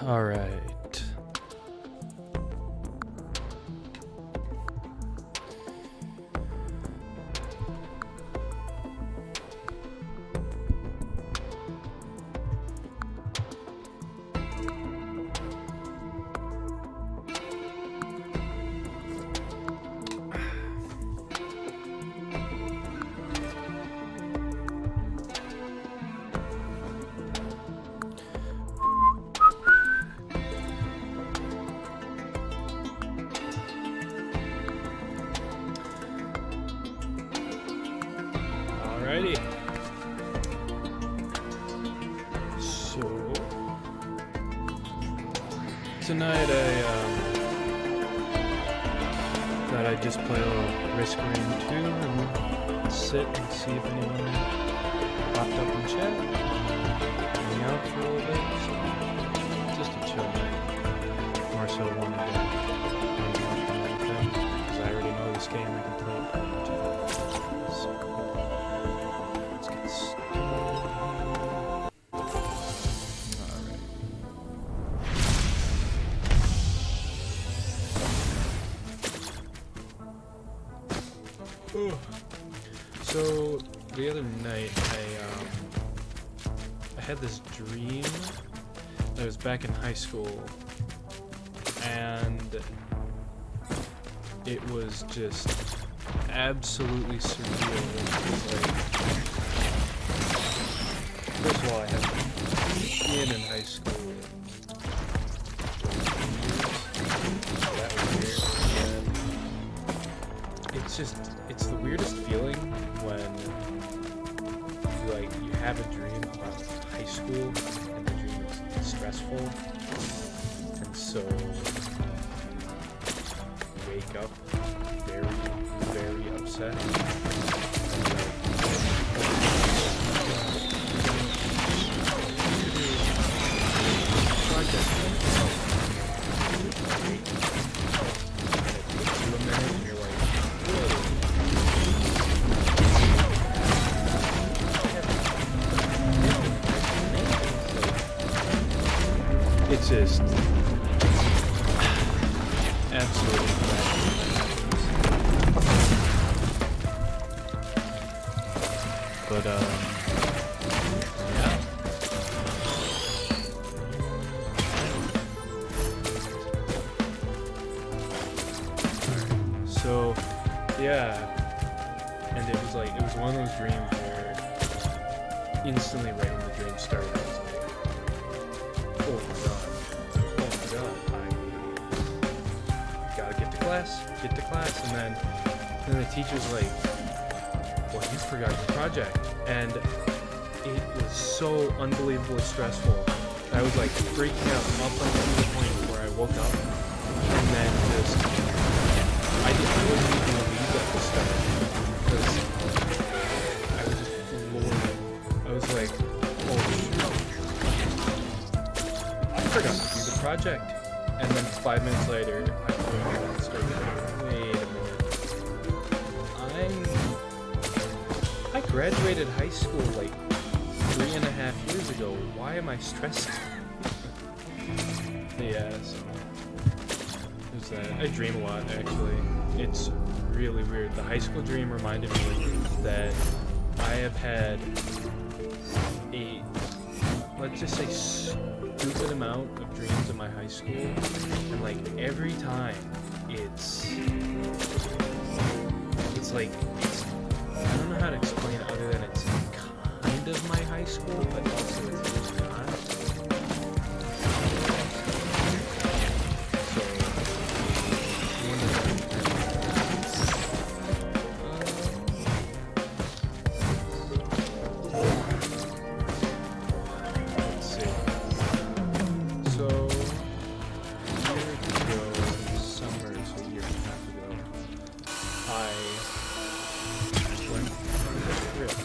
All right. Alrighty. So tonight I just play a little Risk Rain 2 and sit and see if anyone popped up in chat. Hang out for a little bit. So just a chill night. More so wanted to hang out with them because I already know this game. I can play it pretty much. So let's get started. So the other night I had this dream that I was back in high school, and it was just absolutely surreal. It was like, first of all, I had been in high school that was weird, and it's the weirdest feeling when you have a dream about high school and the dream is stressful, and so you wake up very, very upset. It's just absolutely but yeah. So yeah, and it was one of those dreams where instantly right when the dream started I was like, oh my god, I gotta get to class, and then the teacher's like, well, you forgot your project, and it was so unbelievably stressful. I was like freaking out up until the point where I woke up, and then just, I wasn't even gonna leave at the start, because project. And then 5 minutes later, I pulled that straight. Wait a minute. I graduated high school like 3.5 years ago. Why am I stressed? Yeah, so there's that. I dream a lot, actually. It's really weird. The high school dream reminded me that I have had a, let's just say, stupid amount of dreams in my high school, and like every time it's like, I don't know how to explain it other than it's kind of my high school, but also it's not. So, one of let's see. So, a year ago, summer, so a year and a half ago, I went on a trip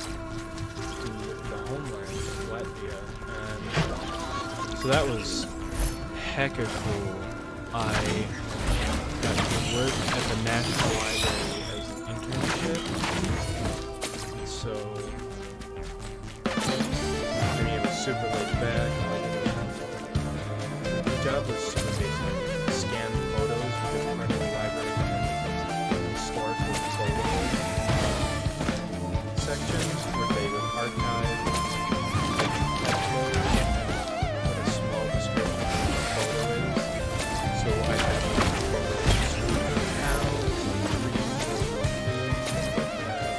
to the homeland of Latvia, and so that was hecka cool. I got to work at the National Library as an internship, so for me it was super laid back. The job was super basic. Scan photos with the part of the library and store for photos sections where they would archive, upload, and put a small description of what the photo is. So I had photos of cows, trees, stuff like that.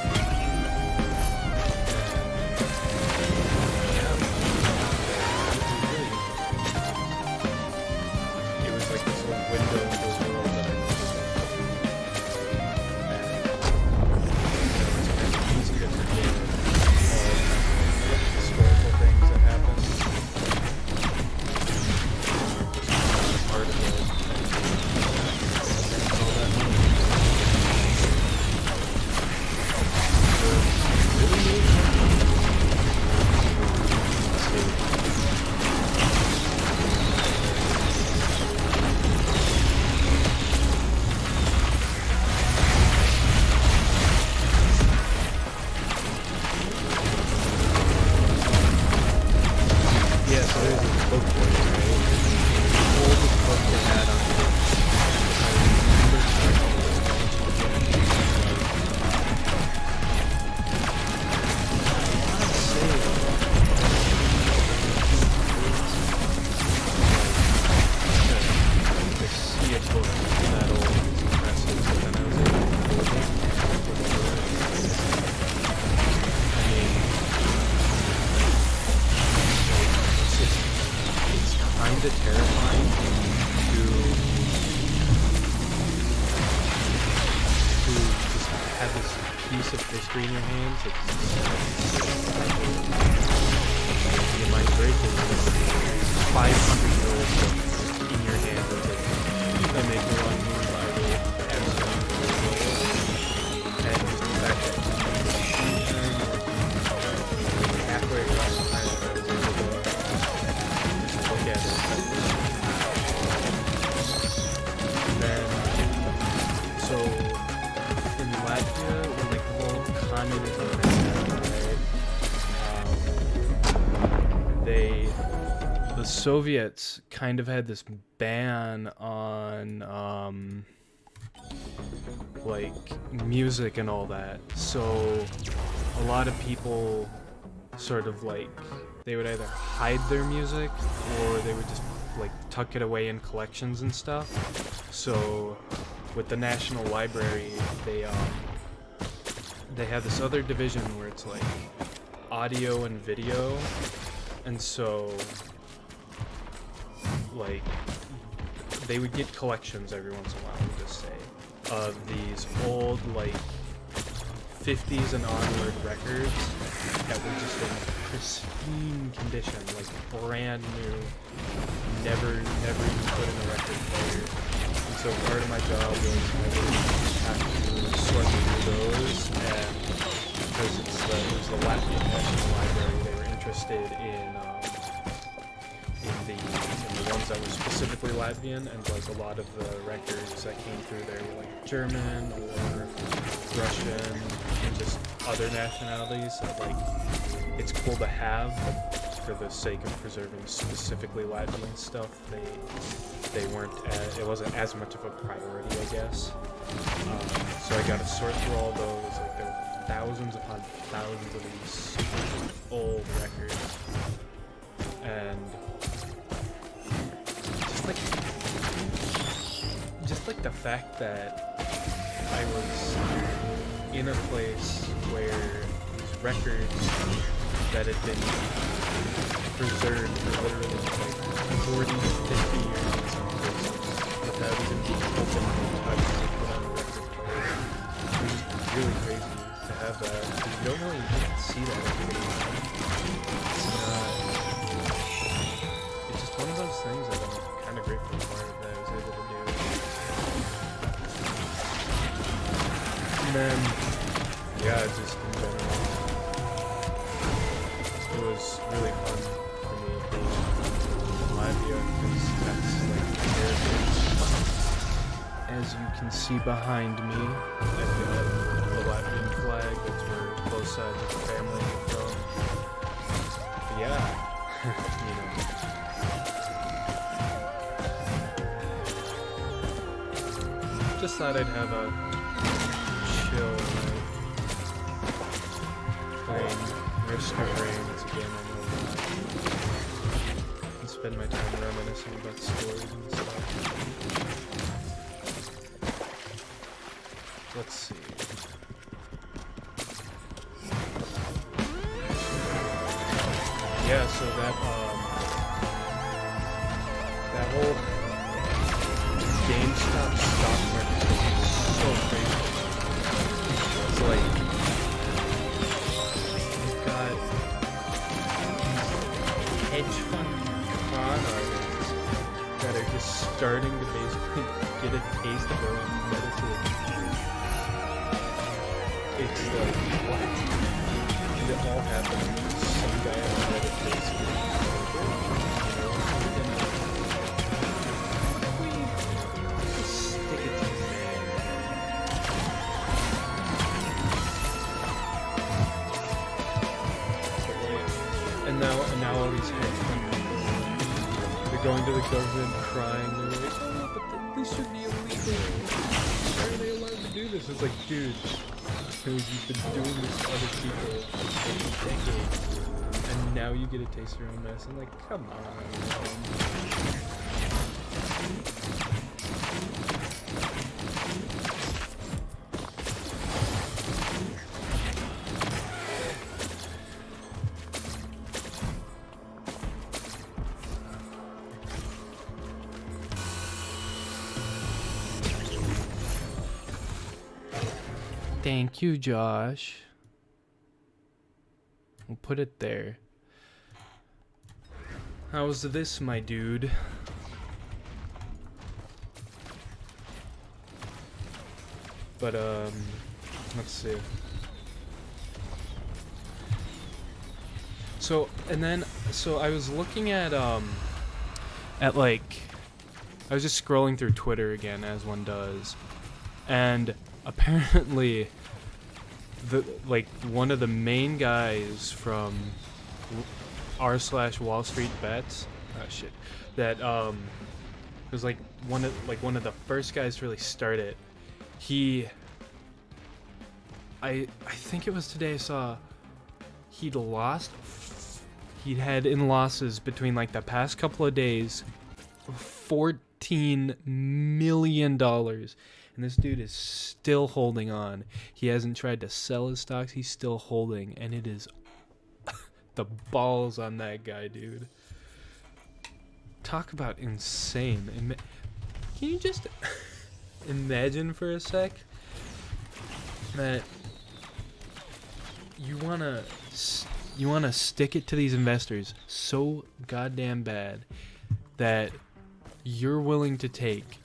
It was like this little window into a world that I just it's easy to forget all the historical things that happened. Just part of it. All that money. Really neat. Let's see. Yeah, so there's a book for it, right? The oldest book they had on it. I remember correctly, it was I want to say to see a book that old is impressive, but then I was able to hold it. I mean, it's kind of terrifying to just have this piece of history in your hands. You might break it. This 500-year-old book in your hand. It's like, that makes me want to move. I will absolutely. And just the fact that halfway across the planet, I was able to just look at it. And then, so in Latvia, when like the whole communism happened, the Soviets kind of had this ban on like music and all that. So a lot of people sort of like, they would either hide their music or they would just like tuck it away in collections and stuff. So with the National Library, they have this other division where it's like audio and video, and so like they would get collections every once in a while, we'll just say, of these old like 50s and onward records that were just in pristine condition, like brand new, never even put in a record player. And so part of my job was I would have to sort through those, and because it was the Latvian National Library, they were interested in the ones ones that were specifically Latvian, and like a lot of the records that came through there were like German or Russian and just other nationalities. So like it's cool to have, but for the sake of preserving specifically Latvian stuff, they weren't it wasn't as much of a priority, I guess. So I gotta sort through all those. Like there were thousands upon thousands of these super old records, and just like the fact that I was in a place where these records that had been preserved for literally like 40 to 50 years in some cases without even being opened and touched and put on a record player. It was just really crazy to have that, because you don't really see that every day. It's just one of those things that I'm kind of grateful for that I was able to do. And then, yeah, just in general, it was really fun for me being in Latvia, because that's like the heritage. As you can see behind me, I've got the Latvian flag. That's where both sides of the family are from. But yeah, you know. Just thought I'd have a chill night playing Risk of Rain. It's a game I know and spend my time reminiscing about stories and stuff. Let's see. Yeah, so that whole GameStop stock market is so crazy. It's like you've got these hedge fund con artists that are just starting to basically get a taste of their own medicine. It's like, what? Did it all happen? Some guy on Reddit basically, stick it to the man. And now all these hedge fund people, they're going to the government crying. They're like, oh, but this should be illegal. Why are they allowed to do this? It's like, dude, because you've been doing this to other people for decades, and now you get a taste of your own mess. I'm like, come on, man. Thank you, Josh. We'll put it there. How's this, my dude? But, let's see. So I was looking at like, I was just scrolling through Twitter again, as one does, and apparently one of the main guys from r/Wall Street Bets, that was like one of the first guys to really start it. I think it was today I saw he'd had in losses between like the past couple of days $14 million. And this dude is still holding on. He hasn't tried to sell his stocks. He's still holding. And it is the balls on that guy, dude. Talk about insane. Can you just imagine for a sec that you wanna stick it to these investors so goddamn bad that you're willing to take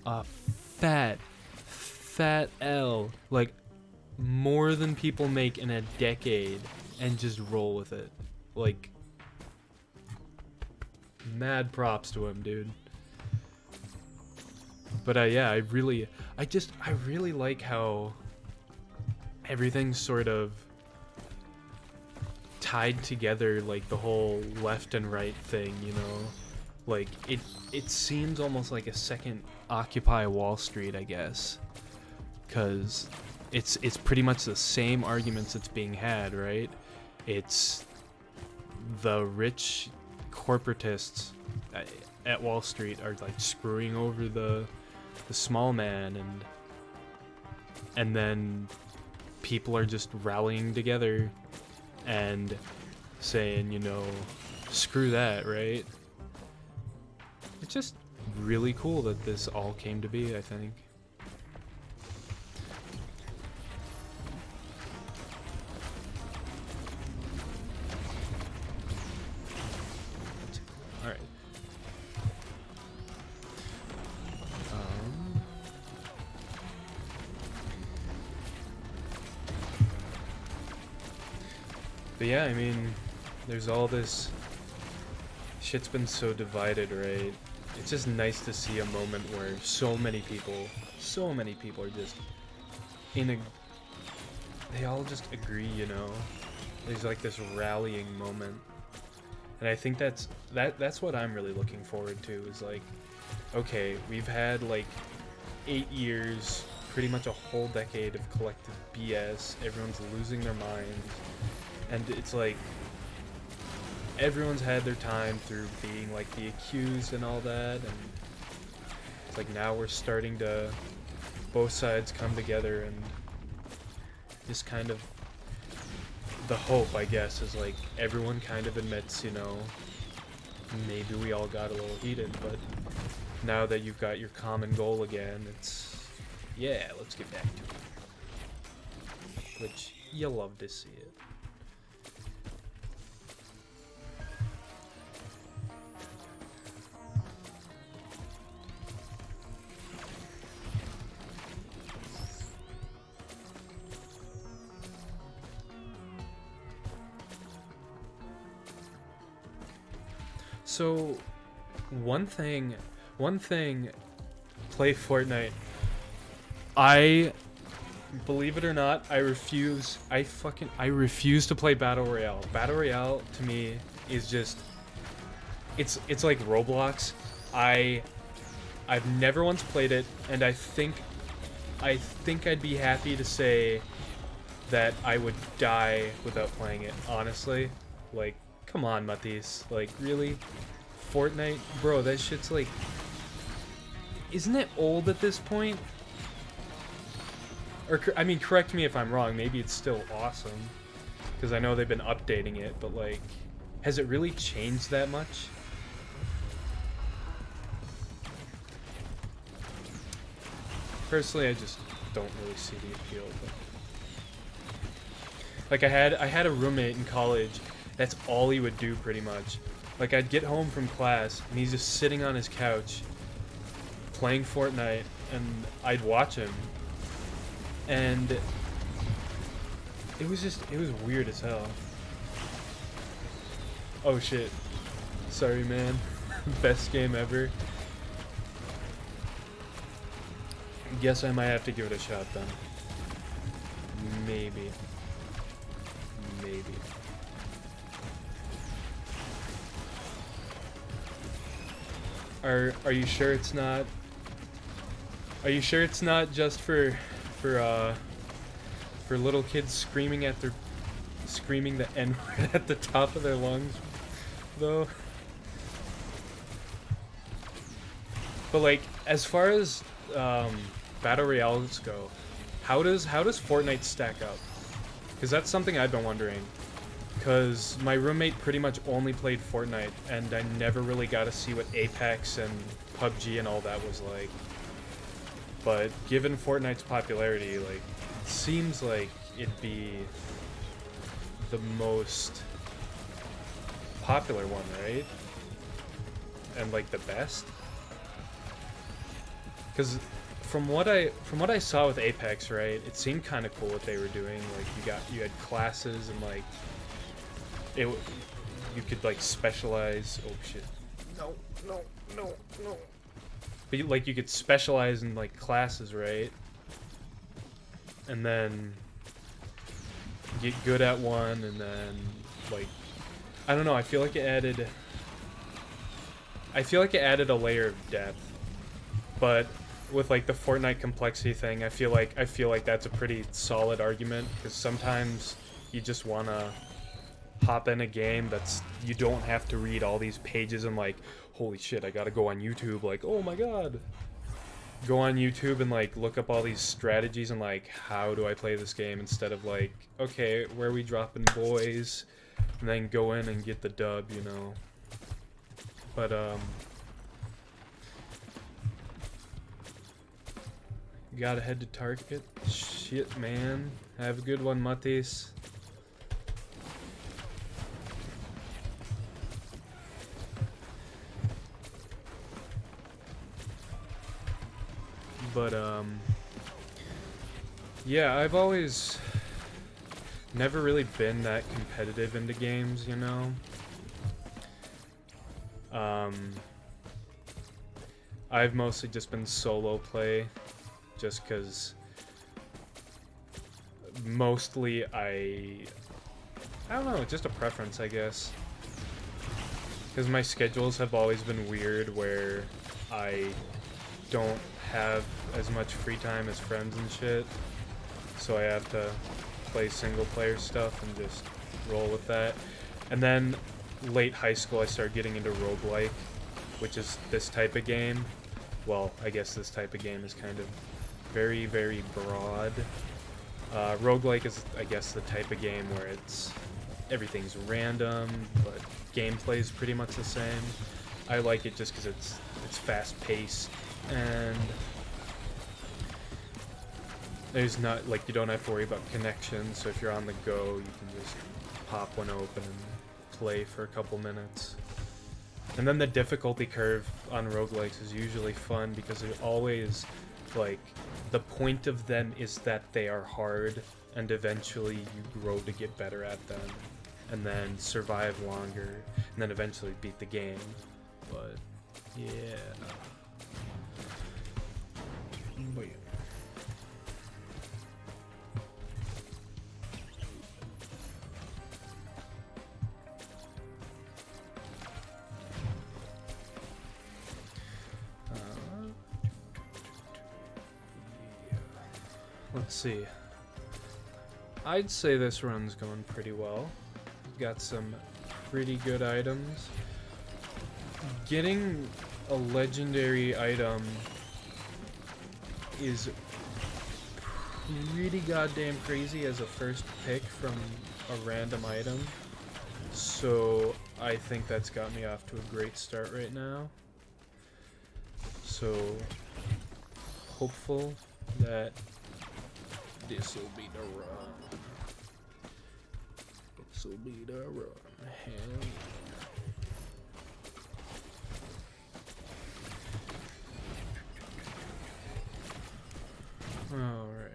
a fat L, like more than people make in a decade, and just roll with it. Like, mad props to him, dude. But yeah, I really like how everything's sort of tied together, like the whole left and right thing, you know? Like it seems almost like a second Occupy Wall Street, I guess. 'Cause it's pretty much the same arguments that's being had, right? It's the rich corporatists at Wall Street are like screwing over the small man, and then people are just rallying together and saying, you know, screw that, right? It's just really cool that this all came to be, I think. Alright. But yeah, I mean, there's all this shit's been so divided, right? It's just nice to see a moment where so many people are just they all just agree, you know? There's like this rallying moment. And I think that's what I'm really looking forward to, is like, okay, we've had like 8 years, pretty much a whole decade of collective BS. Everyone's losing their minds. And it's like, everyone's had their time through being like the accused and all that, and it's like now we're starting to both sides come together, and just kind of the hope, I guess, is like everyone kind of admits, you know, maybe we all got a little heated, but now that you've got your common goal again, it's, yeah, let's get back to it. Which, you love to see it. So, one thing, play Fortnite. Believe it or not, I refuse to play Battle Royale. Battle Royale, to me, is just, it's like Roblox. I've never once played it, and I think I'd be happy to say that I would die without playing it, honestly. Like, come on, Matis. Like, really? Fortnite? Bro, that shit's like... Isn't it old at this point? Or, I mean, correct me if I'm wrong. Maybe it's still awesome. Because I know they've been updating it, but like... Has it really changed that much? Personally, I just don't really see the appeal. But... Like, I had a roommate in college. That's all he would do, pretty much. Like, I'd get home from class, and he's just sitting on his couch, playing Fortnite, and I'd watch him. And it was weird as hell. Oh shit. Sorry, man. Best game ever. Guess I might have to give it a shot then. Maybe. Are you sure it's not? Are you sure it's not just for little kids screaming the N-word at the top of their lungs, though? But like, as far as battle royales go, how does Fortnite stack up? Because that's something I've been wondering. Because my roommate pretty much only played Fortnite, and I never really got to see what Apex and PUBG and all that was like. But given Fortnite's popularity, like, it seems like it'd be the most popular one, right? And like the best. Because from what I saw with Apex, right, it seemed kind of cool what they were doing. Like, you had classes, and like you could like specialize. Oh shit. No, no, no, no. But like you could specialize in like classes, right? And then get good at one, and then like I don't know. I feel like it added. I feel like it added a layer of depth, but with like the Fortnite complexity thing, I feel like that's a pretty solid argument, because sometimes you just wanna hop in a game that's you don't have to read all these pages and like, holy shit, I gotta go on YouTube, like, oh my god. Go on YouTube and like look up all these strategies and like, how do I play this game, instead of like, okay, where are we dropping boys, and then go in and get the dub, you know. But gotta head to Target. Shit, man. Have a good one, Matis. But yeah, I've always never really been that competitive into games, you know. I've mostly just been solo play, just because mostly I don't know, just a preference, I guess. Because my schedules have always been weird, where I don't have as much free time as friends and shit, so I have to play single player stuff and just roll with that. And then late high school I started getting into Roguelike, which is this type of game. Well, I guess this type of game is kind of very, very broad. Roguelike is, I guess, the type of game where everything's random, but gameplay is pretty much the same. I like it just because it's fast paced, and there's not, like, you don't have to worry about connections, so if you're on the go, you can just pop one open and play for a couple minutes. And then the difficulty curve on roguelikes is usually fun, because it always, like, the point of them is that they are hard, and eventually you grow to get better at them, and then survive longer, and then eventually beat the game. But yeah. But yeah. Let's see. I'd say this run's going pretty well. Got some pretty good items. Getting a legendary item is pretty goddamn crazy as a first pick from a random item. So I think that's got me off to a great start right now. So hopeful that this'll be the run. This'll be the run. Hell yeah. Alright.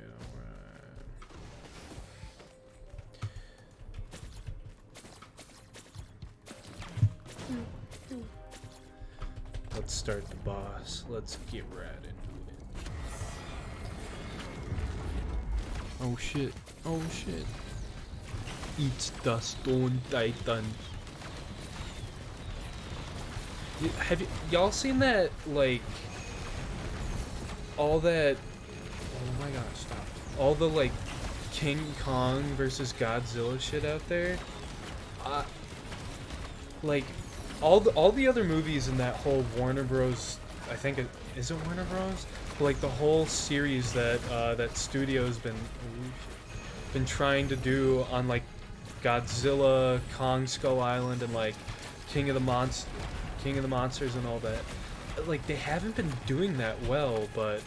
Let's start the boss. Let's get right into it. Oh shit. Oh shit. It's the Stone Titan. Have y'all seen that, like, all that, oh my gosh, stop. All the, like, King Kong versus Godzilla shit out there? Like, all the other movies in that whole Warner Bros. I think is it Warner Bros. But, like, the whole series that that studio's been trying to do on, like, Godzilla, Kong Skull Island, and like King of the Monsters and all that. Like, they haven't been doing that well, but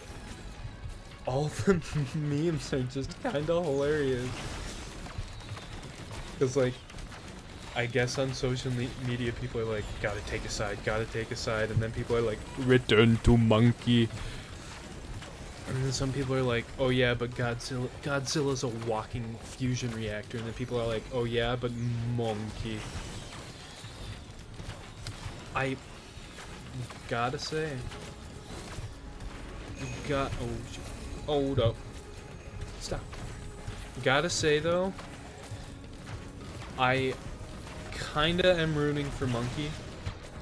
all the memes are just kind of hilarious. Cause, like, I guess on social media people are like, gotta take a side, and then people are like, return to monkey. And then some people are like, oh yeah, but Godzilla's a walking fusion reactor. And then people are like, oh yeah, but monkey. Gotta say. Oh, shit. Hold up. Stop. Gotta say though, I kinda am rooting for Monkey.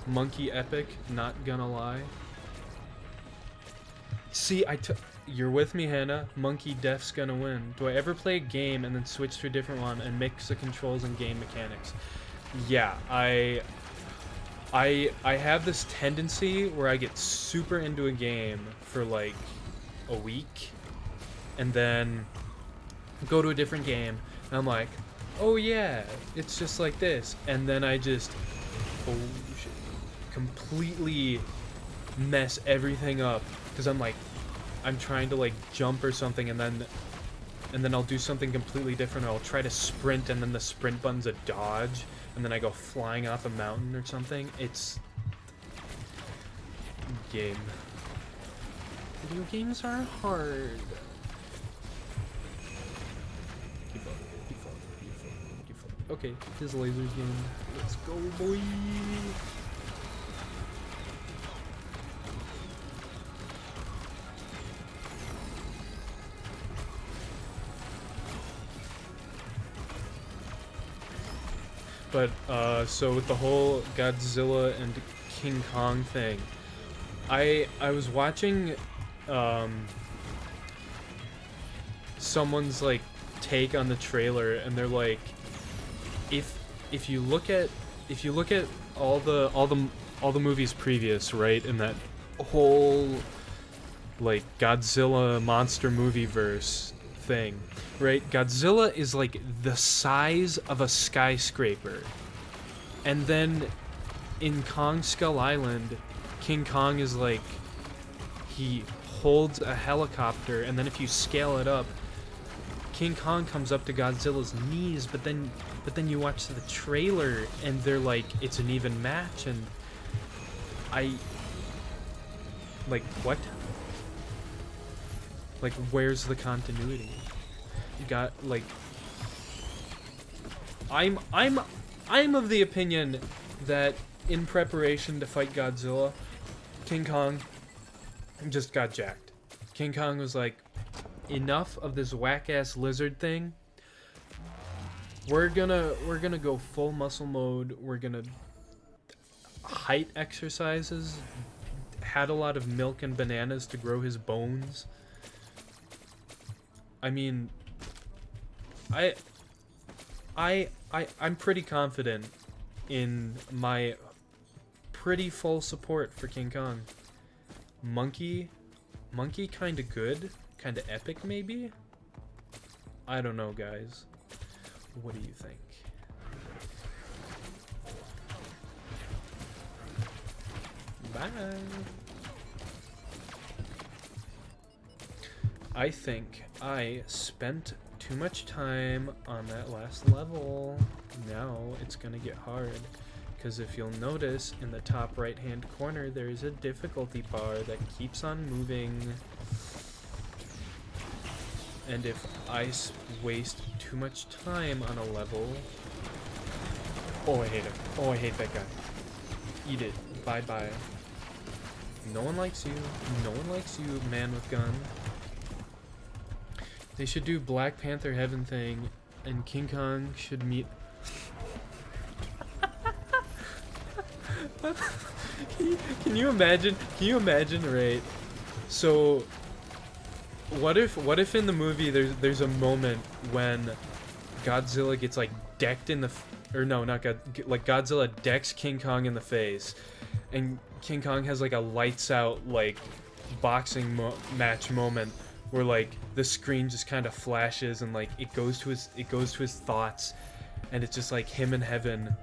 Monkey epic, not gonna lie. See, you're with me, Hannah. Monkey def's gonna win. Do I ever play a game and then switch to a different one and mix the controls and game mechanics? Yeah, I have this tendency where I get super into a game for like a week and then go to a different game and I'm like, oh yeah, it's just like this, and then I just completely mess everything up because I'm trying to like jump or something, and then I'll do something completely different. I'll try to sprint, and then the sprint button's a dodge, and then I go flying off a mountain or something. It's game. Video games are hard. Keep up. Okay, this lasers game. Let's go, boy. But, so with the whole Godzilla and King Kong thing, I was watching, someone's, like, take on the trailer, and they're like, if you look at all the movies previous, right, in that whole, like, Godzilla monster movie verse thing, right? Godzilla is like the size of a skyscraper, and then in Kong Skull Island, King Kong is like, he holds a helicopter, and then if you scale it up, King Kong comes up to Godzilla's knees, but then you watch the trailer and they're like, it's an even match, and like, what? Like, where's the continuity? You got, like, I'm of the opinion that in preparation to fight Godzilla, King Kong just got jacked. King Kong was like, enough of this whack-ass lizard thing. We're gonna go full muscle mode. We're gonna height exercises. Had a lot of milk and bananas to grow his bones. I mean, I'm pretty confident in my pretty full support for King Kong. Monkey kinda good, kinda epic maybe? I don't know, guys. What do you think? Bye. I think I spent too much time on that last level. Now it's gonna get hard, because if you'll notice in the top right hand corner there's a difficulty bar that keeps on moving, and if I waste too much time on a level... Oh, I hate him. Oh, I hate that guy. Eat it. Bye bye. No one likes you. No one likes you, man with gun. They should do Black Panther Heaven thing, and King Kong should meet... Can you imagine, right? So, what if in the movie there's a moment when Godzilla gets like decked in the... Or no, not God... Like Godzilla decks King Kong in the face, and King Kong has like a lights out like boxing match moment where like the screen just kind of flashes and like it goes to his thoughts, and it's just like him in heaven,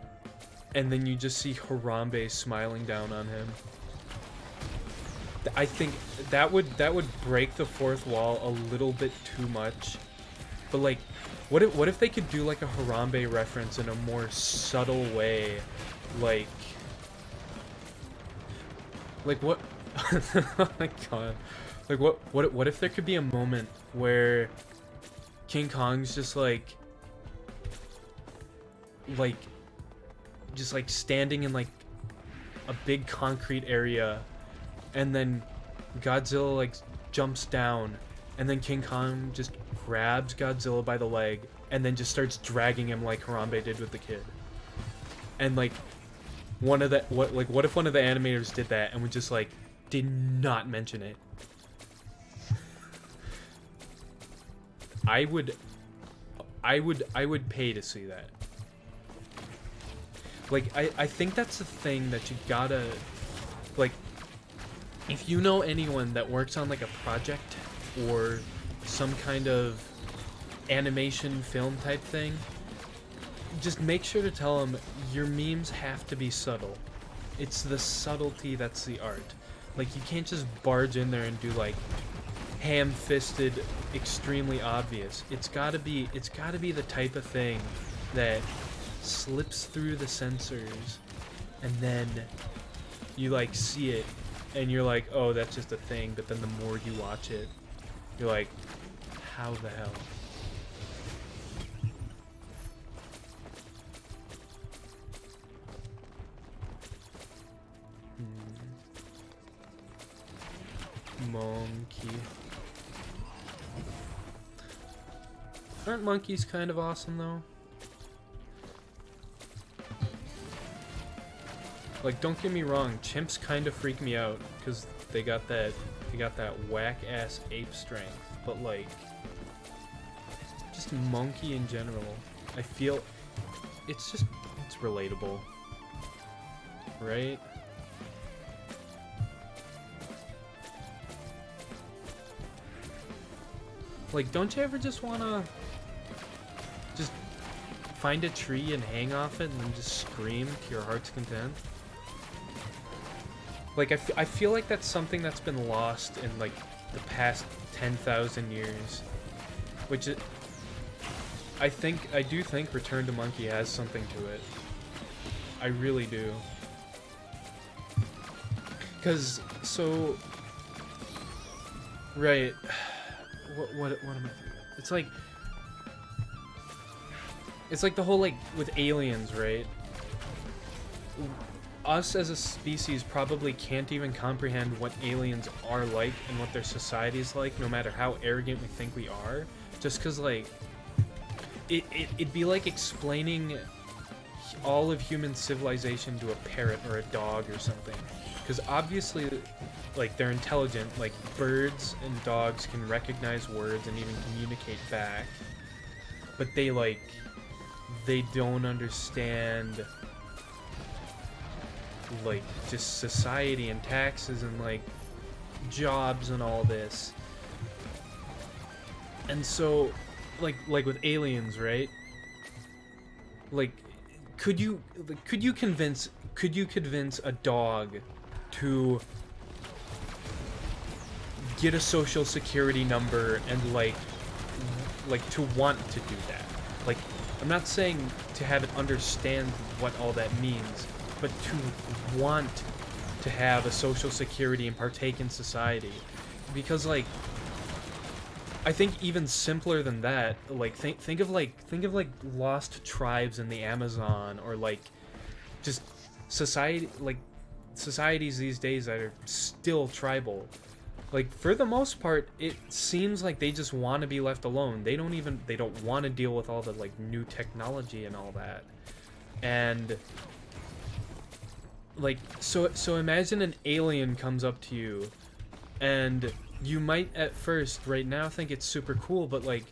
and then you just see Harambe smiling down on him. I think that would break the fourth wall a little bit too much, but like, what if they could do like a Harambe reference in a more subtle way, like what? Oh my god. Like, what if there could be a moment where King Kong's just just like standing in like a big concrete area, and then Godzilla like jumps down, and then King Kong just grabs Godzilla by the leg and then just starts dragging him like Harambe did with the kid. And like what if one of the animators did that and we just like did not mention it? I would pay to see that. Like I think that's the thing that you gotta, like, if you know anyone that works on like a project or some kind of animation film type thing, just make sure to tell them your memes have to be subtle. It's the subtlety that's the art. Like, you can't just barge in there and do like ham-fisted, extremely obvious. It's gotta be the type of thing that slips through the sensors, and then you like see it and you're like, oh, that's just a thing. But then the more you watch it, you're like, how the hell? Monkey. Aren't monkeys kind of awesome though? Like, don't get me wrong, chimps kind of freak me out because they got that whack ass ape strength, but like, just monkey in general, I feel it's relatable, right? Like, don't you ever just wanna just find a tree and hang off it and then just scream to your heart's content? Like, I feel like that's something that's been lost in like the past 10,000 years, which I do think Return to Monkey has something to it. I really do. Cause right. What am I thinking? It's like the whole, like, with aliens, right? Us as a species probably can't even comprehend what aliens are like and what their society is like, no matter how arrogant we think we are. Just because, like, it'd be like explaining all of human civilization to a parrot or a dog or something. Because obviously, like, they're intelligent. Like, birds and dogs can recognize words and even communicate back. But they don't understand, like, just society and taxes and, like, jobs and all this. And so, like with aliens, right? Like, could you convince a dog to get a social security number and like to want to do that? Like, I'm not saying to have it understand what all that means, but to want to have a social security and partake in society. Because, like, I think even simpler than that, like, think of lost tribes in the Amazon, or like just societies these days that are still tribal. Like, for the most part, it seems like they just want to be left alone. They don't want to deal with all the, like, new technology and all that. And, like, so imagine an alien comes up to you, and you might at first, right now, think it's super cool, but, like,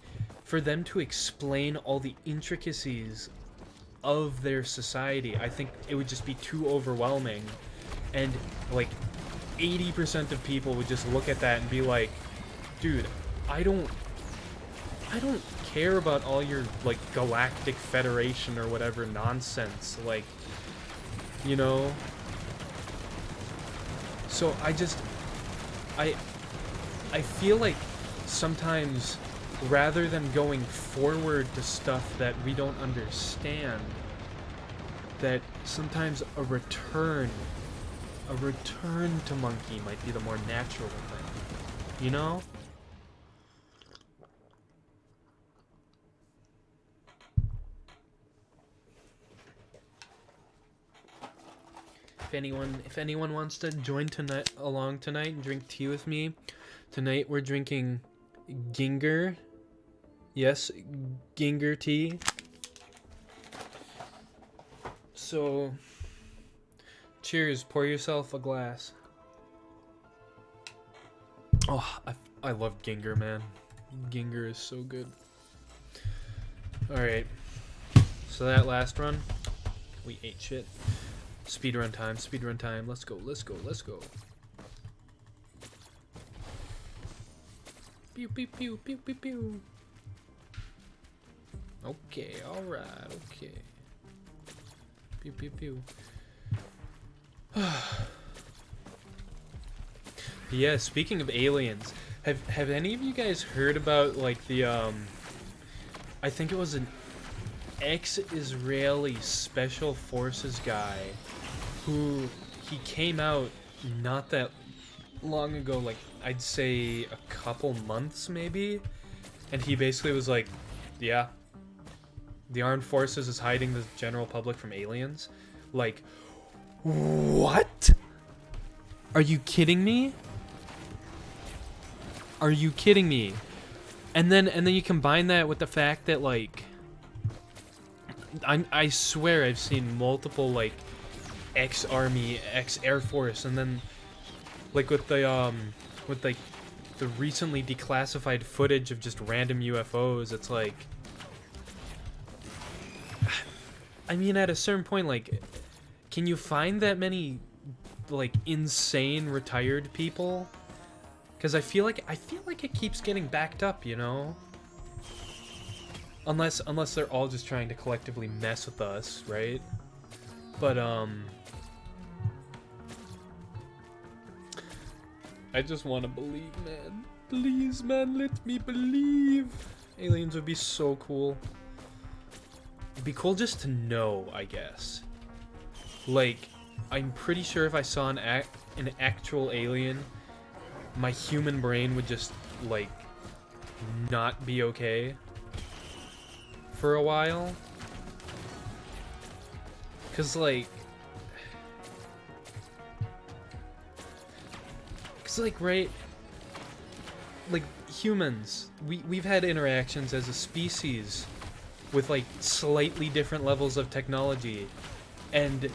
for them to explain all the intricacies of their society, I think it would just be too overwhelming. And, like, 80% of people would just look at that and be like, dude, I don't care about all your, like, galactic federation or whatever nonsense, like, you know? So I feel like sometimes, rather than going forward to stuff that we don't understand, that sometimes a return to Monkey might be the more natural thing, you know? if anyone wants to join along tonight and drink tea with me, tonight we're drinking ginger. Yes, ginger tea. So, cheers. Pour yourself a glass. Oh, I love ginger, man. Ginger is so good. Alright. So that last run, we ate shit. Speedrun time, speedrun time. Let's go, let's go, let's go. Pew, pew, pew, pew, pew, pew. Okay, alright, okay. Pew, pew, pew. Yeah, speaking of aliens, have any of you guys heard about, like, the, I think it was an ex-Israeli special forces guy who, he came out not that long ago, like, I'd say a couple months maybe, and he basically was like, yeah, the armed forces is hiding the general public from aliens. Like, what? Are you kidding me? Are you kidding me? And then you combine that with the fact that, like, I swear I've seen multiple, like, ex-army, ex-air force, and then, like, with the recently declassified footage of just random UFOs, it's like, I mean, at a certain point, like, can you find that many, like, insane retired people? Because I feel like it keeps getting backed up, you know? Unless they're all just trying to collectively mess with us, right? But I just want to believe, man. Please, man, let me believe. Aliens would be so cool. It'd be cool just to know, I guess. Like, I'm pretty sure if I saw an actual alien, my human brain would just, like, not be okay for a while. Cause like, right, like, humans, we've had interactions as a species with, like, slightly different levels of technology, and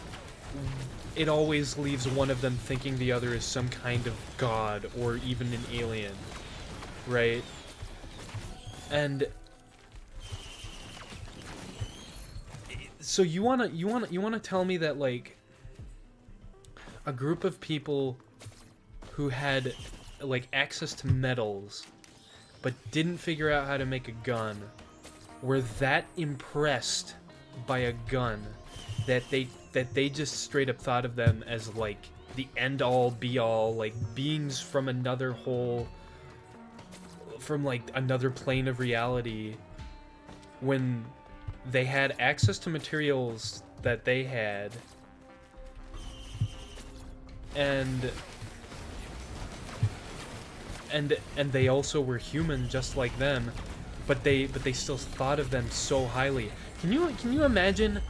it always leaves one of them thinking the other is some kind of god or even an alien, right? And so you wanna tell me that, like, a group of people who had, like, access to metals but didn't figure out how to make a gun were that impressed by a gun that they just straight up thought of them as, like, the end-all be-all, like, beings from another from, like, another plane of reality, when they had access to materials that they had, and they also were human just like them, but they still thought of them so highly. Can you imagine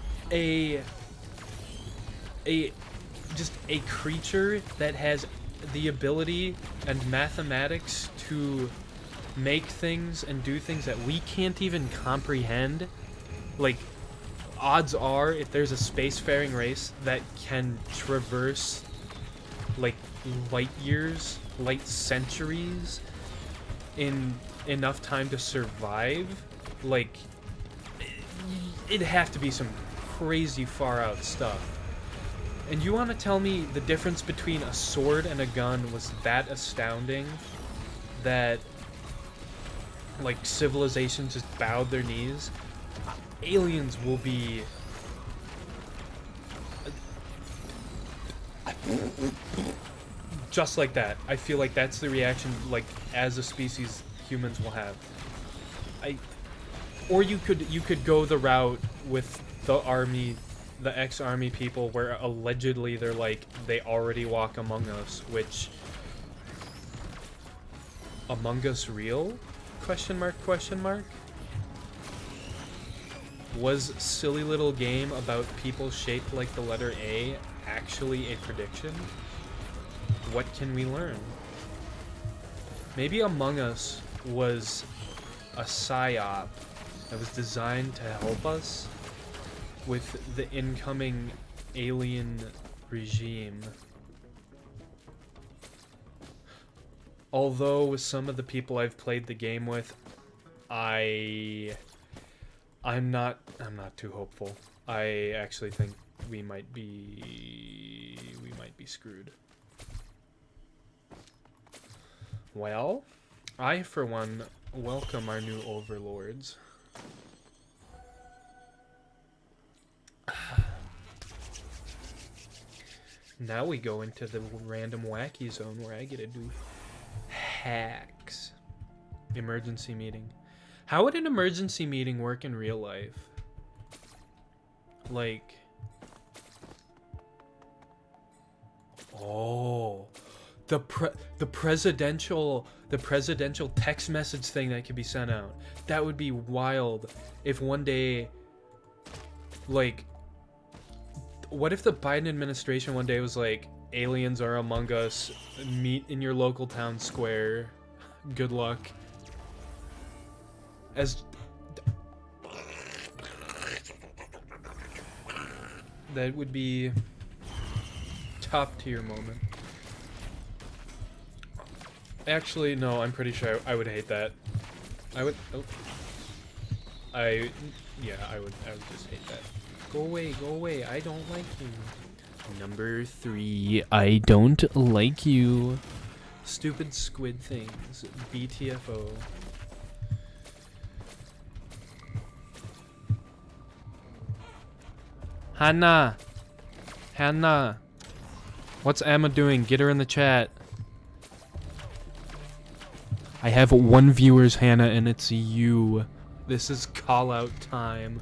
just a creature that has the ability and mathematics to make things and do things that we can't even comprehend? Like, odds are, if there's a spacefaring race that can traverse, like, light years, light centuries in enough time to survive, like, it'd have to be some crazy far out stuff. And you want to tell me the difference between a sword and a gun was that astounding that, like, civilizations just bowed their knees? Aliens will be just like that. I feel like that's the reaction, like, as a species, humans will have. Or you could go the route with the army, the ex-army people, where allegedly they're like, they already walk among us, which, Among Us real? Question mark, question mark? Was silly little game about people shaped like the letter A actually a prediction, what can we learn? Maybe Among Us was a psyop that was designed to help us with the incoming alien regime. Although with some of the people I've played the game with, I'm not too hopeful. I actually think we might be screwed. Well, I for one welcome our new overlords. Now we go into the random wacky zone where I get to do hacks. Emergency meeting. How would an emergency meeting work in real life? Like, oh, the presidential text message thing that could be sent out. That would be wild if one day, like, what if the Biden administration one day was like, aliens are among us, meet in your local town square, good luck. As that would be top tier moment. Actually, no, I'm pretty sure I would hate that. I would, oh. Yeah, I would just hate that. Go away, I don't like you. Number 3, I don't like you. Stupid squid things, BTFO. Hannah! What's Emma doing? Get her in the chat. I have 1 viewer's Hannah, and it's you. This is call out time.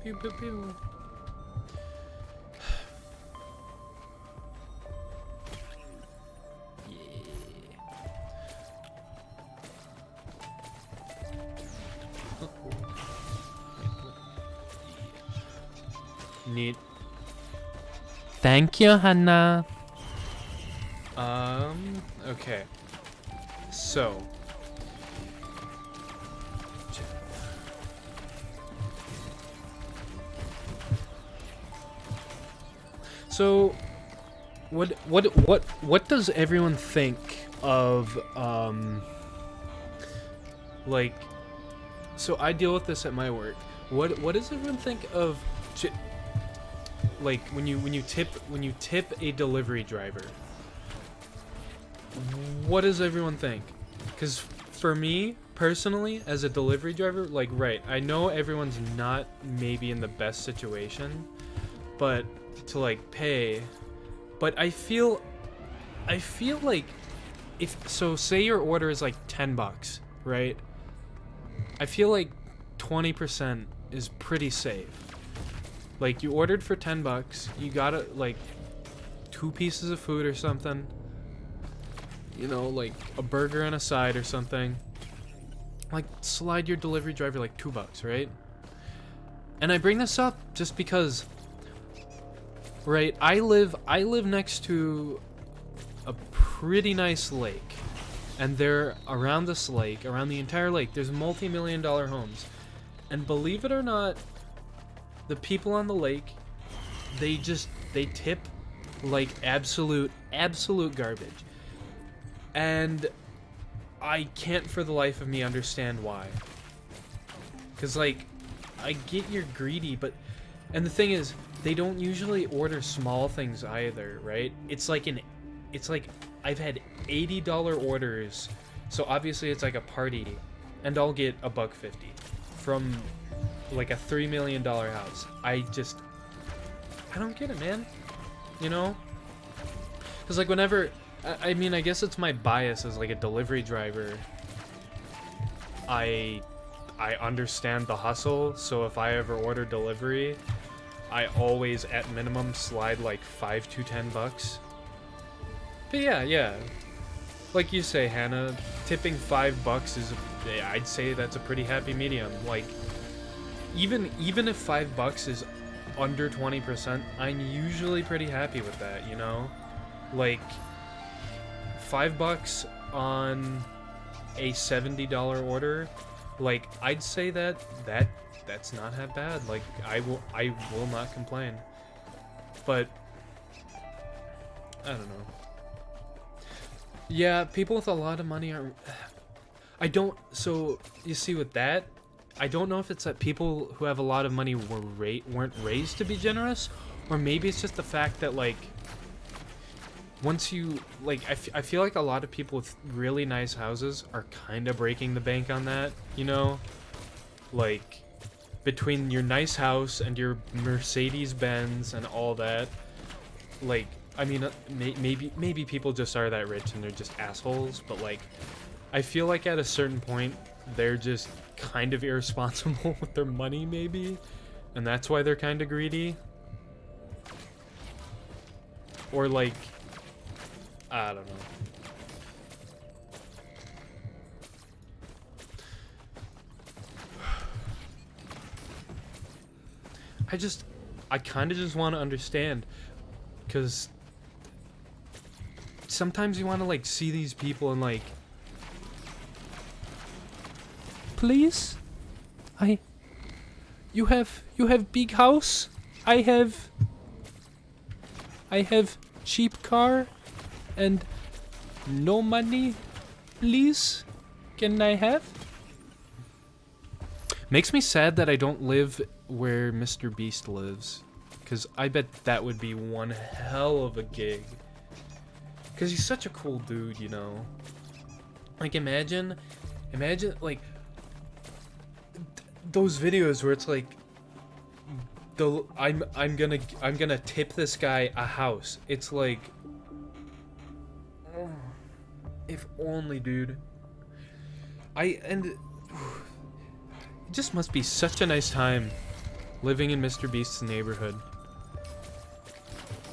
Pew pew pew. Neat. Thank you, Hannah. Okay. So. So, what does everyone think of, like, so I deal with this at my work. What does everyone think of, like, when you tip a delivery driver? What does everyone think? Because for me personally, as a delivery driver, like, right, I know everyone's not maybe in the best situation, but to like pay, but I feel like say your order is like $10, right? I feel like 20% is pretty safe. Like, you ordered for $10, you got it, like 2 pieces of food or something, you know, like a burger and a side or something. Like, slide your delivery driver like $2, right? And I bring this up just because, right, I live next to a pretty nice lake, and there around this lake, around the entire lake, there's multi-million-dollar homes, and believe it or not, the people on the lake, they tip like absolute garbage, and I can't for the life of me understand why. Cause like, I get you're greedy, but, and the thing is, they don't usually order small things either, right? It's like I've had $80 orders, so obviously it's like a party, and I'll get $1.50 from like a $3 million house. I don't get it, man. You know? Because like whenever, I mean, I guess it's my bias as like a delivery driver. I I understand the hustle, so if I ever order delivery, I always at minimum slide like $5 to $10. But yeah, like you say, Hannah, tipping $5 is, I'd say that's a pretty happy medium. Like, even if $5 is under 20%, I'm usually pretty happy with that, you know? Like, $5 on a $70 order, like, I'd say that's not that bad. Like, I will not complain. But I don't know. Yeah, people with a lot of money are... So, you see with that, I don't know if it's that people who have a lot of money weren't raised to be generous, or maybe it's just the fact that, like, once you... Like, I feel like a lot of people with really nice houses are kind of breaking the bank on that, you know? Like, between your nice house and your Mercedes-Benz and all that, like... I mean, maybe people just are that rich and they're just assholes, but, like, I feel like at a certain point, they're just kind of irresponsible with their money, maybe, and that's why they're kind of greedy. Or, like, I don't know. I kind of just want to understand, because sometimes you want to, like, see these people and, like, please, you have big house, I have cheap car and no money, please, can I have? Makes me sad that I don't live where MrBeast lives, because I bet that would be one hell of a gig. Because he's such a cool dude, you know? Like, imagine, like, those videos where it's like, I'm gonna tip this guy a house. It's like, if only, dude. It just must be such a nice time living in MrBeast's neighborhood.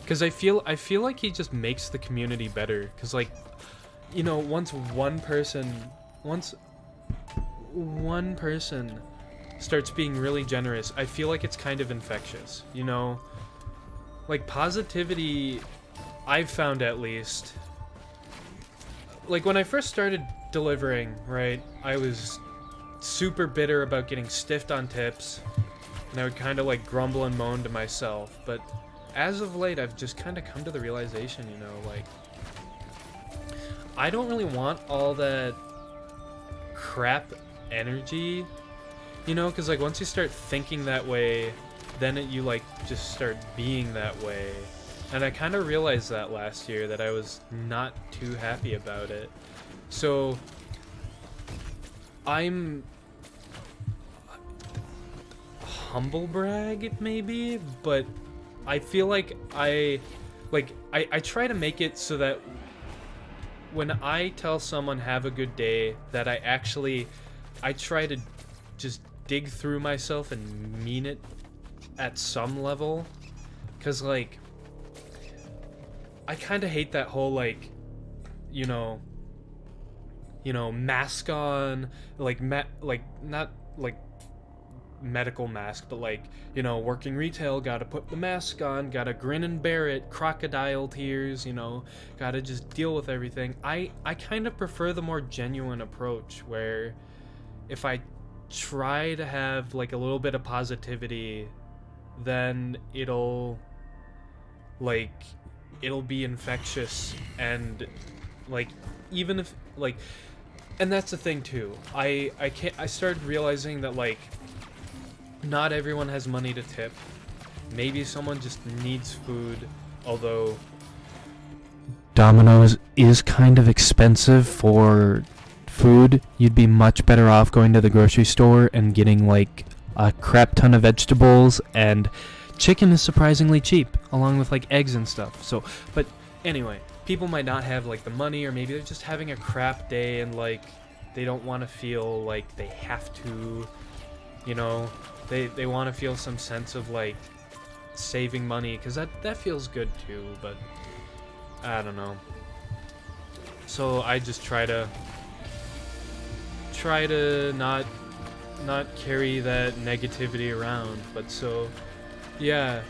Because I feel like he just makes the community better. Because, like, you know, once one person starts being really generous, I feel like it's kind of infectious, you know? Like, positivity, I've found at least. Like, when I first started delivering, right, I was super bitter about getting stiffed on tips. And I would kind of, like, grumble and moan to myself. But as of late, I've just kind of come to the realization, you know, like, I don't really want all that crap energy, you know, because, like, once you start thinking that way, then you, like, just start being that way. And I kind of realized that last year, that I was not too happy about it. So I'm humble brag, maybe, but I feel like I try to make it so that when I tell someone have a good day, that I try to just dig through myself and mean it at some level. Cause, like, I kind of hate that whole, like, you know, mask on, like, not like medical mask, but, like, you know, working retail, gotta put the mask on, gotta grin and bear it, crocodile tears, you know, gotta just deal with everything. I kind of prefer the more genuine approach, where if I try to have, like, a little bit of positivity, then it'll be infectious. And, like, even if, like, and that's the thing too, I started realizing that, like, not everyone has money to tip. Maybe someone just needs food, although Domino's is kind of expensive for food. You'd be much better off going to the grocery store and getting, like, a crap ton of vegetables, and chicken is surprisingly cheap, along with, like, eggs and stuff. So, but anyway, people might not have, like, the money, or maybe they're just having a crap day, and, like, they don't want to feel like they have to, you know, they want to feel some sense of like saving money, because that feels good too, but I don't know. So I just try to not carry that negativity around. But so yeah,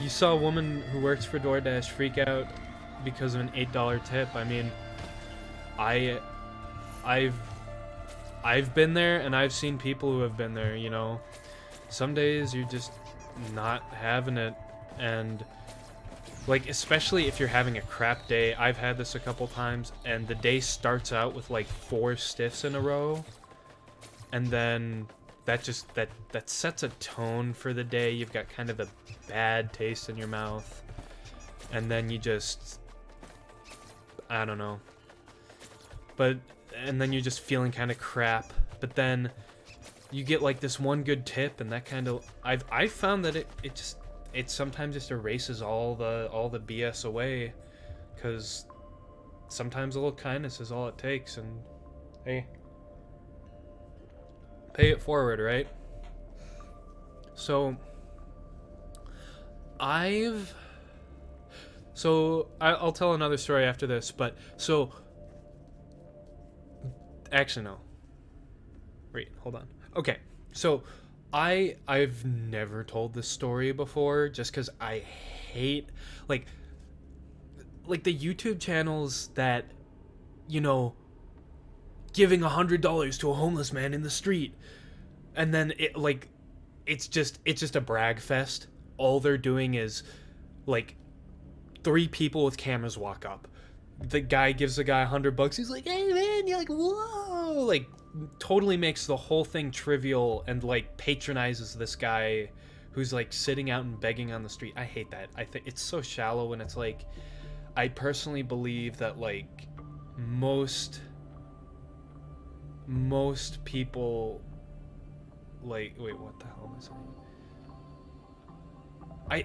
you saw a woman who works for DoorDash freak out because of an $8 tip. I mean, I've been there, and I've seen people who have been there, you know. Some days you're just not having it, and like, especially if you're having a crap day. I've had this a couple times, and the day starts out with like 4 stiffs in a row, and then that sets a tone for the day. You've got kind of a bad taste in your mouth, and then you just, I don't know, and then you're just feeling kind of crap. But then you get like this one good tip, and that kind of, I've found that it sometimes just erases all the BS away, because sometimes a little kindness is all it takes. And hey, pay it forward, right? So I'll tell another story after this, but so actually no. Wait, hold on. Okay, so I've never told this story before, just because I hate like the YouTube channels that, you know, giving $100 to a homeless man in the street, and then it's just a brag fest. All they're doing is like 3 people with cameras walk up. The guy gives the guy $100. He's like, "Hey man," you're like, "Whoa!" Like, totally makes the whole thing trivial, and like patronizes this guy who's like sitting out and begging on the street. I hate that. I think it's so shallow, and it's like, I personally believe that like most people, like, wait, what the hell am I saying?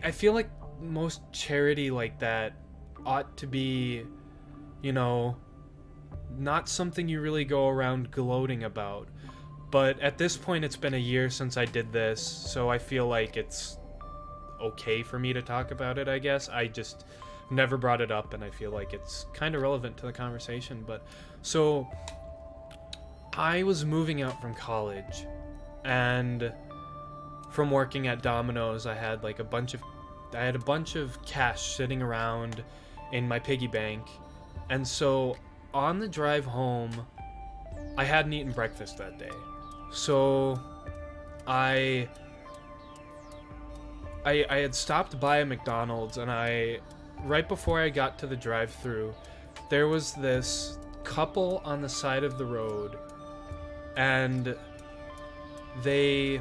I feel like most charity like that ought to be, you know, not something you really go around gloating about. But at this point, it's been a year since I did this, so I feel like it's okay for me to talk about it, I guess. I just never brought it up, and I feel like it's kind of relevant to the conversation. But so I was moving out from college, and from working at Domino's, I had like a bunch of cash sitting around in my piggy bank. And so on the drive home, I hadn't eaten breakfast that day. So I had stopped by a McDonald's, and right before I got to the drive-thru, there was this couple on the side of the road, and they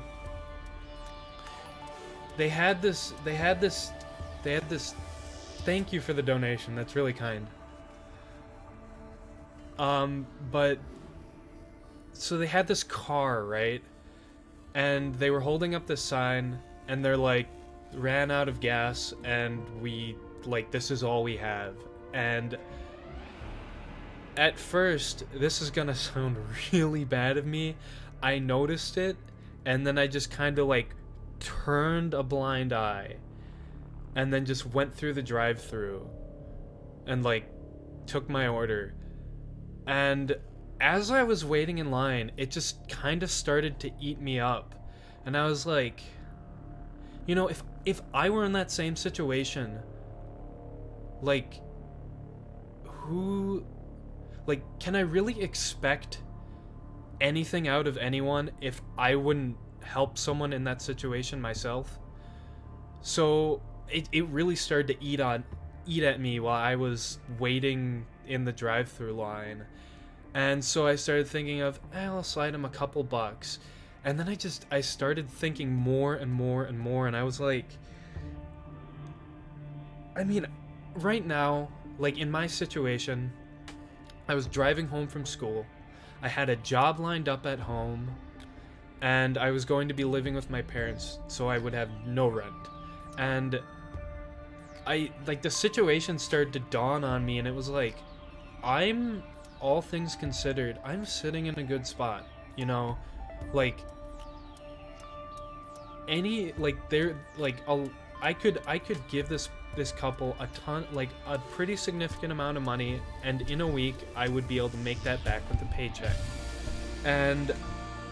had this thank you for the donation, that's really kind. But so they had this car, right? And they were holding up this sign, and they're like, ran out of gas, and we, like, this is all we have. And at first, this is gonna sound really bad of me, I noticed it, and then I just kind of like turned a blind eye, and then just went through the drive-thru and like took my order. And as I was waiting in line, it just kind of started to eat me up. And I was like, you know, if I were in that same situation, like, can I really expect anything out of anyone if I wouldn't help someone in that situation myself? So it really started to eat at me while I was waiting in the drive-thru line. And so I started thinking of, I'll slide him a couple bucks. And then I started thinking more and more and more, and I was like, I mean, right now, like, in my situation, I was driving home from school, I had a job lined up at home, and I was going to be living with my parents, so I would have no rent. And the situation started to dawn on me, and it was like, I'm all things considered, I'm sitting in a good spot, you know, like I could give this couple a ton, like a pretty significant amount of money, and in a week I would be able to make that back with a paycheck. And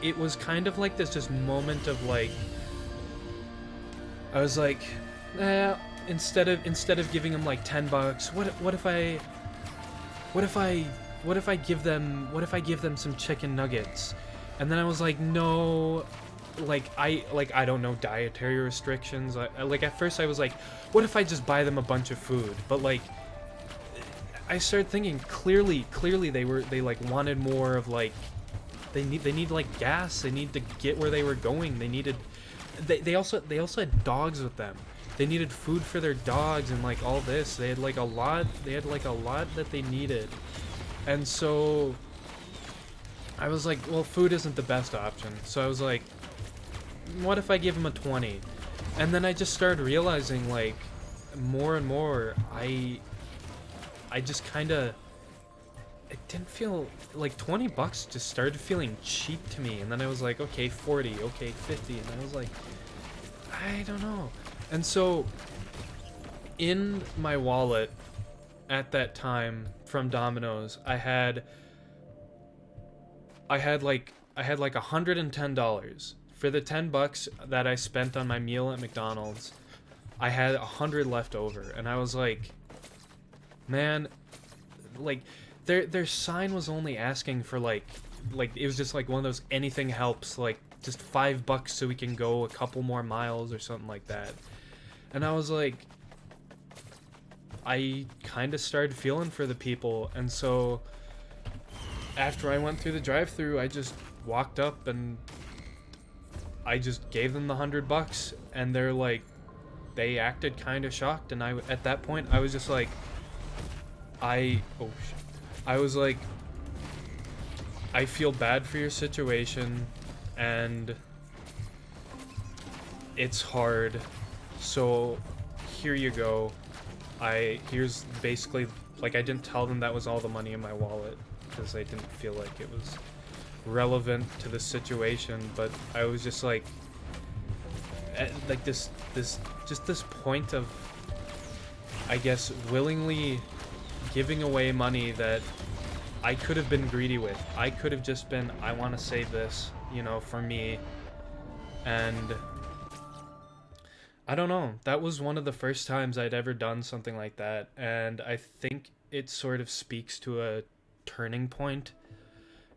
it was kind of like this just moment of like, I was like, instead of giving them like $10, what if I give them some chicken nuggets? And then I was like, no, I don't know, dietary restrictions. Like at first I was like, what if I just buy them a bunch of food? But like, I started thinking clearly they like wanted more of like, they need like gas. They need to get where they were going. They also had dogs with them. They needed food for their dogs and like all this. They had like a lot that they needed. And so I was like, well, food isn't the best option. So I was like, what if I give him a 20? And then I just started realizing, like, more and more, I just kind of, it didn't feel like $20 just started feeling cheap to me. And then I was like, okay, 40, okay, 50. And I was like, I don't know. And so in my wallet at that time from Domino's, I had like $110. For the $10 that I spent on my meal at McDonald's, I had 100 left over, and I was like, man, like their sign was only asking for like it was just like one of those anything helps, like just $5 so we can go a couple more miles or something like that. And I was like, I kind of started feeling for the people, and so after I went through the drive-thru, I just walked up and I just gave them the $100, and they're like, they acted kind of shocked, and at that point I was just like, I was like, I feel bad for your situation, and it's hard, so here you go. Here's basically, like, I didn't tell them that was all the money in my wallet because I didn't feel like it was relevant to the situation, but I was just like, this point of, I guess, willingly giving away money that I could have been greedy with. I could have just been, I want to save this, you know, for me. And I don't know, that was one of the first times I'd ever done something like that, and I think it sort of speaks to a turning point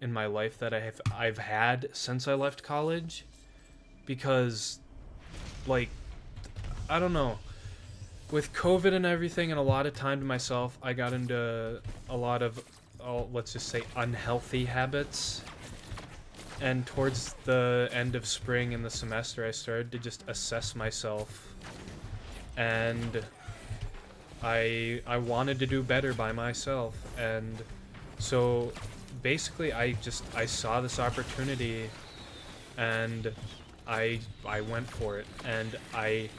in my life that I've had since I left college, because, like, I don't know, with COVID and everything and a lot of time to myself, I got into a lot of, let's just say, unhealthy habits. And towards the end of spring and the semester, I started to just assess myself, and I wanted to do better by myself. And so basically I saw this opportunity, and I went for it, and I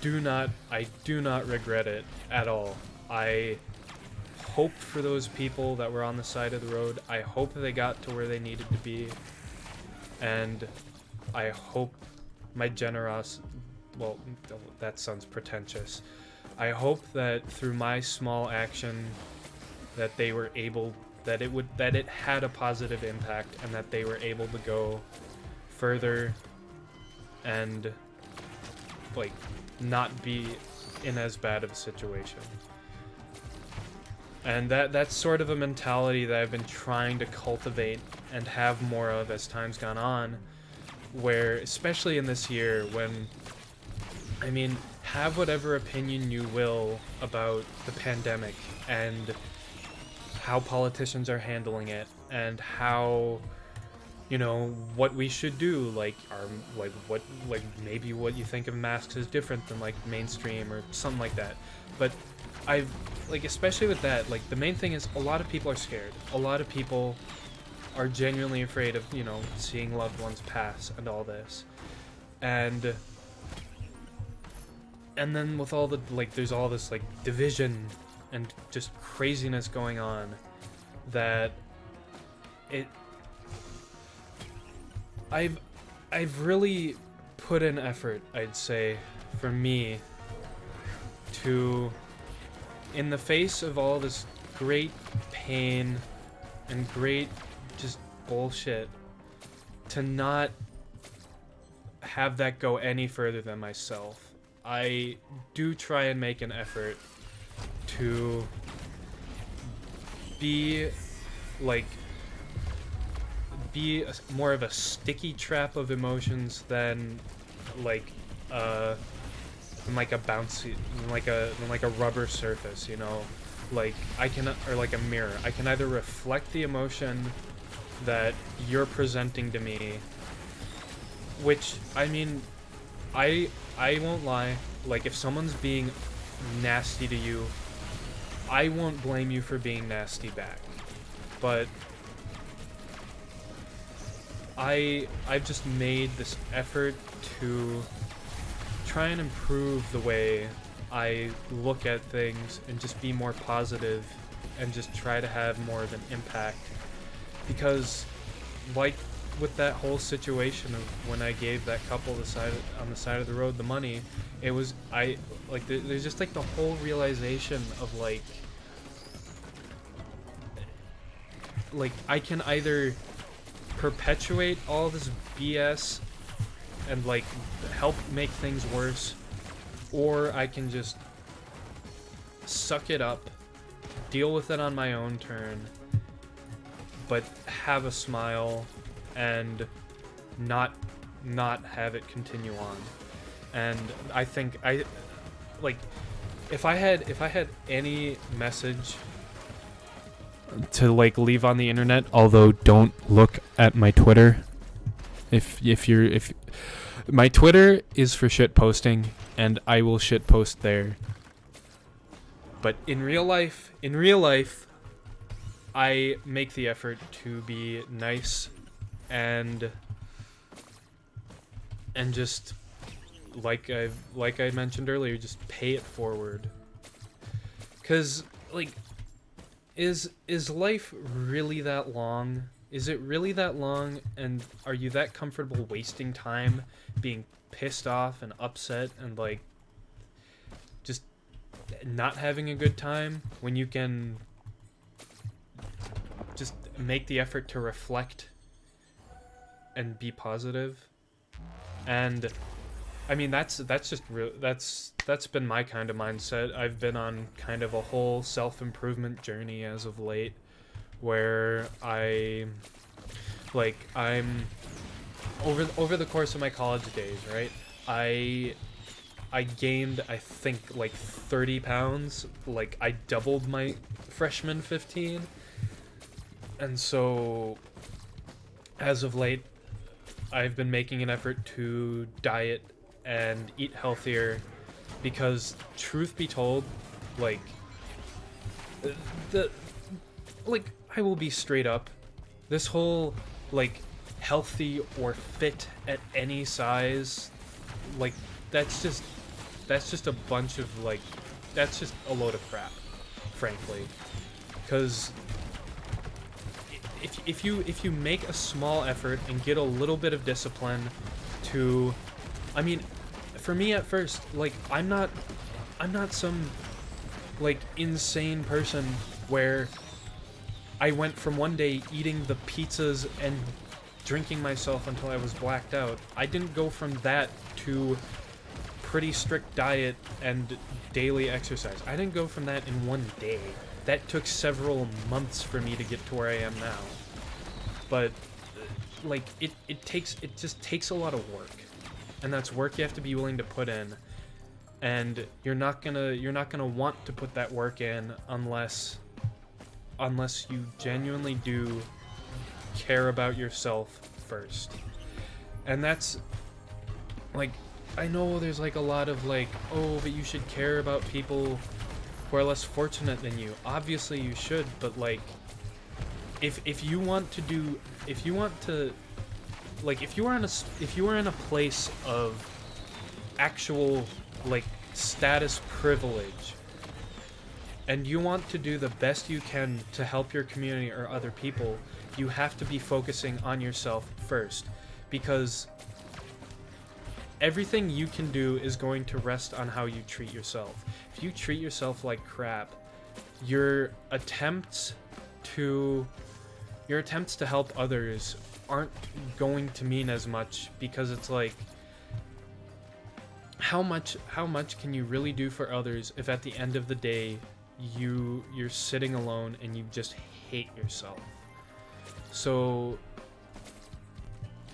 do not regret it at all. I hope for those people that were on the side of the road. I hope they got to where they needed to be, and I hope my well, that sounds pretentious. I hope that through my small action that they were able, that it had a positive impact, and that they were able to go further and, like, not be in as bad of a situation. And that's sort of a mentality that I've been trying to cultivate and have more of as time's gone on, where, especially in this year, when, I mean, have whatever opinion you will about the pandemic and how politicians are handling it, and how, you know, what we should do, like, maybe what you think of masks is different than, like, mainstream or something like that. But I've, like, especially with that, like, the main thing is a lot of people are scared. A lot of people are genuinely afraid of, you know, seeing loved ones pass and all this. And then with all the, like, there's all this, like, division and just craziness going on. that I've really put in effort, I'd say, for me to, in the face of all this great pain and great just bullshit, to not have that go any further than myself. I do try and make an effort to be more of a sticky trap of emotions than like a bouncy, like a rubber surface, you know, like I can, or like a mirror. I can either reflect the emotion that you're presenting to me, which, I mean, I won't lie, like if someone's being nasty to you, I won't blame you for being nasty back, but I've just made this effort to try and improve the way I look at things and just be more positive and just try to have more of an impact, because like with that whole situation of when I gave that couple on the side of the road the money, it was, there's just like the whole realization of like I can either perpetuate all this BS and like help make things worse, or I can just suck it up, deal with it on my own turn, but have a smile and not have it continue on. And I think if I had any message to like leave on the internet, although don't look at my Twitter. If my Twitter is for shit posting, and I will shit post there. But in real life, I make the effort to be nice and just like I mentioned earlier, just pay it forward. 'Cause like, is life really that long? Is it really that long, and are you that comfortable wasting time being pissed off and upset and like just not having a good time when you can just make the effort to reflect and be positive? And I mean, that's been my kind of mindset. I've been on kind of a whole self-improvement journey as of late, where I'm over the course of my college days, right? I gained, I think, like 30 pounds. Like, I doubled my freshman 15. And so as of late, I've been making an effort to diet and eat healthier, because truth be told, like I will be straight up, this whole like healthy or fit at any size, like that's just a bunch of like, that's just a load of crap, frankly. Because if you make a small effort and get a little bit of discipline to, I mean, for me at first, like I'm not some like insane person where I went from one day eating the pizzas and drinking myself until I was blacked out. I didn't go from that to pretty strict diet and daily exercise. I didn't go from that in one day. That took several months for me to get to where I am now. But like it just takes a lot of work. And that's work you have to be willing to put in. And you're not gonna want to put that work in unless you genuinely do care about yourself first. And that's like, I know there's like a lot of like, oh, but you should care about people who are less fortunate than you. Obviously you should, but like if you are in a place of actual like status privilege, and you want to do the best you can to help your community or other people, you have to be focusing on yourself first, because everything you can do is going to rest on how you treat yourself. If you treat yourself like crap, your attempts to help others aren't going to mean as much, because it's like, how much can you really do for others if at the end of the day you're sitting alone and you just hate yourself? So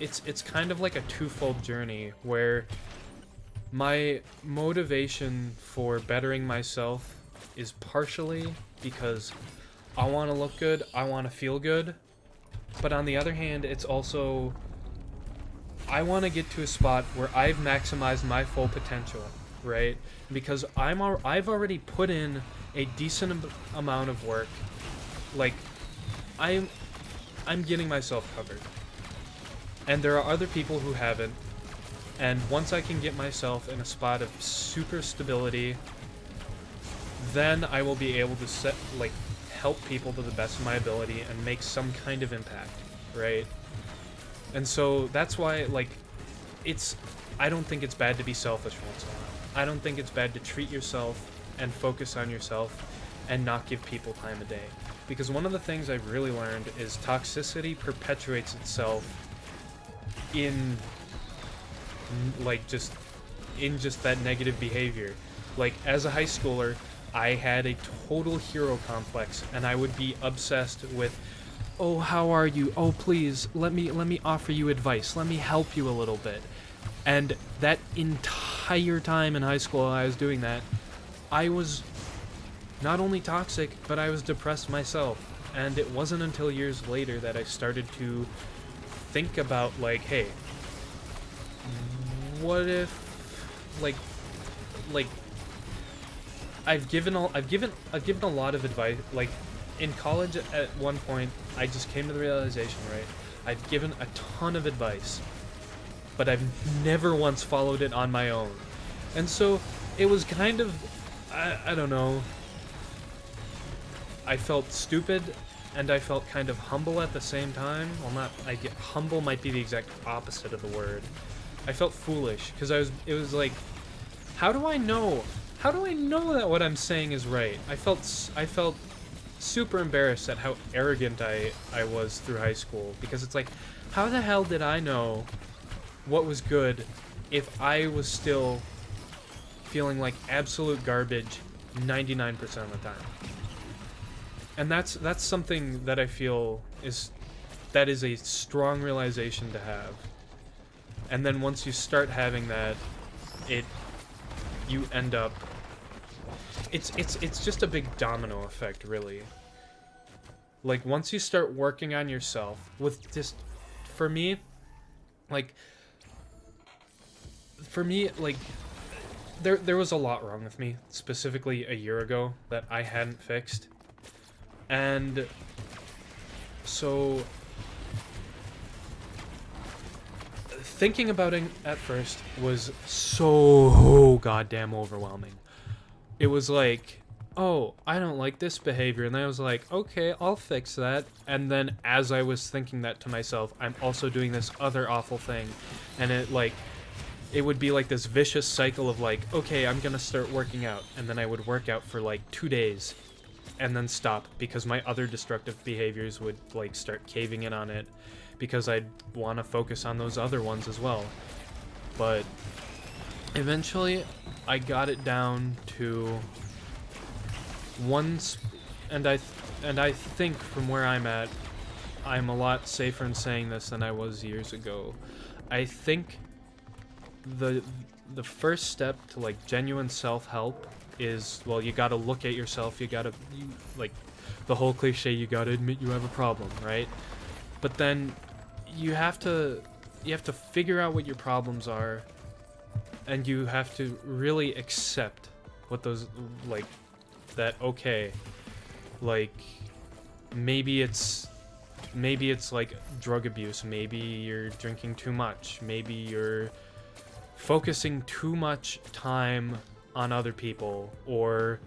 it's kind of like a twofold journey, where my motivation for bettering myself is partially because I want to look good, I want to feel good, but on the other hand, it's also, I want to get to a spot where I've maximized my full potential, right? Because I've already put in a decent amount of work. Like, I'm getting myself covered, and there are other people who haven't. And once I can get myself in a spot of super stability, then I will be able to help people to the best of my ability and make some kind of impact, right? And so that's why, like, I don't think it's bad to be selfish once in a while. I don't think it's bad to treat yourself and focus on yourself and not give people time of day. Because one of the things I've really learned is toxicity perpetuates itself in just that negative behavior. Like, as a high schooler, I had a total hero complex, and I would be obsessed with, oh, how are you? Oh, please, let me offer you advice. Let me help you a little bit. And that entire time in high school I was doing that, I was not only toxic, but I was depressed myself. And it wasn't until years later that I started to think about, like, hey, what if, like I've given a lot of advice. Like, in college at one point, I just came to the realization, right? I've given a ton of advice, but I've never once followed it on my own. And so it was kind of, I don't know, I felt stupid and I felt kind of humble at the same time. Well, humble might be the exact opposite of the word. I felt foolish, because it was like, how do I know that what I'm saying is right? I felt super embarrassed at how arrogant I was through high school, because it's like, how the hell did I know what was good if I was still feeling like absolute garbage 99% of the time? And that's something that I feel is a strong realization to have. And then once you start having that, you end up, it's just a big domino effect, really. Like, once you start working on yourself with just, for me, there was a lot wrong with me, specifically a year ago, that I hadn't fixed. And so thinking about it at first was so goddamn overwhelming. It was like, oh, I don't like this behavior, and then I was like, okay, I'll fix that. And then as I was thinking that to myself, I'm also doing this other awful thing, and it would be like this vicious cycle of like, okay, I'm gonna start working out, and then I would work out for like 2 days and then stop, because my other destructive behaviors would like start caving in on it, because I'd want to focus on those other ones as well. But eventually I got it down to once, and I think from where I'm at, I'm a lot safer in saying this than I was years ago. I think the first step to like genuine self-help is, well, you gotta look at yourself, you like the whole cliche, you gotta admit you have a problem, right? But then you have to figure out what your problems are, and you have to really accept what those, like, that, okay, like, maybe it's like drug abuse, maybe you're drinking too much, maybe you're focusing too much time on other people, or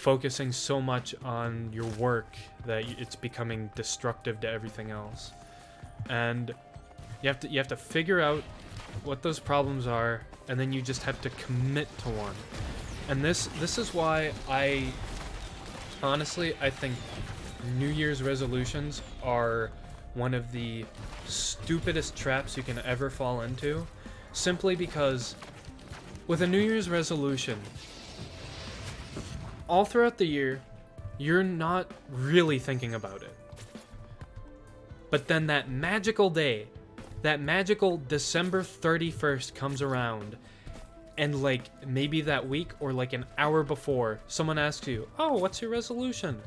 focusing so much on your work that it's becoming destructive to everything else. And you have to figure out what those problems are, and then you just have to commit to one. And this is why I think New Year's resolutions are one of the stupidest traps you can ever fall into, simply because with a New Year's resolution, all throughout the year, you're not really thinking about it. But then that magical day, that magical December 31st comes around, and like maybe that week or like an hour before, someone asks you, "Oh, what's your resolution?"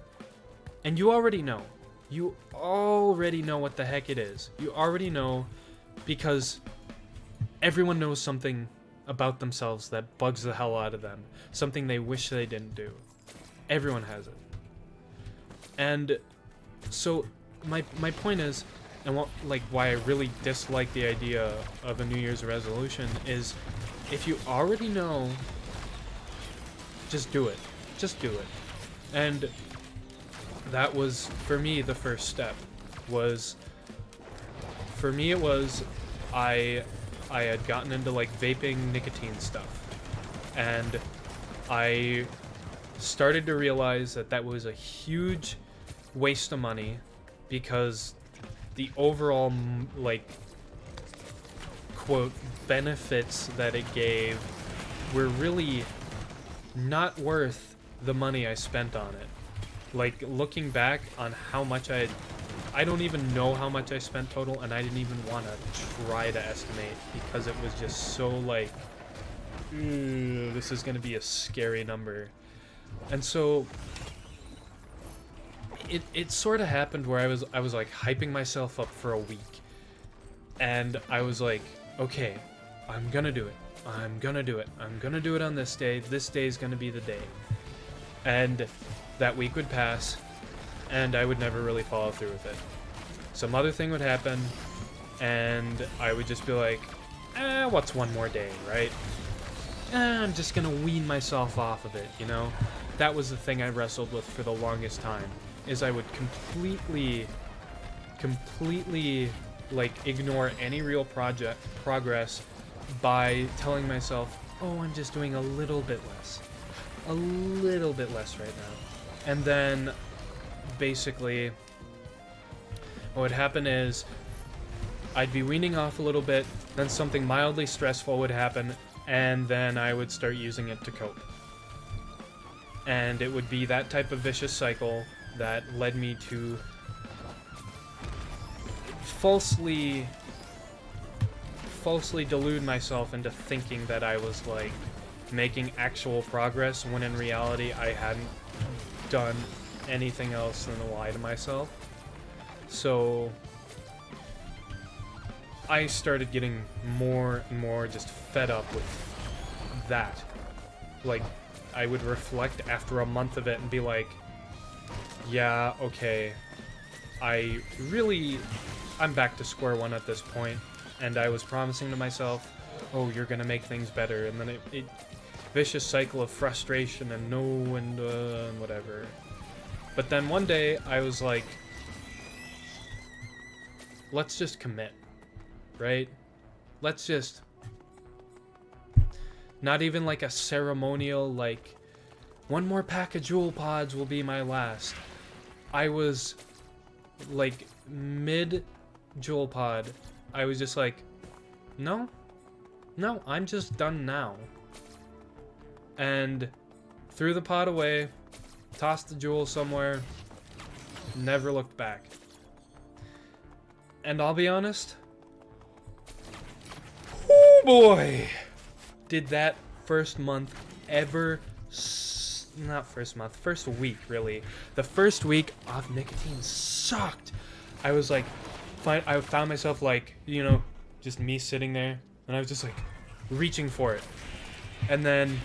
And you already know. You already know what the heck it is. You already know, because everyone knows something about themselves that bugs the hell out of them. Something they wish they didn't do. Everyone has it. And so my point is, and why I really dislike the idea of a New Year's resolution is, if you already know, just do it. Just do it. And that was, for me, the first step. For me, it was, I had gotten into like vaping nicotine stuff, and I started to realize that was a huge waste of money, because the overall like quote benefits that it gave were really not worth the money I spent on it. Like, looking back on how much I don't even know how much I spent total, and I didn't even want to try to estimate, because it was just so like, this is gonna be a scary number. And so it sort of happened where I was like hyping myself up for a week, and I was like, okay, I'm gonna do it. I'm gonna do it. I'm gonna do it on this day. This day is gonna be the day. And that week would pass, and I would never really follow through with it. Some other thing would happen, and I would just be like, what's one more day, right? I'm just gonna wean myself off of it, you know? That was the thing I wrestled with for the longest time, is I would completely, like, ignore any real progress by telling myself, oh, I'm just doing a little bit less. A little bit less right now. And then, basically, what would happen is, I'd be weaning off a little bit, then something mildly stressful would happen, and then I would start using it to cope. And it would be that type of vicious cycle that led me to falsely delude myself into thinking that I was, like, making actual progress, when in reality I hadn't done anything else than lie to myself. So I started getting more and more just fed up with that. Like, I would reflect after a month of it and be like, yeah, okay, I'm back to square one at this point, and I was promising to myself, oh, you're gonna make things better, and then it vicious cycle of frustration and no and whatever. But then one day I was like, let's just commit, right? Let's just, not even like a ceremonial, like, one more pack of Jewel Pods will be my last. I was like mid Jewel Pod, I was just like, no, I'm just done now. And threw the pod away, tossed the jewel somewhere, never looked back. And I'll be honest, oh boy, did that first month ever, not first month, first week really. The first week off nicotine sucked. I was like, I found myself like, you know, just me sitting there, and I was just like reaching for it. And then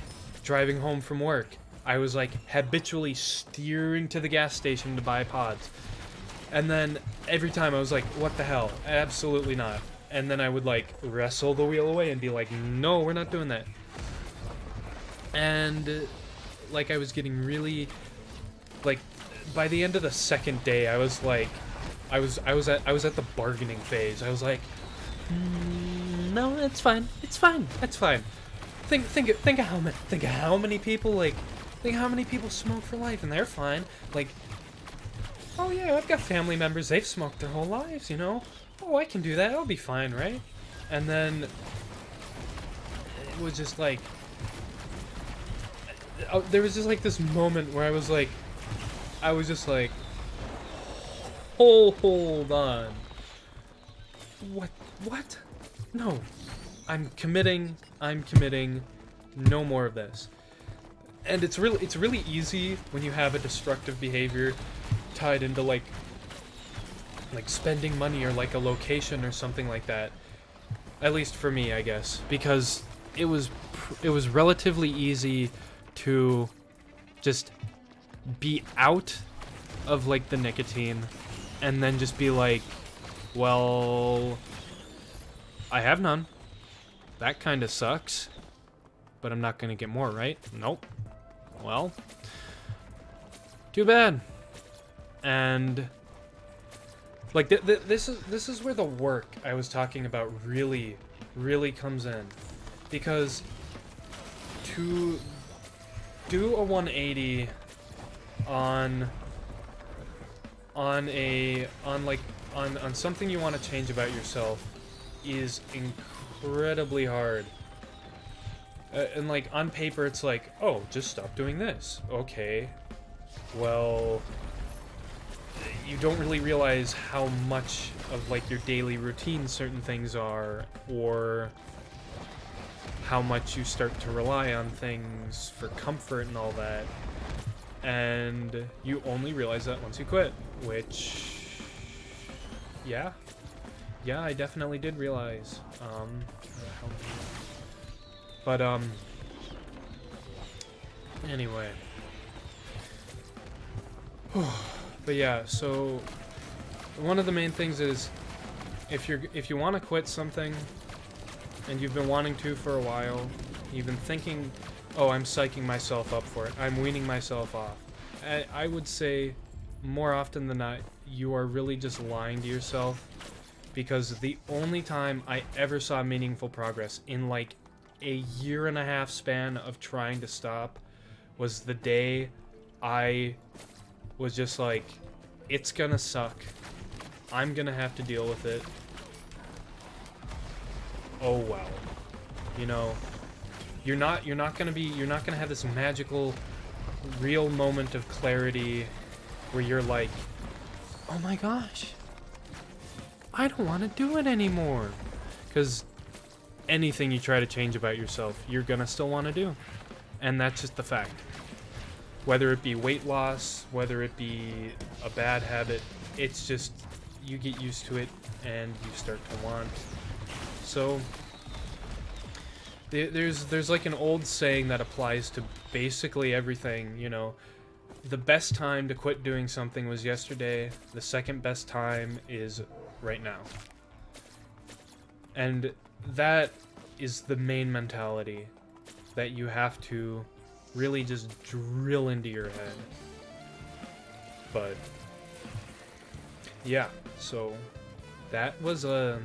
driving home from work, I was like habitually steering to the gas station to buy pods. And then every time I was like, what the hell? Absolutely not. And then I would like wrestle the wheel away and be like, no, we're not doing that. And like I was getting really, like, by the end of the second day, I was like, I was at the bargaining phase. I was like, no, it's fine, it's fine, it's fine. Think of how many people smoke for life and they're fine. Like, oh yeah, I've got family members, they've smoked their whole lives, you know. Oh, I can do that, I'll be fine, right? And then it was just like, there was just like this moment where I was just like, hold on. What? No. I'm committing, no more of this. And it's really easy when you have a destructive behavior tied into like spending money or like a location or something like that. At least for me, I guess, because it was relatively easy to just be out of like the nicotine and then just be like, well, I have none. That kind of sucks. But I'm not gonna get more, right? Nope. Well, too bad. And like this is where the work I was talking about really comes in, because to do a 180 on something you want to change about yourself is incredibly hard. And like on paper it's like, oh, just stop doing this. Okay, well, you don't really realize how much of like your daily routine certain things are, or how much you start to rely on things for comfort and all that, and you only realize that once you quit, which, yeah, I definitely did realize. But anyway. But yeah, so one of the main things is if you want to quit something and you've been wanting to for a while, you've been thinking, oh, I'm psyching myself up for it, I'm weaning myself off. I would say more often than not, you are really just lying to yourself, because the only time I ever saw meaningful progress in like a 1.5 year span of trying to stop was the day I was just like, it's gonna suck, I'm gonna have to deal with it, oh well, you know, you're not gonna have this magical real moment of clarity where you're like, oh my gosh, I don't want to do it anymore, because anything you try to change about yourself, you're gonna still want to do, and that's just the fact. Whether it be weight loss, whether it be a bad habit, it's just, you get used to it and you start to want. So there's like an old saying that applies to basically everything, you know. The best time to quit doing something was yesterday. The second best time is right now. And that is the main mentality that you have to really just drill into your head. But yeah, so that was a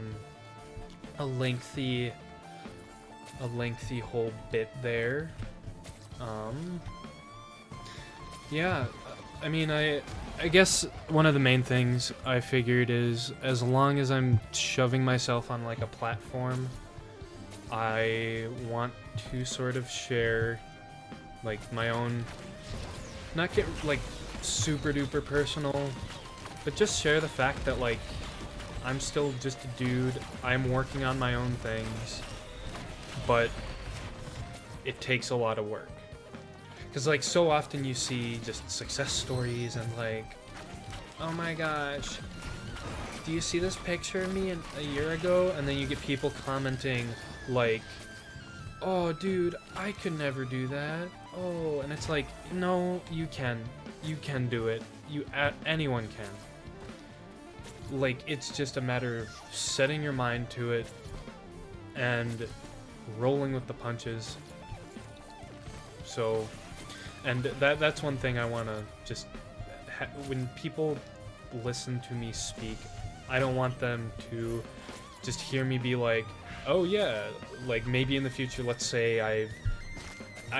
lengthy whole bit there. Yeah, I mean, I guess one of the main things I figured is, as long as I'm shoving myself on like a platform, I want to sort of share like my own, not get like super duper personal, but just share the fact that like I'm still just a dude, I'm working on my own things, but it takes a lot of work. Because like so often you see just success stories and like, oh my gosh, do you see this picture of me a year ago? And then you get people commenting like, oh dude, I could never do that. Oh, and it's like, no, you can do it. Anyone can. Like, it's just a matter of setting your mind to it and rolling with the punches. So, And that's one thing I want to just... when people listen to me speak, I don't want them to just hear me be like, oh yeah, like maybe in the future, let's say I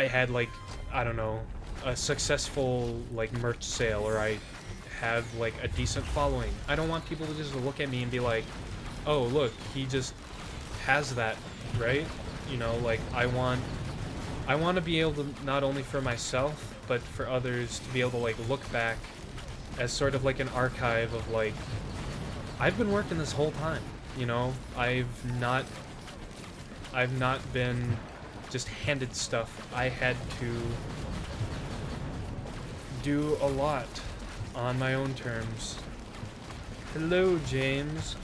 had like, I don't know, a successful like merch sale, or I have like a decent following. I don't want people to just look at me and be like, oh look, he just has that, right? You know, like I want to be able to, not only for myself, but for others to be able to like look back as sort of like an archive of like, I've been working this whole time, you know? I've not been just handed stuff. I had to do a lot on my own terms. Hello, James.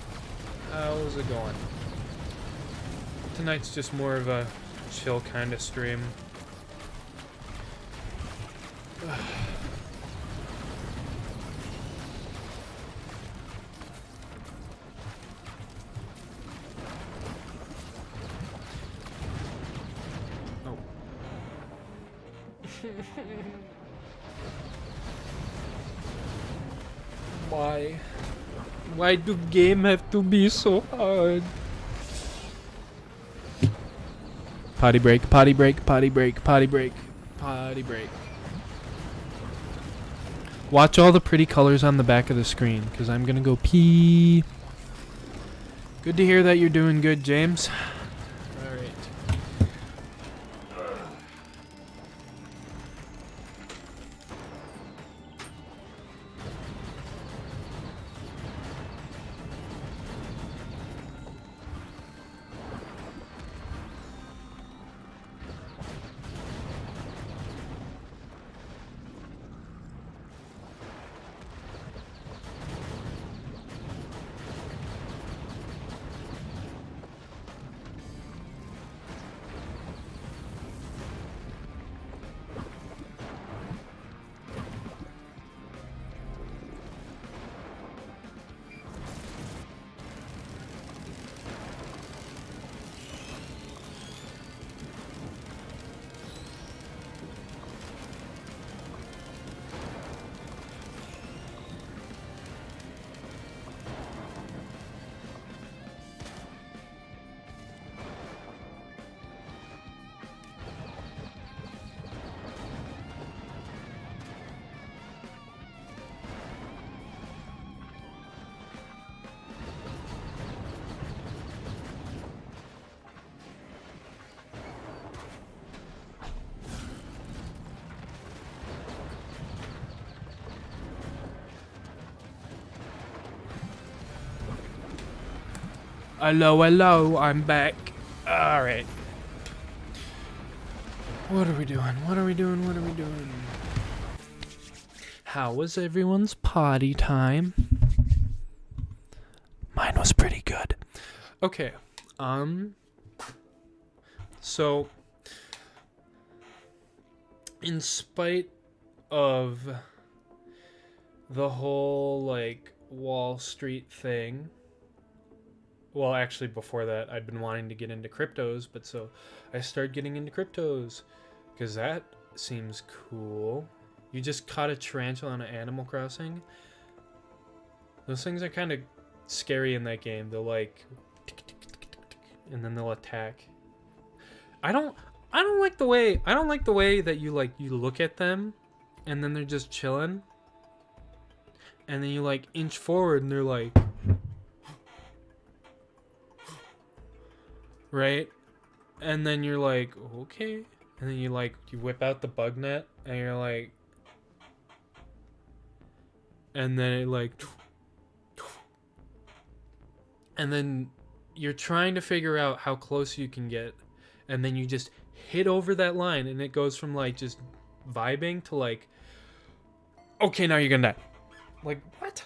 How's it going? Tonight's just more of a chill kind of stream. Oh. Why? Why do game have to be so hard? Potty break, potty break, potty break, potty break, potty break. Watch all the pretty colors on the back of the screen, because I'm gonna go pee. Good to hear that you're doing good, James. Alright. Hello, hello, I'm back. Alright. What are we doing? What are we doing? What are we doing? How was everyone's potty time? Mine was pretty good. Okay. So, in spite of the whole, like, Wall Street thing, well, actually, before that, I'd been wanting to get into cryptos, but so I started getting into cryptos, because that seems cool. You just caught a tarantula on an Animal Crossing. Those things are kind of scary in that game. They'll like, and then they'll attack. I don't like the way that you look at them, and then they're just chilling, and then you like inch forward, and they're like. Right? And then you're like, okay. And then you whip out the bug net, and you're like, and then it like, and then you're trying to figure out how close you can get, and then you just hit over that line, and it goes from like just vibing to like, okay, now you're gonna die. Like, what?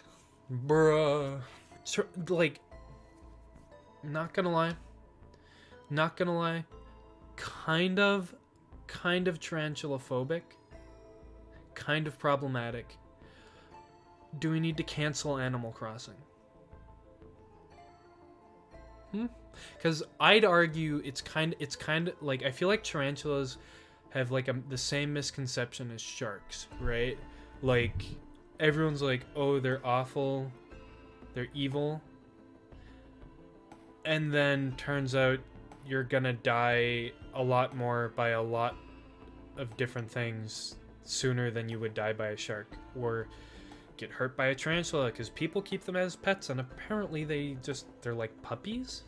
Bruh. Like, not gonna lie, kind of tarantula-phobic, kind of problematic. Do we need to cancel Animal Crossing? Because I'd argue it's kind of like, I feel like tarantulas have like the same misconception as sharks, right? Like everyone's like, oh, they're awful, they're evil, and then turns out you're gonna die a lot more by a lot of different things sooner than you would die by a shark, or get hurt by a tarantula, because people keep them as pets and apparently they're like puppies.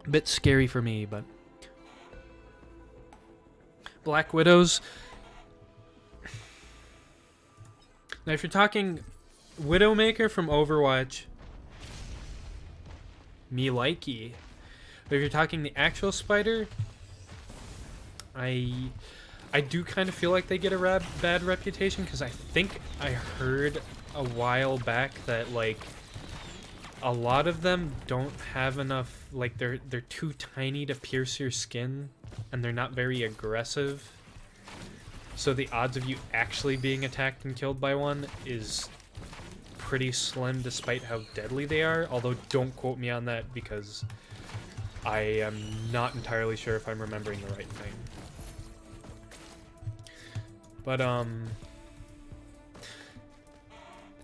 A bit scary for me, but Black Widows. Now if you're talking Widowmaker from Overwatch, me likey. But if you're talking the actual spider, I do kind of feel like they get a bad reputation, because I think I heard a while back that like a lot of them don't have enough, like they're too tiny to pierce your skin, and they're not very aggressive. So the odds of you actually being attacked and killed by one is pretty slim, despite how deadly they are. Although don't quote me on that, because I am not entirely sure if I'm remembering the right thing. But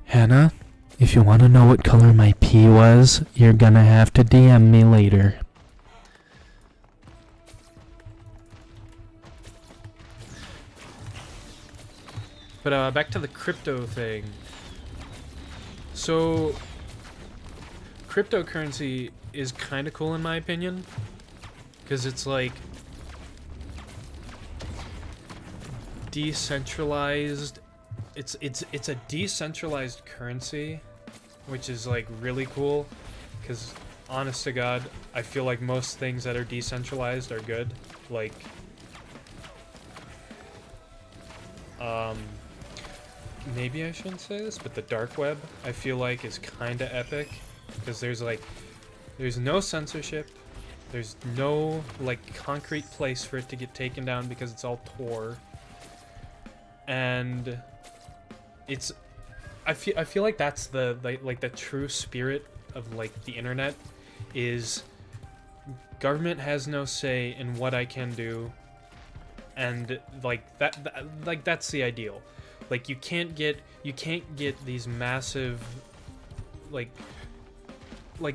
Hannah, if you want to know what color my pee was, you're gonna have to DM me later. But back to the crypto thing. So cryptocurrency is kind of cool in my opinion, because it's like decentralized. It's a decentralized currency, which is like really cool, because honest to God, I feel like most things that are decentralized are good. Like maybe I shouldn't say this, but the dark web I feel like is kind of epic, because there's no censorship, there's no like concrete place for it to get taken down because it's all Tor, and I feel like that's the true spirit of like the internet, is government has no say in what I can do, and that's the ideal. Like you can't get these massive like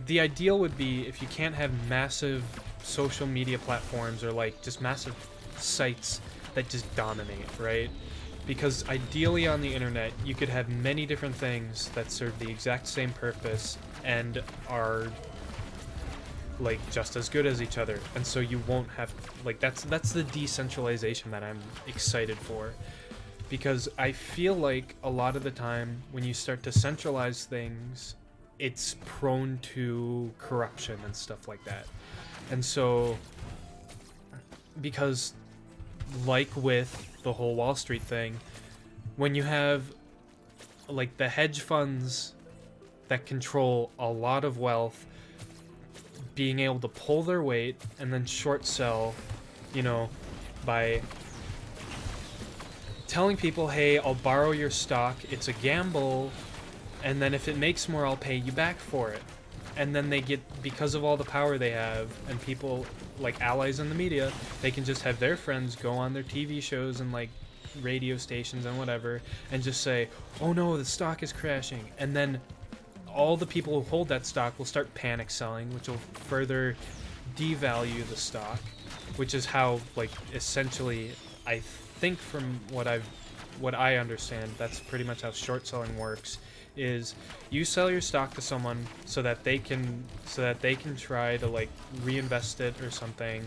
the ideal would be if you can't have massive social media platforms or like just massive sites that just dominate, right? Because ideally on the internet you could have many different things that serve the exact same purpose and are like just as good as each other, and so you won't have like that's the decentralization that I'm excited for. Because I feel like a lot of the time when you start to centralize things, it's prone to corruption and stuff like that. And so, because like with the whole Wall Street thing, when you have like the hedge funds that control a lot of wealth being able to pull their weight and then short sell, you know, by telling people, hey, I'll borrow your stock, it's a gamble, and then if it makes more, I'll pay you back for it. And then they get, because of all the power they have, and people, like allies in the media, they can just have their friends go on their TV shows and like radio stations and whatever, and just say, oh no, the stock is crashing. And then all the people who hold that stock will start panic selling, which will further devalue the stock, which is how, like, essentially, I think from what I understand, that's pretty much how short selling works. Is you sell your stock to someone so that they can try to like reinvest it or something,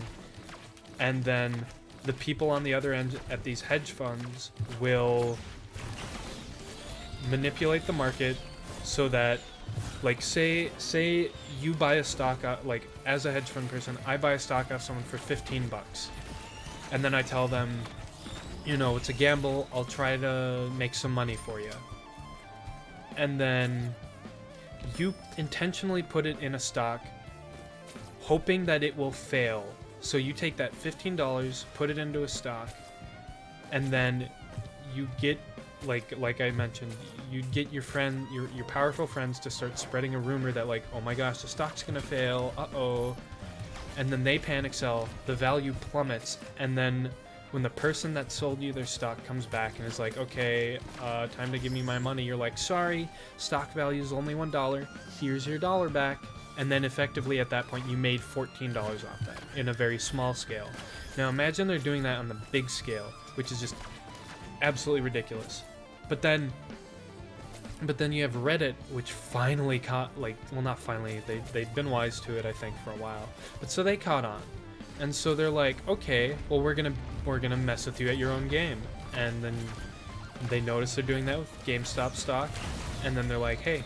and then the people on the other end at these hedge funds will manipulate the market so that, like, say you buy a stock, like as a hedge fund person, I buy a stock off someone for $15, and then I tell them, you know, it's a gamble, I'll try to make some money for you. And then you intentionally put it in a stock hoping that it will fail. So you take that $15, put it into a stock, and then you get, like I mentioned, you get your powerful friends to start spreading a rumor that, like, oh my gosh, the stock's gonna fail, uh-oh. and then they panic sell, the value plummets, and then when the person that sold you their stock comes back and is like, okay, time to give me my money, you're like, sorry, stock value is only $1, here's your dollar back. And then effectively at that point you made $14 off that in a very small scale. Now imagine they're doing that on the big scale, which is just absolutely ridiculous. But then you have Reddit, which finally caught, like, well, not finally, they've been wise to it, I think, for a while. But so they caught on. And so they're like, okay, well, we're gonna mess with you at your own game. And then they notice they're doing that with GameStop stock. And then they're like, hey,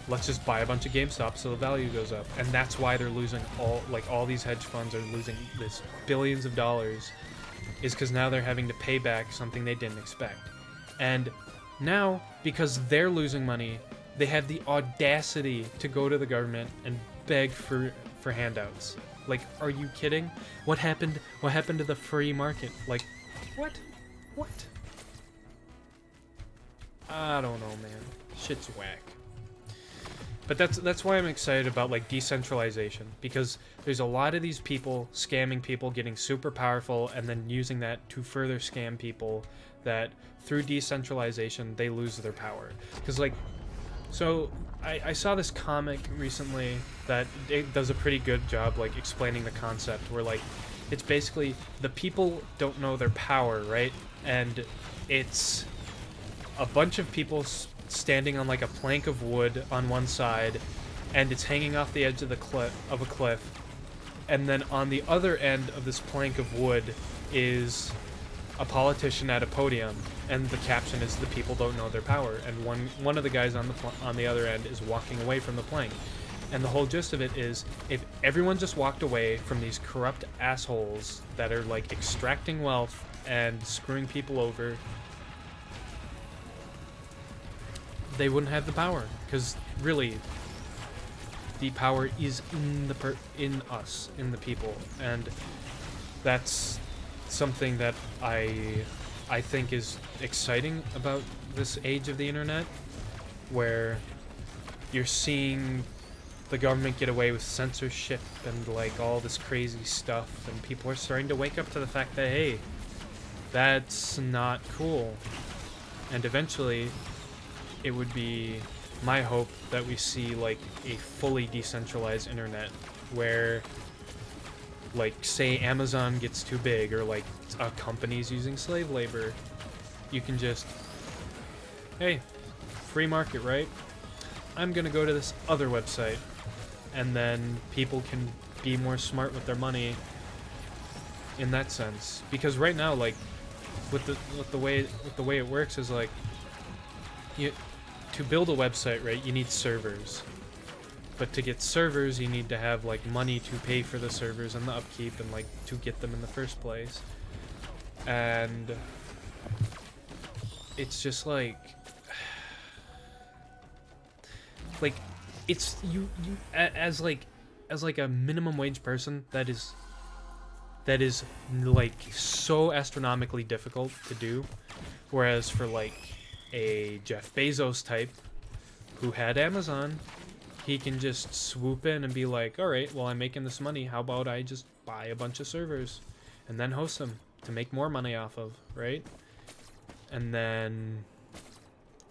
let's just buy a bunch of GameStop so the value goes up. And that's why they're losing all these hedge funds are losing this billions of dollars, is because now they're having to pay back something they didn't expect. And now, because they're losing money, they have the audacity to go to the government and beg for handouts. Like, are you kidding? What happened to the free market? Like, what? I don't know, man. Shit's whack. But that's why I'm excited about, like, decentralization, because there's a lot of these people scamming people, getting super powerful, and then using that to further scam people, that through decentralization they lose their power. Because, like, so I saw this comic recently that it does a pretty good job, like, explaining the concept, where, like, it's basically the people don't know their power, right? And it's a bunch of people standing on, like, a plank of wood on one side, and it's hanging off the edge of a cliff, and then on the other end of this plank of wood is a politician at a podium, and the caption is, "The people don't know their power," and one of the guys on the other end is walking away from the plank. And the whole gist of it is, if everyone just walked away from these corrupt assholes that are, like, extracting wealth and screwing people over, they wouldn't have the power. Because really, the power is in us, in the people, and that's something that I think is exciting about this age of the internet, where you're seeing the government get away with censorship and, like, all this crazy stuff, and people are starting to wake up to the fact that, hey, that's not cool. And eventually it would be my hope that we see, like, a fully decentralized internet where, like, say Amazon gets too big, or, like, a company's using slave labor, you can just, hey, free market, right? I'm gonna go to this other website, and then people can be more smart with their money in that sense. Because right now, like, with the way it works is, like, to build a website, right, you need servers. But to get servers, you need to have, like, money to pay for the servers and the upkeep and, like, to get them in the first place. And it's just like it's you as like a minimum wage person, that is like so astronomically difficult to do, whereas for, like, a Jeff Bezos type who had Amazon, he can just swoop in and be like, all right, well, I'm making this money, how about I just buy a bunch of servers and then host them to make more money off of, right? And then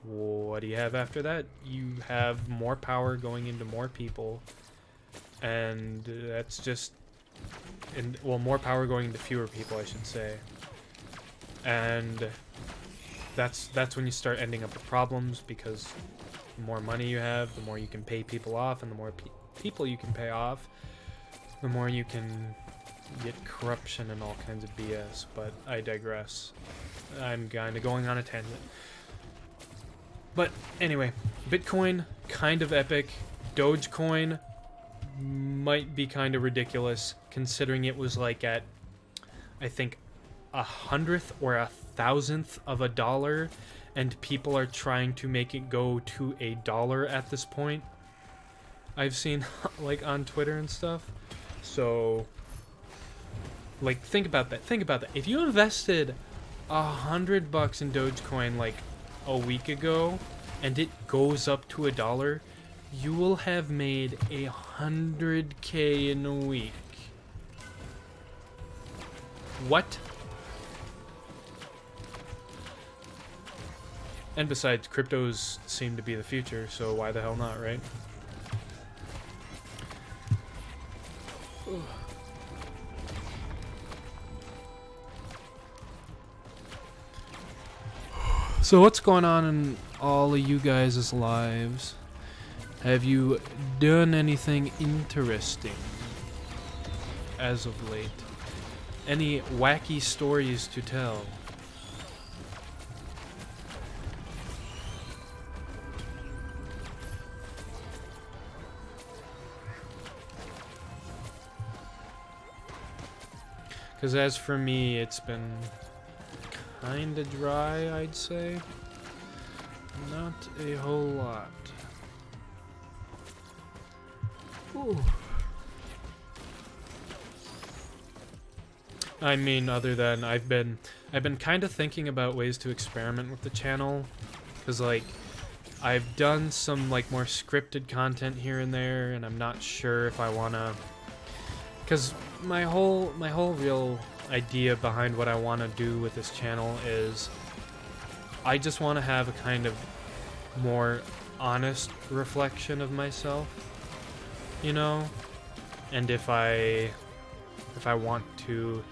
what do you have after that? You have more power going into more people, and that's just, well, more power going into fewer people, I should say. And that's when you start ending up with problems, because the more money you have, the more you can pay people off, and the more people you can pay off, the more you can get corruption and all kinds of BS. But I digress. I'm kind of going on a tangent. But anyway, Bitcoin, kind of epic. Dogecoin might be kind of ridiculous, considering it was, like, at, I think, 100th or 1,000th of a dollar, and people are trying to make it go to $1 at this point. I've seen, like, on Twitter and stuff. So, like, think about that. If you invested $100 in Dogecoin, like, a week ago, and it goes up to $1, You will have made 100K in a week. What? And besides, cryptos seem to be the future, so why the hell not, right? So what's going on in all of you guys' lives? Have you done anything interesting as of late? Any wacky stories to tell? Because as for me, it's been kinda dry, I'd say. Not a whole lot. Ooh. I mean, other than I've been kind of thinking about ways to experiment with the channel, because like I've done some like more scripted content here and there, and I'm not sure if I wanna. Because my whole real idea behind what I want to do with this channel is I just want to have a kind of more honest reflection of myself, you know? And if I want to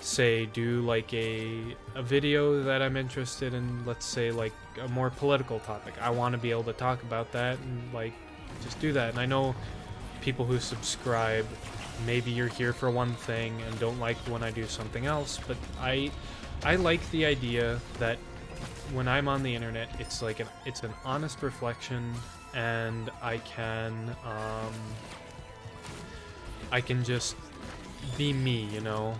say do like a video that I'm interested in, let's say like a more political topic, I want to be able to talk about that and like just do that. And I know people who subscribe, maybe you're here for one thing and don't like when I do something else, but I like the idea that when I'm on the internet, it's like it's an honest reflection, and I can just be me, you know.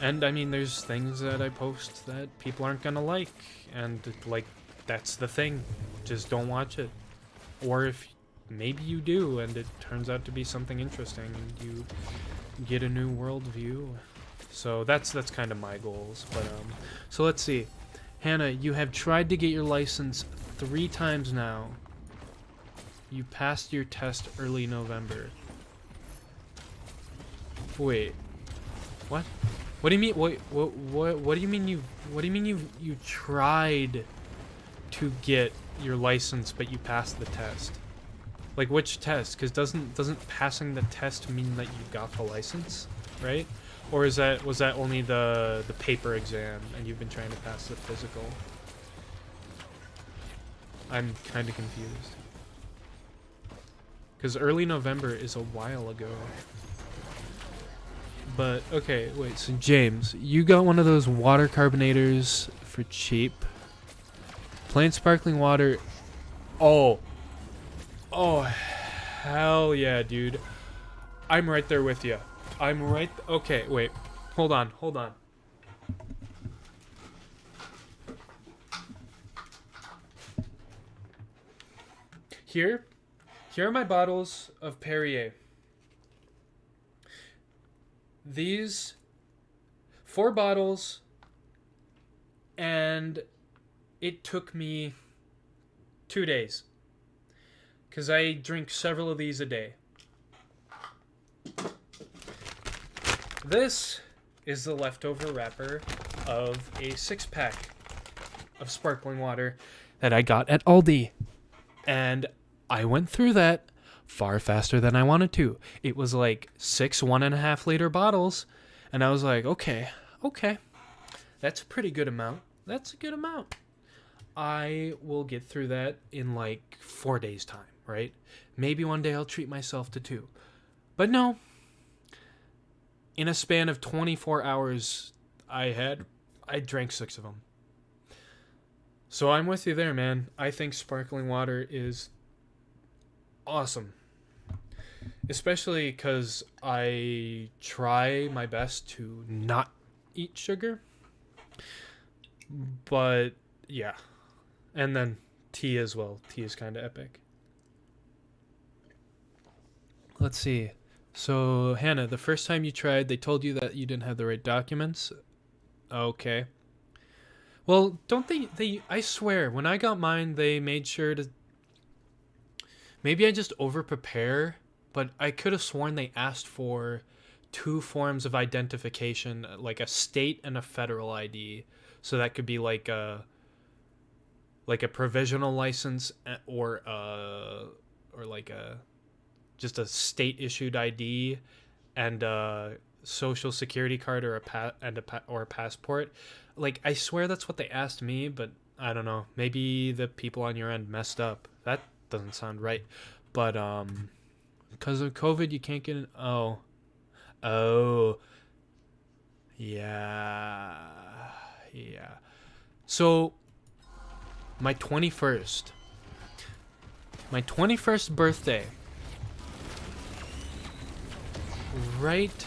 And I mean, there's things that I post that people aren't gonna like, and like that's the thing. Just don't watch it. Or if maybe you do, and it turns out to be something interesting, and you get a new worldview. So that's kind of my goals. But so let's see, Hannah, you have tried to get your license 3 times now. You passed your test early November. Wait, what? What do you mean? What do you mean you? What do you mean you tried to get your license, but you passed the test? Like which test? Because doesn't passing the test mean that you got the license, right? Or was that only the paper exam, and you've been trying to pass the physical? I'm kind of confused. Because early November is a while ago. But okay, wait. So James, you got one of those water carbonators for cheap. Plain sparkling water. Oh, hell yeah, dude. I'm right there with you. Okay, wait. Hold on. Here are my bottles of Perrier. These 4 bottles, and it took me 2 days. Because I drink several of these a day. This is the leftover wrapper of a 6-pack of sparkling water that I got at Aldi. And I went through that far faster than I wanted to. It was like 6 1.5 liter bottles. And I was like, okay. That's a pretty good amount. That's a good amount. I will get through that in like 4 days' time. Right? Maybe one day I'll treat myself to 2. But no. In a span of 24 hours, I drank 6 of them. So I'm with you there, man. I think sparkling water is awesome. Especially because I try my best to not eat sugar. But yeah. And then tea as well. Tea is kind of epic. Let's see. So, Hannah, the first time you tried, they told you that you didn't have the right documents. Okay. Well, don't they I swear, when I got mine, they made sure to maybe I just over prepare, but I could have sworn they asked for 2 forms of identification, like a state and a federal ID. So that could be like a provisional license, or like a just a state issued ID, and a social security card, or a passport. Like, I swear that's what they asked me, but I don't know. Maybe the people on your end messed up. That doesn't sound right. But because of COVID, you can't get in. Oh, yeah. So my 21st birthday, right?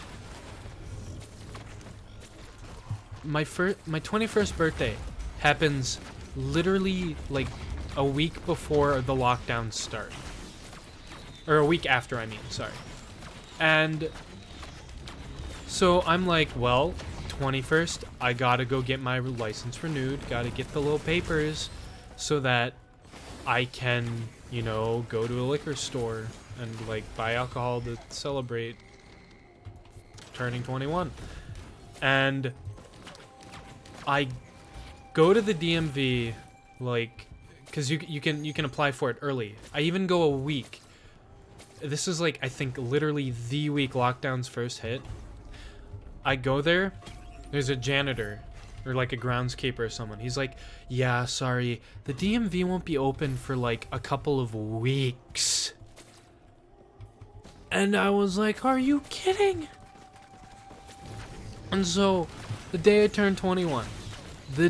My 21st birthday happens literally like a week before the lockdowns start. Or a week after, I mean, sorry. And so I'm like, well, 21st, I gotta go get my license renewed, gotta get the little papers so that I can, you know, go to a liquor store and like buy alcohol to celebrate turning 21. And I go to the DMV, like, because you can apply for it early. I even go a week. This is like, I think literally the week lockdowns first hit. I go there, there's a janitor or like a groundskeeper or someone. He's like, yeah, sorry, the DMV won't be open for like a couple of weeks. And I was like, are you kidding? And so the day I turned 21, go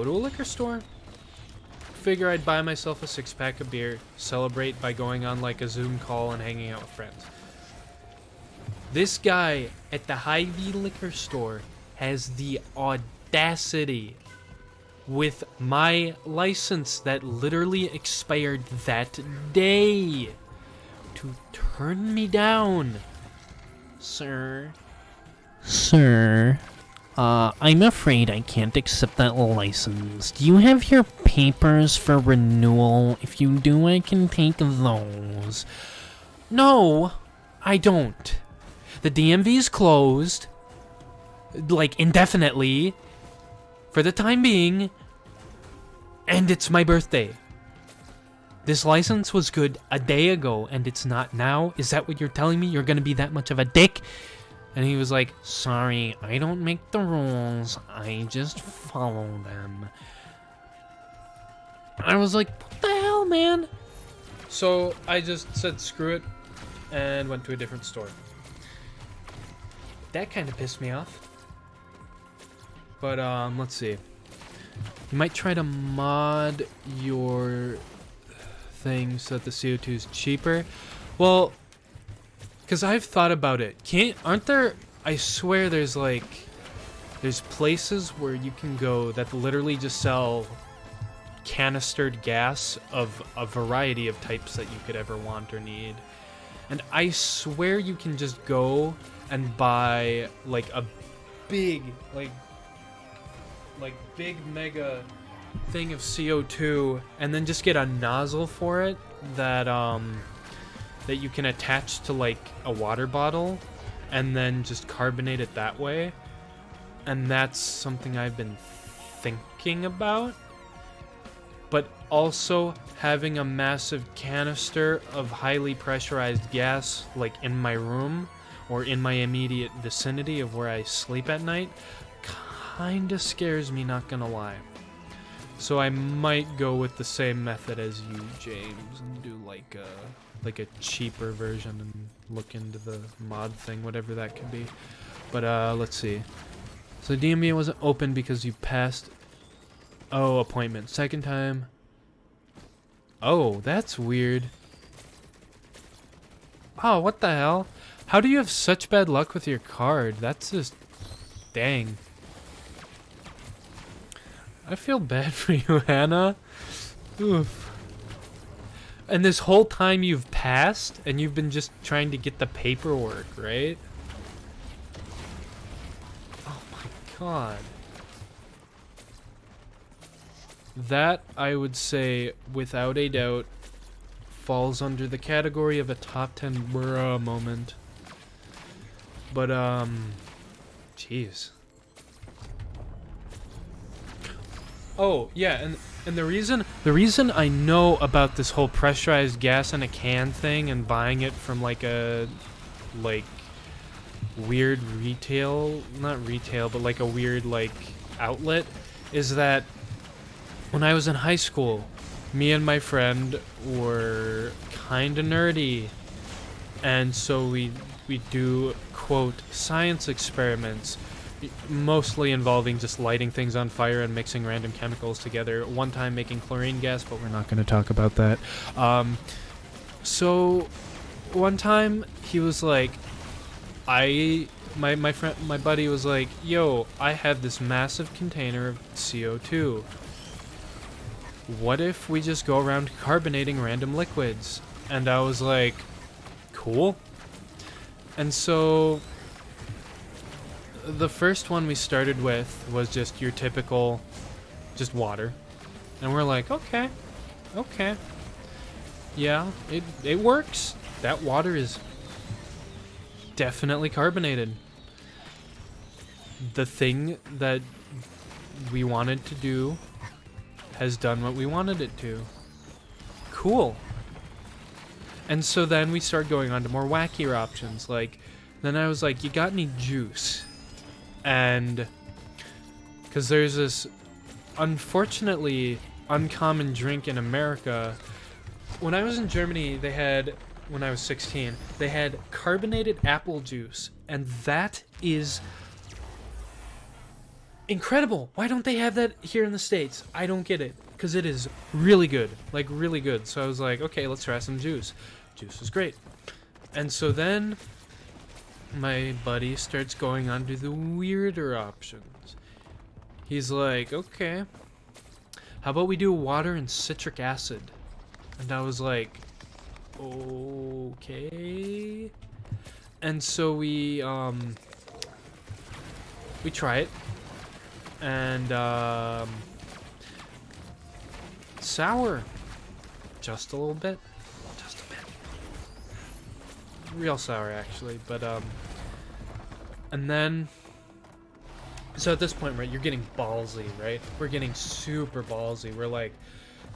to a liquor store, figure I'd buy myself a 6-pack of beer, celebrate by going on like a Zoom call and hanging out with friends. This guy at the Hy-Vee liquor store has the audacity, with my license that literally expired that day, to turn me down. Sir, I'm afraid I can't accept that license. Do you have your papers for renewal? If you do, I can take those. No, I don't. The DMV is closed, like, indefinitely, for the time being, and it's my birthday. This license was good a day ago, and it's not now? Is that what you're telling me? You're gonna be that much of a dick? And he was like, sorry, I don't make the rules. I just follow them. I was like, what the hell, man? So I just said screw it and went to a different store. That kind of pissed me off. But let's see. You might try to mod your thing so that the CO2 is cheaper. Well, because I've thought about it. Aren't there, I swear there's places where you can go that literally just sell canistered gas of a variety of types that you could ever want or need. And I swear you can just go and buy like a big, big mega thing of CO2 and then just get a nozzle for it that you can attach to like a water bottle and then just carbonate it that way. And that's something I've been thinking about. But also having a massive canister of highly pressurized gas like in my room or in my immediate vicinity of where I sleep at night kinda scares me, not gonna lie. So I might go with the same method as you, James, and do like a cheaper version and look into the mod thing, whatever that could be. But let's see. So DMV wasn't open because you passed. Oh, appointment. Second time. Oh, that's weird. Oh, what the hell? How do you have such bad luck with your card? That's just... dang. I feel bad for you, Hannah. Oof. And this whole time you've passed, and you've been just trying to get the paperwork, right? Oh my god. That, I would say, without a doubt, falls under the category of a top 10 bruh moment. But, jeez. Oh, yeah, and the reason I know about this whole pressurized gas in a can thing and buying it from like a weird retail, not retail, but like a weird like outlet, is that when I was in high school, me and my friend were kind of nerdy, and so we do, quote, science experiments, mostly involving just lighting things on fire and mixing random chemicals together. One time making chlorine gas, but we're not going to talk about that. So one time he was like, my buddy was like, yo, I have this massive container of CO2. What if we just go around carbonating random liquids? And I was like, cool. And so the first one we started with was just your typical, just water. And we're like, okay. Yeah, it works. That water is definitely carbonated. The thing that we wanted to do has done what we wanted it to. Cool. And so then we started going on to more wackier options. Like, then I was like, you got any juice? And because there's this unfortunately uncommon drink in America. When I was in Germany, when I was 16, they had carbonated apple juice, and that is incredible. Why don't they have that here in the States? I don't get it, because it is really good, like really good. So I was like, okay, let's try some juice. Juice is great. And so then my buddy starts going on to the weirder options. He's like, okay, how about we do water and citric acid? And I was like, okay. And so we try it, and sour, just a little bit, real sour actually. But and then, so at this point, right, you're getting ballsy, right? We're getting super ballsy. We're like,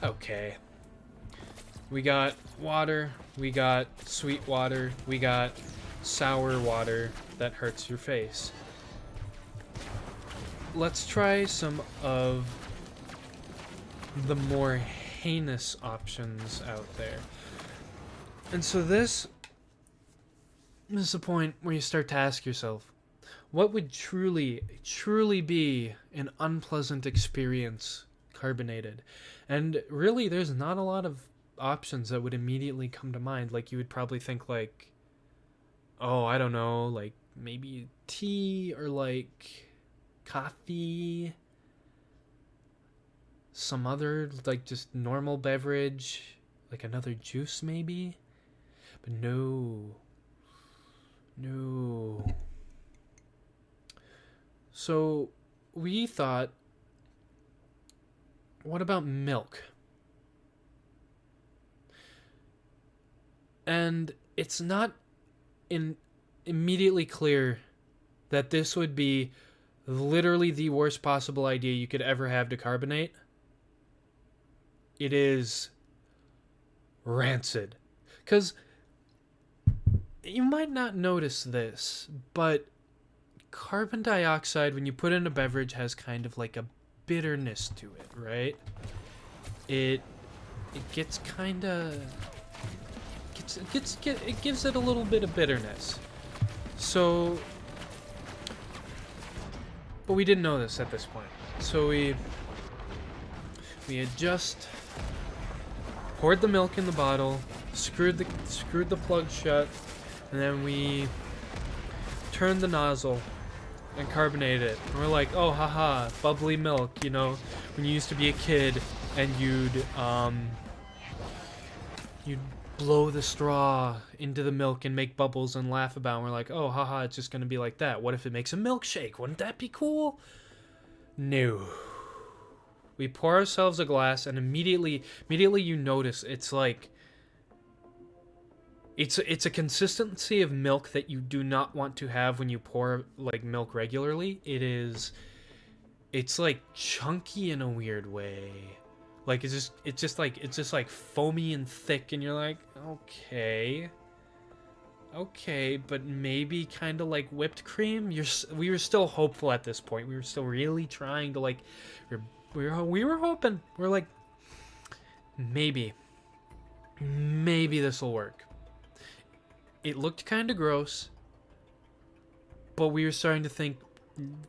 okay, we got water, we got sweet water, we got sour water that hurts your face. Let's try some of the more heinous options out there. And so this is the point where you start to ask yourself, what would truly be an unpleasant experience carbonated? And really, there's not a lot of options that would immediately come to mind. Like, you would probably think like, oh, I don't know, like maybe tea or like coffee, some other like just normal beverage, like another juice maybe. But no. So we thought, what about milk? And it's not immediately clear that this would be literally the worst possible idea you could ever have to carbonate. It is rancid. Because you might not notice this, but carbon dioxide, when you put in a beverage, has kind of like a bitterness to it, right? It gets kind of... It gives it a little bit of bitterness. So, but we didn't know this at this point. So we had just poured the milk in the bottle, screwed the plug shut, and then we turned the nozzle and carbonated it. And we're like, oh, haha, bubbly milk, you know, when you used to be a kid and you'd blow the straw into the milk and make bubbles and laugh about it. And we're like, oh, haha, it's just gonna be like that. What if it makes a milkshake? Wouldn't that be cool? No. We pour ourselves a glass, and immediately you notice it's like it's a consistency of milk that you do not want to have when you pour like milk regularly. It's like chunky in a weird way. Like it's just like foamy and thick, and you're like, okay, but maybe kind of like whipped cream. We were still hopeful at this point. We were still really trying to like, we were hoping. We're like, maybe this will work. It looked kind of gross, but we were starting to think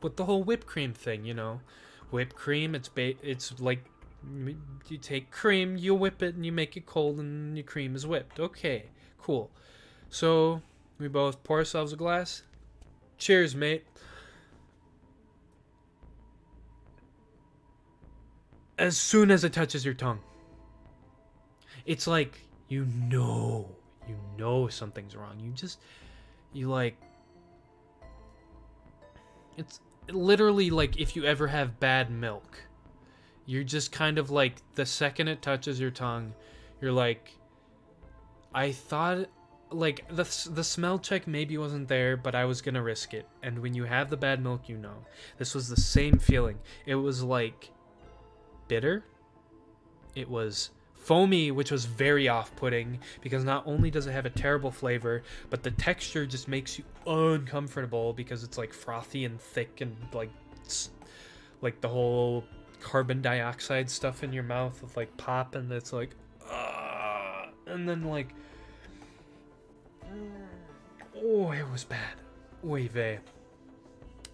with the whole whipped cream thing, you know, whipped cream. It's like you take cream, you whip it, and you make it cold, and your cream is whipped. Okay, cool. So we both pour ourselves a glass. Cheers, mate. As soon as it touches your tongue, it's like you know something's wrong. It's literally like if you ever have bad milk. You're just kind of like, the second it touches your tongue, you're like, I thought, like, the smell check maybe wasn't there, but I was gonna risk it. And when you have the bad milk, you know. This was the same feeling. It was like bitter. It was foamy, which was very off-putting, because not only does it have a terrible flavor, but the texture just makes you uncomfortable because it's like frothy and thick, and like the whole carbon dioxide stuff in your mouth with like pop, and it's like, and then like, oh, it was bad. Oy vey.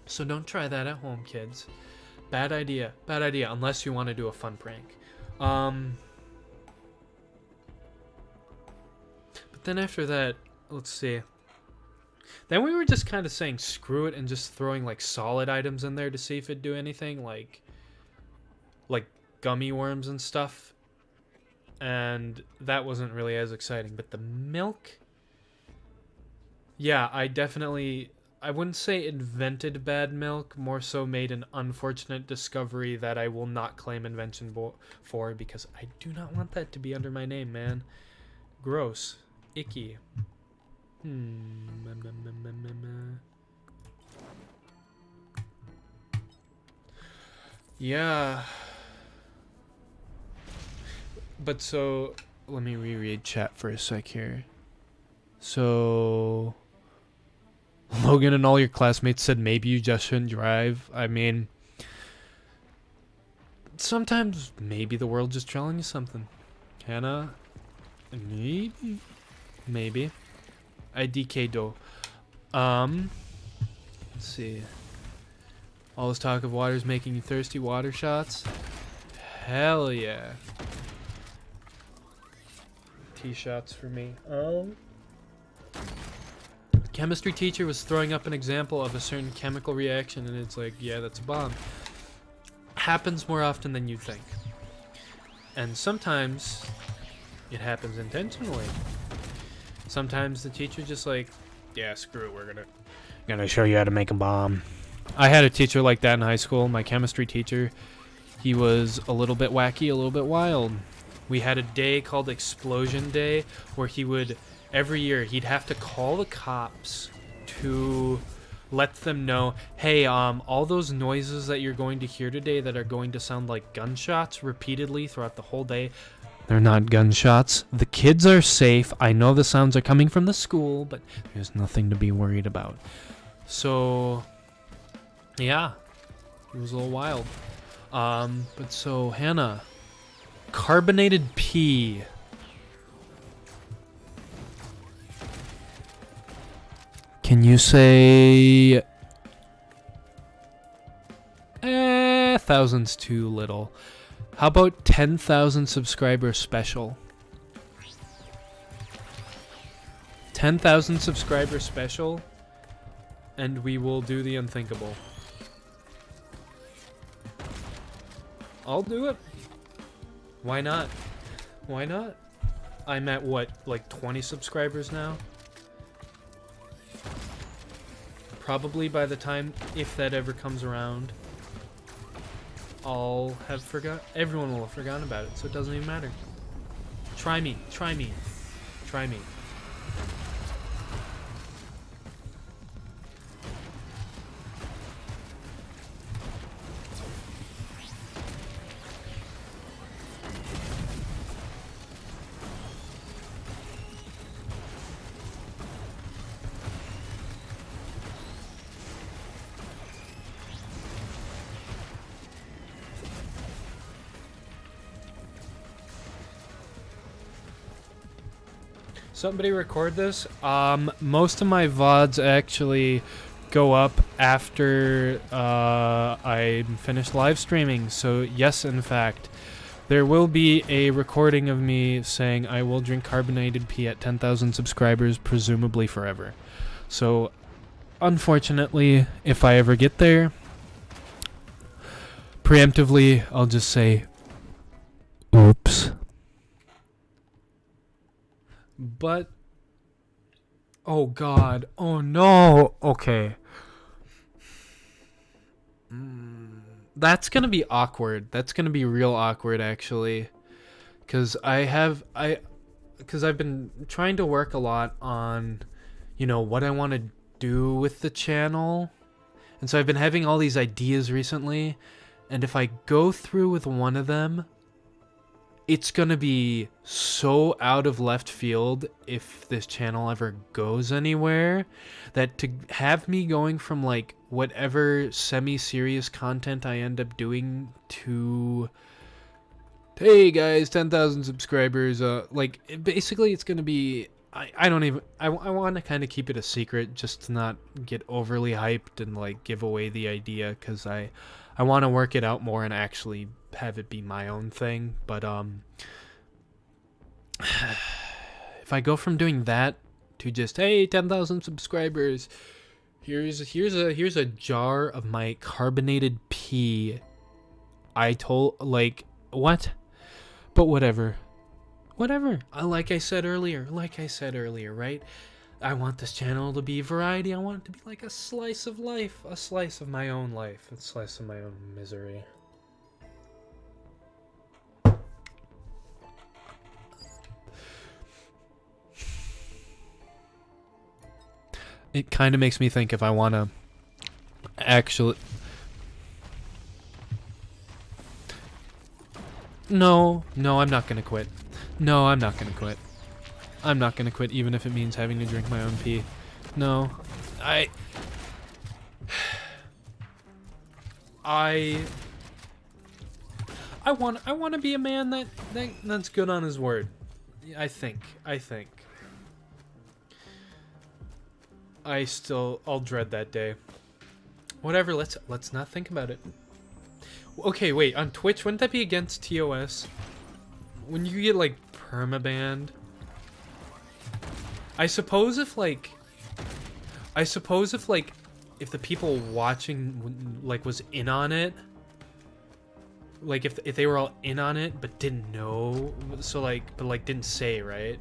So don't try that at home, kids. Bad idea, unless you want to do a fun prank. But then after that, let's see. Then we were just kind of saying screw it and just throwing like solid items in there to see if it'd do anything, like gummy worms and stuff. And that wasn't really as exciting. But the milk, yeah, I wouldn't say invented bad milk, more so made an unfortunate discovery that I will not claim invention for, because I do not want that to be under my name, man. Gross. Icky. Yeah. But so, let me reread chat for a sec here. So, Logan and all your classmates said maybe you just shouldn't drive. I mean, sometimes maybe the world just telling you something. Hannah, maybe. I DK do. Let's see. All this talk of water's making you thirsty. Water shots. Hell yeah. Tea shots for me. Chemistry teacher was throwing up an example of a certain chemical reaction, and it's like, yeah, that's a bomb. Happens more often than you think. And sometimes it happens intentionally. Sometimes the teacher just like, yeah, screw it, we're gonna show you how to make a bomb. I had a teacher like that in high school, my chemistry teacher. He was a little bit wacky, a little bit wild. We had a day called Explosion Day where he would, every year, he'd have to call the cops to let them know, hey, all those noises that you're going to hear today that are going to sound like gunshots repeatedly throughout the whole day, they're not gunshots. The kids are safe. I know the sounds are coming from the school, but there's nothing to be worried about. So, yeah, it was a little wild. But so, Hannah, carbonated pee. Can you say... thousand's too little. How about 10,000 subscriber special? 10,000 subscriber special, and we will do the unthinkable. I'll do it. Why not? Why not? I'm at what, like 20 subscribers now? Probably by the time, if that ever comes around. I'll have forgot. Everyone will have forgotten about it, so it doesn't even matter. Try me. Try me. Try me. Somebody record this. Most of my VODs actually go up after I finish live streaming. So yes, in fact, there will be a recording of me saying I will drink carbonated pee at 10,000 subscribers, presumably forever. So unfortunately, if I ever get there, preemptively, I'll just say, oops. But, oh god, oh no, okay. That's gonna be awkward. That's gonna be real awkward, actually. Because I've been trying to work a lot on, what I want to do with the channel. And so I've been having all these ideas recently. And if I go through with one of them, it's gonna be so out of left field if this channel ever goes anywhere, that to have me going from like whatever semi-serious content I end up doing to, hey guys, 10,000 subscribers, basically it's gonna be, I want to kind of keep it a secret just to not get overly hyped and like give away the idea, because I want to work it out more and actually have it be my own thing. But if I go from doing that to just, hey, 10,000 subscribers, here's a jar of my carbonated pee. I told, like, what? But whatever. Like I said earlier, right? I want this channel to be variety. I want it to be like a slice of life, a slice of my own life, a slice of my own misery. It kind of makes me think if I want to actually... No, I'm not going to quit. No, I'm not going to quit. I'm not going to quit even if it means having to drink my own pee. No. I want to be a man that's good on his word. I think. I'll dread that day. Whatever, let's not think about it. Okay, wait, on Twitch, wouldn't that be against TOS? When you get like permabanned? I suppose if the people watching like was in on it, like if they were all in on it but didn't know, so but didn't say, right?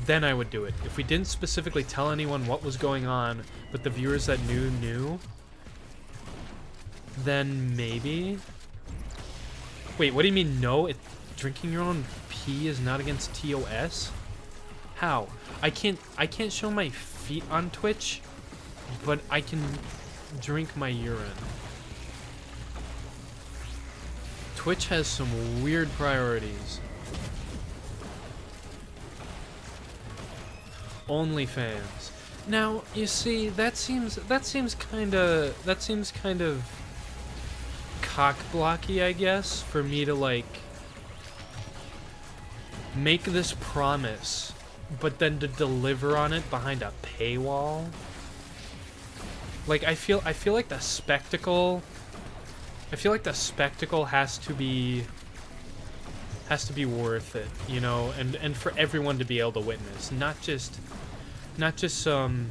Then I would do it. If we didn't specifically tell anyone what was going on, but the viewers that knew, then maybe. Wait, what do you mean no? Drinking your own pee is not against TOS? How? I can't show my feet on Twitch, but I can drink my urine. Twitch has some weird priorities. OnlyFans. Now, you see, that seems kind of cock-blocky, I guess, for me to like make this promise, but then to deliver on it behind a paywall. Like I feel like the spectacle has to be worth it, you know, and for everyone to be able to witness, not just some,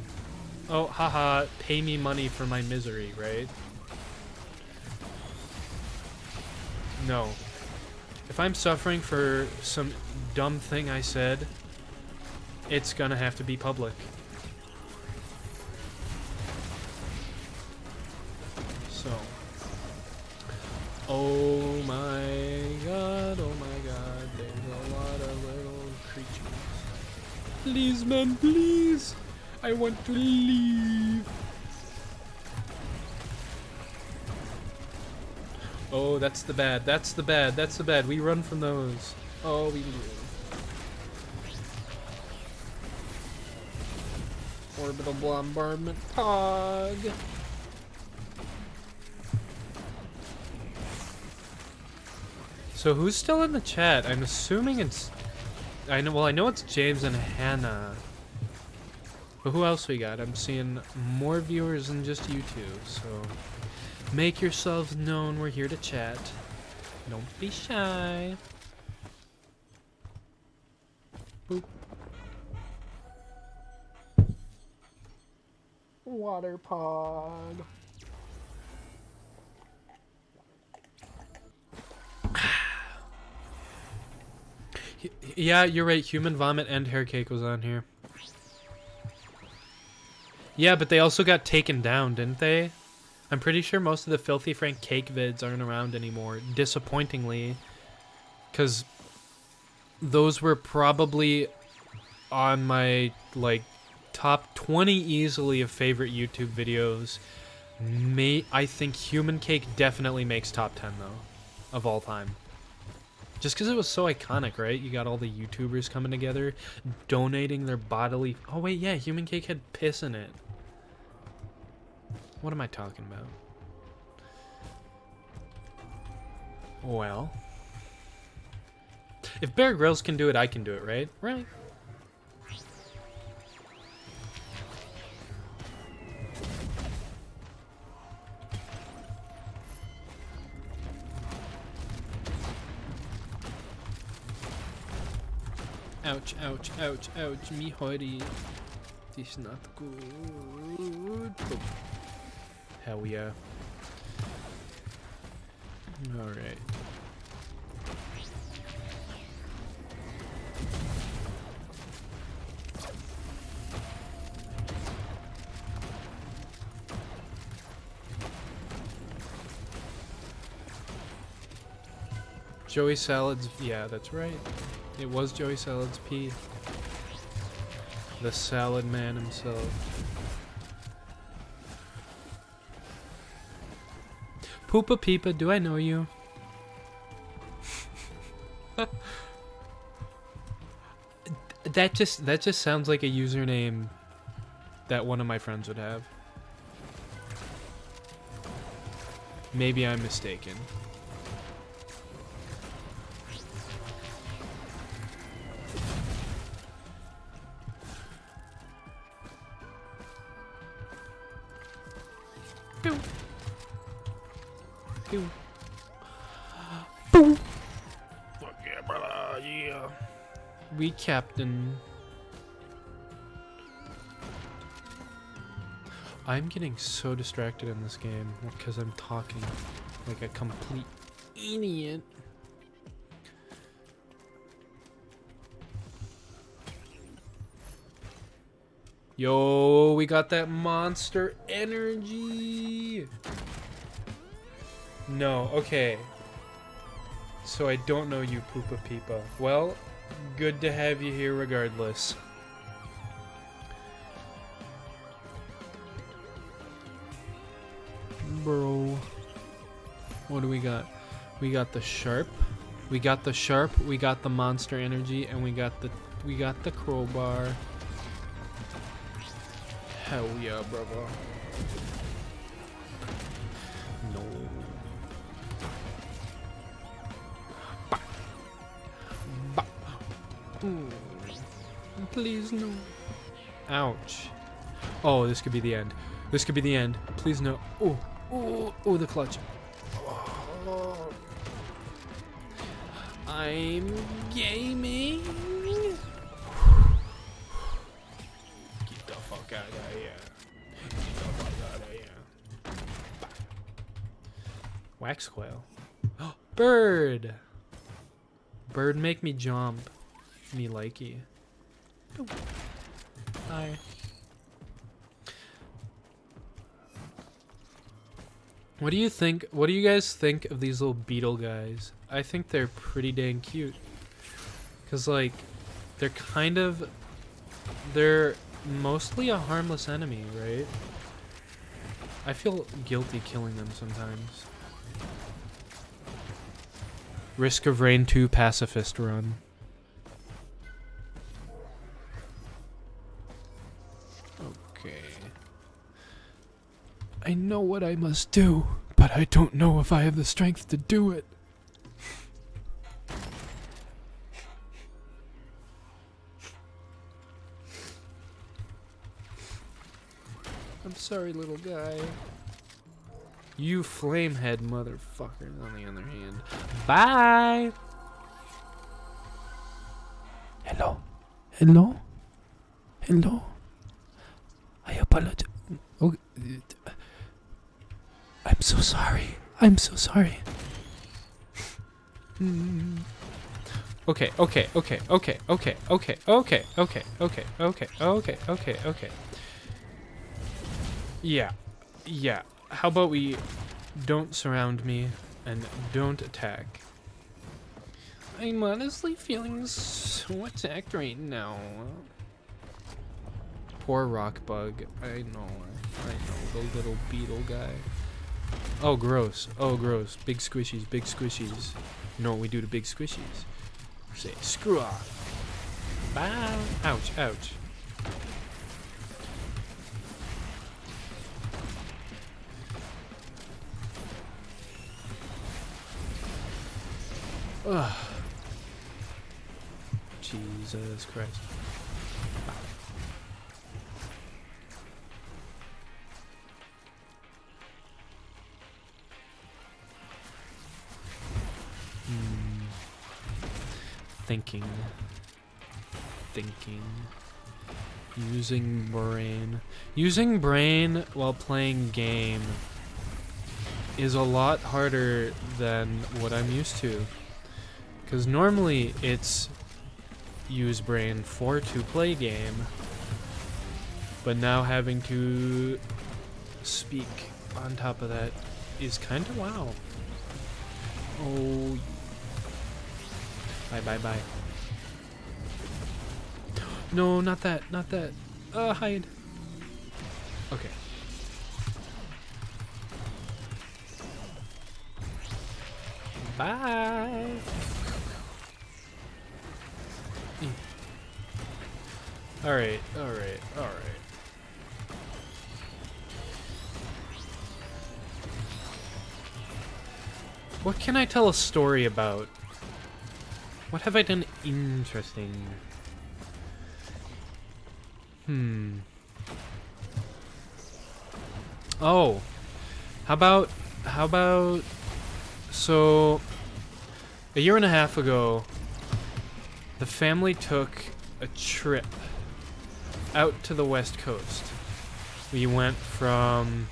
oh, haha, pay me money for my misery, right? No. If I'm suffering for some dumb thing I said, it's gonna have to be public. So, Oh my god, oh my god, there's a lot of little creatures. Please, man, please! I want to leave! Oh, that's the bad, that's the bad, that's the bad. We run from those. Oh, we do. Orbital bombardment, Pog! So who's still in the chat? I'm assuming it's... I know it's James and Hannah. But who else we got? I'm seeing more viewers than just you two, so... Make yourselves known, we're here to chat. Don't be shy. Boop. Water Pog. Yeah, you're right. Human Vomit and Hair Cake was on here. Yeah, but they also got taken down, didn't they? I'm pretty sure most of the Filthy Frank Cake vids aren't around anymore, disappointingly. Because those were probably on my, like, top 20 easily of favorite YouTube videos. I think Human Cake definitely makes top 10, though, of all time. Just because it was so iconic, right? You got all the YouTubers coming together, donating their bodily... Oh, wait, yeah, Human Cake had piss in it. What am I talking about? Well... If Bear Grylls can do it, I can do it, right? Right. Ouch, ouch, ouch, ouch, me hoodie. This is not good. Oh. Hell yeah. Alright. Joey Salad's, yeah, that's right. It was Joey Salad's pee. The salad man himself. Poopa Peepa, do I know you? That just sounds like a username that one of my friends would have. Maybe I'm mistaken. Pew. Pew. Boom. Fuck yeah, brother, yeah. We captain. I'm getting so distracted in this game because I'm talking like a complete idiot. Yo, we got that monster energy. No, okay. So I don't know you, Poopa Peepa. Well, good to have you here regardless. Bro. What do we got? We got the sharp. We got the sharp, we got the monster energy, and we got the crowbar. Hell yeah, brother. No. Bah. Bah. Please no. Ouch. Oh, this could be the end. This could be the end. Please no. Oh, oh, oh, the clutch. Oh. I'm gaming. Get the fuck out of here. Get the fuck out of here. Wax quail. Bird. Bird make me jump. Me likey. Hi. What do you think? What do you guys think of these little beetle guys? I think they're pretty dang cute. Cause like, they're mostly a harmless enemy, right? I feel guilty killing them sometimes. Risk of Rain 2 pacifist run. Okay. I know what I must do, but I don't know if I have the strength to do it. I'm sorry, little guy. You flamehead motherfuckers, on the other hand. Bye! Hello? Hello? Hello? I apologize. Oh, I'm so sorry. I'm so sorry. Okay, okay, okay, okay, okay, okay, okay, okay, okay, okay, okay, okay, okay. Yeah, yeah. How about we don't surround me and don't attack? I'm honestly feeling so attacked right now. Poor rock bug. I know, the little beetle guy. Oh, gross. Oh, gross. Big squishies, big squishies. You know what we do to big squishies? We say, screw off. Bow. Ouch, ouch. Ugh. Jesus Christ. Thinking. Using brain. Using brain while playing game is a lot harder than what I'm used to. Because normally it's use brain for to play game, but now having to speak on top of that is kind of wow. Oh, bye bye bye. No, not that, not that. Hide. Okay. Bye. Alright, alright, alright. What can I tell a story about? What have I done interesting? Oh. How about, so, a year and a half ago, the family took a trip out to the West Coast. We went from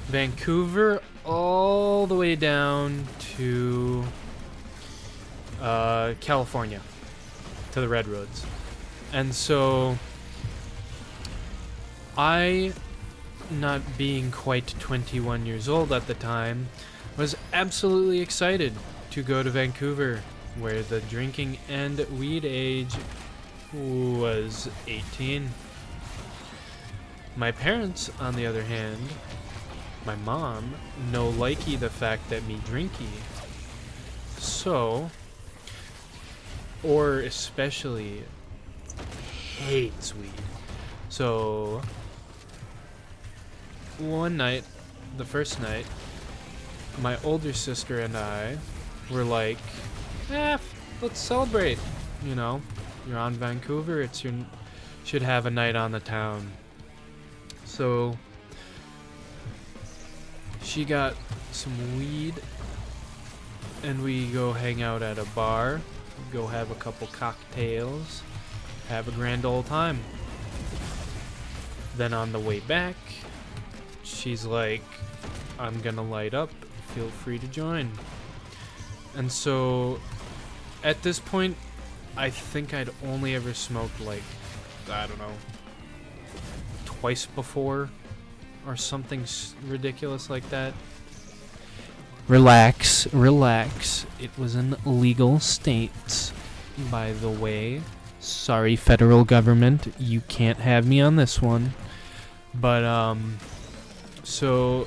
Vancouver all the way down to California, to the Redwoods. And so I, not being quite 21 years old at the time, was absolutely excited to go to Vancouver, where the drinking and weed age was 18. My parents, on the other hand, my mom, no likey the fact that me drinky. So, or especially hates weed. So, one night, the first night, my older sister and I were like, let's celebrate. You know, you're on Vancouver, should have a night on the town. So, she got some weed, and we go hang out at a bar, go have a couple cocktails, have a grand old time. Then on the way back, she's like, I'm gonna light up, feel free to join. And so, at this point, I think I'd only ever smoked like, I don't know, twice before. or something ridiculous like that. Relax, relax. It was in legal states, by the way. Sorry, federal government, you can't have me on this one. But, so,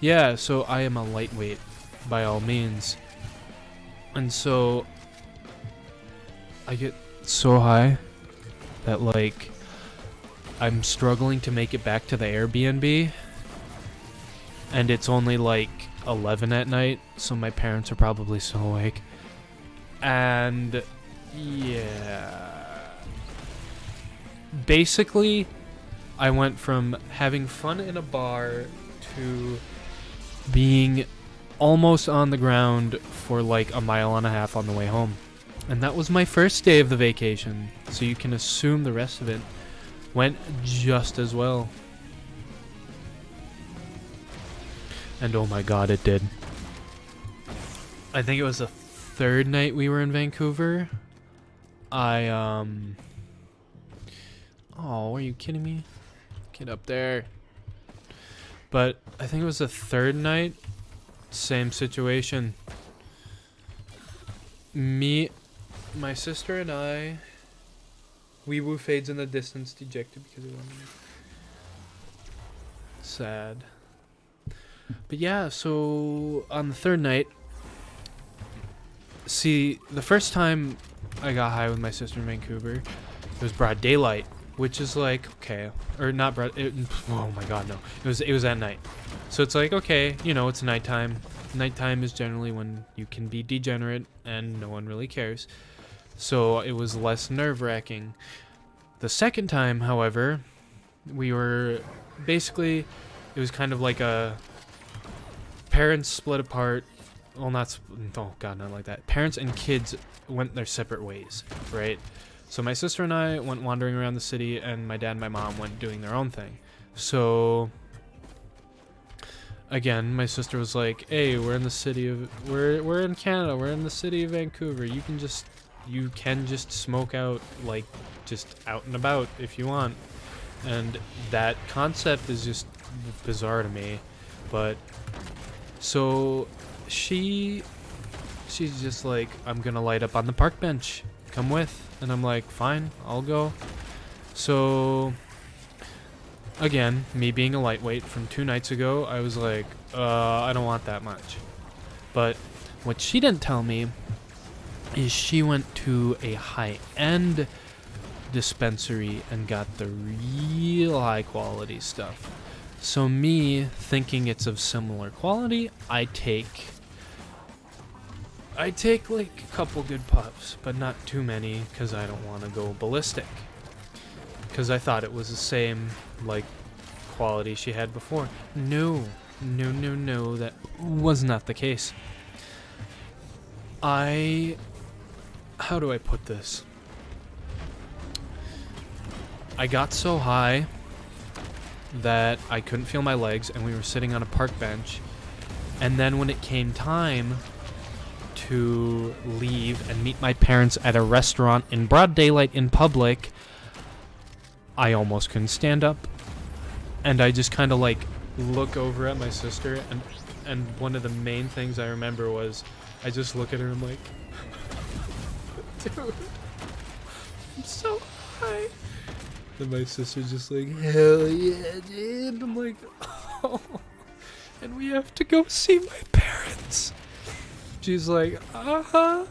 yeah, so I am a lightweight, by all means. And so, I get so high that, like, I'm struggling to make it back to the Airbnb. And it's only, like, 11 at night, so my parents are probably still awake. And, yeah. Basically, I went from having fun in a bar to being almost on the ground for like a mile and a half on the way home. And that was my first day of the vacation, so you can assume the rest of it went just as well. And oh my god, it did. I think it was the third night we were in Vancouver. Oh, are you kidding me? Get up there. But I think it was the third night. Same situation. Me, my sister and I, wee woo fades in the distance, dejected because of one. Sad. But yeah, so on the third night, see, the first time I got high with my sister in Vancouver, it was broad daylight, which is like, okay, or not broad, oh my god, no, it was at night. So it's like, okay, you know, it's nighttime. Nighttime is generally when you can be degenerate and no one really cares. So it was less nerve-wracking. The second time, however, we were basically, it was kind of like a parents split apart. Well, oh god, not like that. Parents and kids went their separate ways, right? So my sister and I went wandering around the city, and my dad and my mom went doing their own thing. So again, my sister was like, "Hey, we're in the city of we're in Canada. We're in the city of Vancouver. You can just smoke out, like, just out and about if you want." And that concept is just bizarre to me. But so she's just like, "I'm gonna light up on the park bench. Come with." And I'm like, "Fine, I'll go." So again, me being a lightweight from 2 nights ago, I was like, I don't want that much. But what she didn't tell me is she went to a high-end dispensary and got the real high-quality stuff. So me, thinking it's of similar quality, I take like a couple good puffs, but not too many, because I don't want to go ballistic. Because I thought it was the same, like, quality she had before. No, that was not the case. How do I put this? I got so high that I couldn't feel my legs, and we were sitting on a park bench. And then when it came time to leave and meet my parents at a restaurant in broad daylight in public, I almost couldn't stand up. And I just kind of like look over at my sister, and one of the main things I remember was I just look at her and I'm like, "Dude, I'm so high." And my sister's just like, "Hell yeah, dude." I'm like, "Oh, and we have to go see my parents." She's like, "Uh-huh."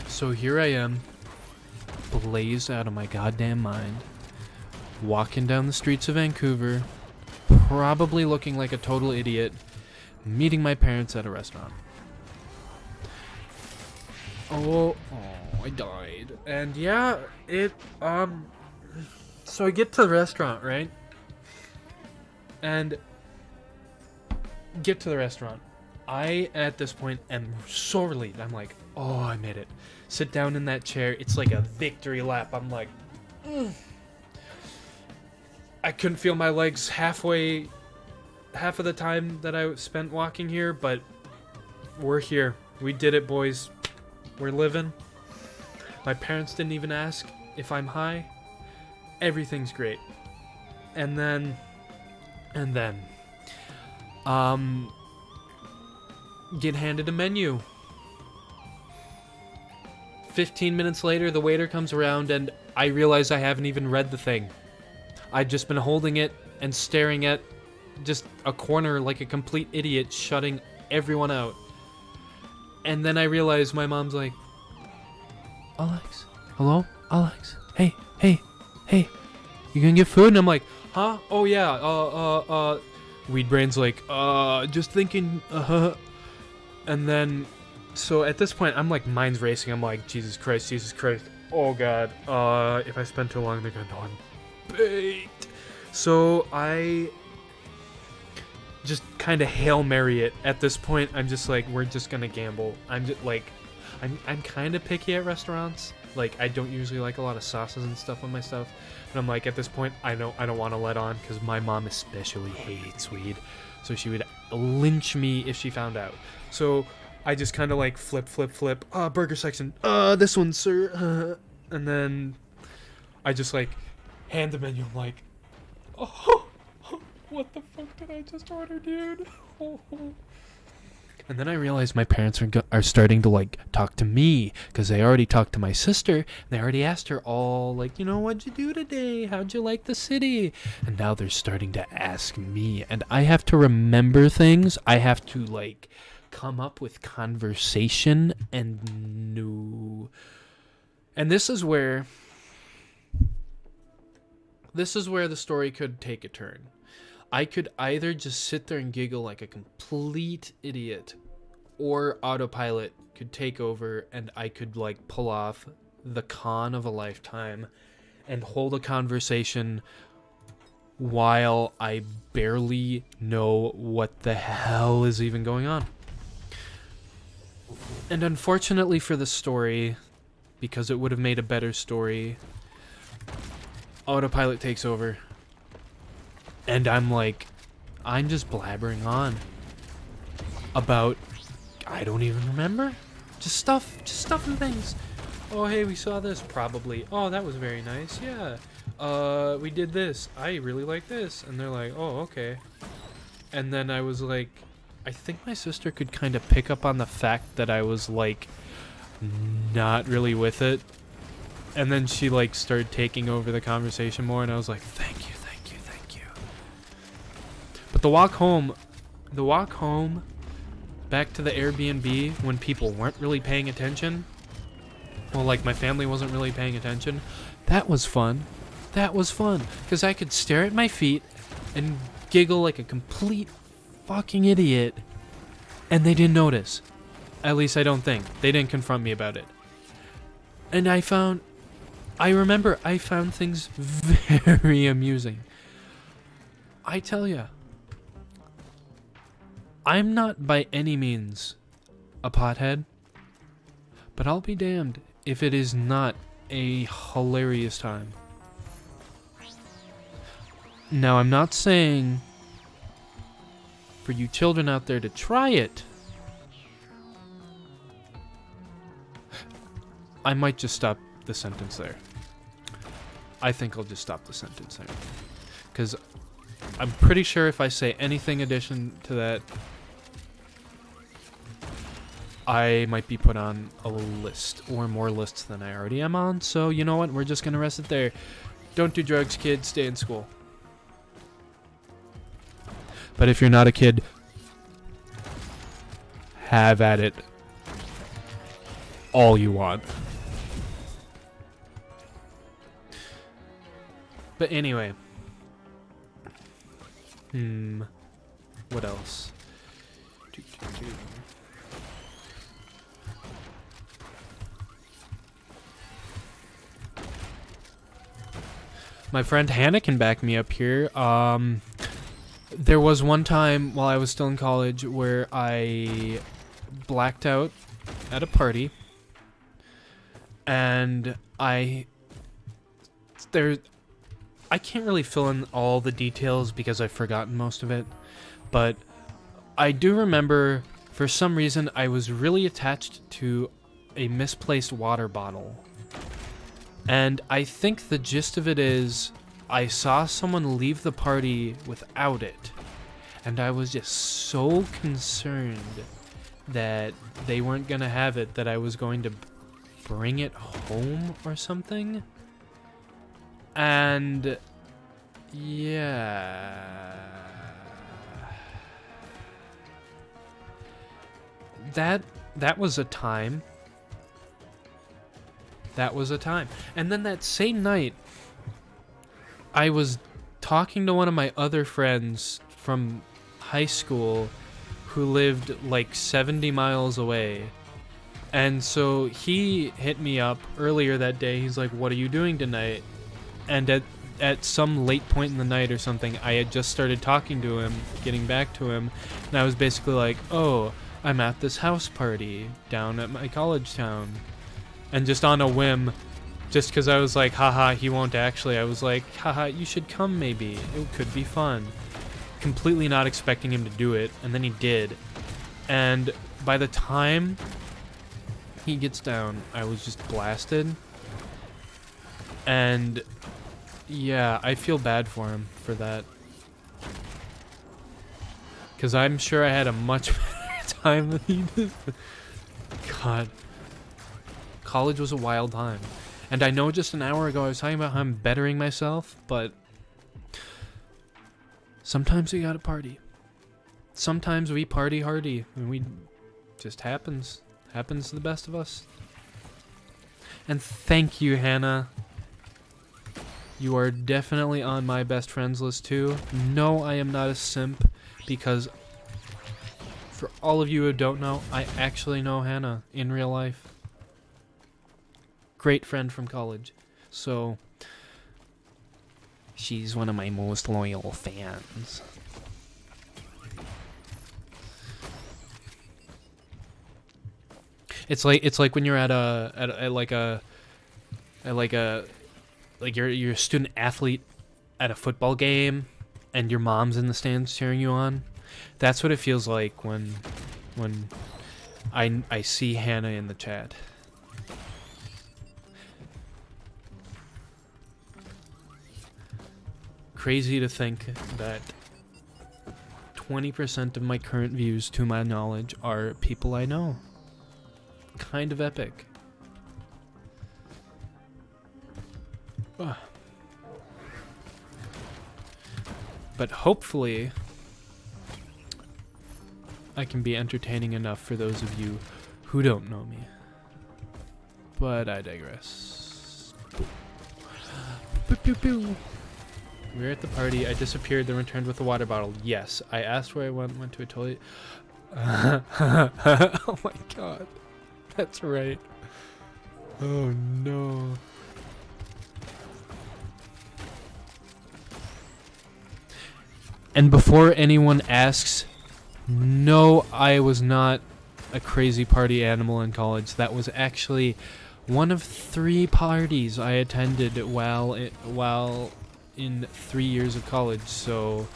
So here I am, blazed out of my goddamn mind, walking down the streets of Vancouver, probably looking like a total idiot, meeting my parents at a restaurant. Oh, I died. And yeah, so I get to the restaurant, right? And get to the restaurant. I, at this point, am so relieved. I'm like, "Oh, I made it." Sit down in that chair. It's like a victory lap. I'm like, I couldn't feel my legs half of the time that I spent walking here, but we're here. We did it, boys. We're living. My parents didn't even ask if I'm high. Everything's great. And then, get handed a menu. 15 minutes later, the waiter comes around and I realize I haven't even read the thing. I'd just been holding it and staring at just a corner like a complete idiot, shutting everyone out. And then I realize my mom's like, Alex, hello? Alex, hey, you gonna get food? And I'm like, huh? Oh yeah, Weed Brain's like, just thinking, And then, so at this point, I'm like, mind's racing. I'm like, Jesus Christ. Oh God, if I spend too long, they're gonna know I'm baked. So I just kind of Hail Mary it. At this point, I'm just like, we're just gonna gamble. I'm just like, I'm kind of picky at restaurants. Like, I don't usually like a lot of sauces and stuff on my stuff. And I'm like, at this point, I don't want to let on, because my mom especially hates weed. So she would lynch me if she found out. So I just kind of like flip. Burger section. This one, sir. And then I just like hand the menu. I'm like, oh, what the fuck did I just order, dude? And then I realized my parents are starting to like talk to me, because they already talked to my sister. And they already asked her all like, you know, what'd you do today? How'd you like the city? And now they're starting to ask me, and I have to remember things. I have to like come up with conversation and new. And this is where the story could take a turn. I could either just sit there and giggle like a complete idiot, or autopilot could take over and I could like pull off the con of a lifetime and hold a conversation while I barely know what the hell is even going on. And unfortunately for the story, because it would have made a better story, autopilot takes over. And I'm just blabbering on about, I don't even remember. Just stuff and things. Oh, hey, we saw this, probably. Oh, that was very nice, yeah. We did this. I really like this. And they're like, oh, okay. And then I was like, I think my sister could kind of pick up on the fact that I was like, not really with it. And then she like started taking over the conversation more, and I was like, thank you. But the walk home back to the Airbnb when people weren't really paying attention, well, like my family wasn't really paying attention, that was fun. Because I could stare at my feet and giggle like a complete fucking idiot, and they didn't notice. At least I don't think. They didn't confront me about it. And I remember I found things very amusing. I tell ya, I'm not by any means a pothead, but I'll be damned if it is not a hilarious time. Now, I'm not saying for you children out there to try it. I might just stop the sentence there. I think I'll just stop the sentence there. Because I'm pretty sure if I say anything addition to that, I might be put on a list, or more lists than I already am on. So, you know what? We're just going to rest it there. Don't do drugs, kids. Stay in school. But if you're not a kid, have at it all you want. But anyway. What else? My friend Hannah can back me up here. There was one time while I was still in college where I blacked out at a party, and I can't really fill in all the details because I've forgotten most of it, but I do remember for some reason I was really attached to a misplaced water bottle. And I think the gist of it is I saw someone leave the party without it, and I was just so concerned that they weren't gonna have it, that I was going to bring it home or something. And yeah, that was a time. That was a time. And then that same night, I was talking to one of my other friends from high school who lived like 70 miles away. And so he hit me up earlier that day. He's like, "What are you doing tonight?" And at some late point in the night or something, I had just started talking to him, getting back to him, and I was basically like, "Oh, I'm at this house party down at my college town." And just on a whim, just because I was like, haha, he won't actually, I was like, haha, you should come maybe. It could be fun. Completely not expecting him to do it, and then he did. And by the time he gets down, I was just blasted. And yeah, I feel bad for him for that. Because I'm sure I had a much better time than he did. God. College was a wild time. And I know just an hour ago I was talking about how I'm bettering myself, but sometimes we gotta party. Sometimes we party hardy, and we just happens to the best of us. And thank you, Hannah. You are definitely on my best friends list too. No, I am not a simp, because for all of you who don't know, I actually know Hannah in real life. Great friend from college. So she's one of my most loyal fans. It's like when you're at you're a student athlete at a football game and your mom's in the stands cheering you on. That's what it feels like when I see Hannah in the chat. Crazy to think that 20% of my current views, to my knowledge, are people I know. Kind of epic. Ugh. But hopefully, I can be entertaining enough for those of you who don't know me. But I digress. Pew, pew, pew. We were at the party. I disappeared, then returned with a water bottle. Yes, I asked where I went to a toilet. Oh my god. That's right. Oh no. And before anyone asks, no, I was not a crazy party animal in college. That was actually one of 3 parties I attended while in 3 years of college, so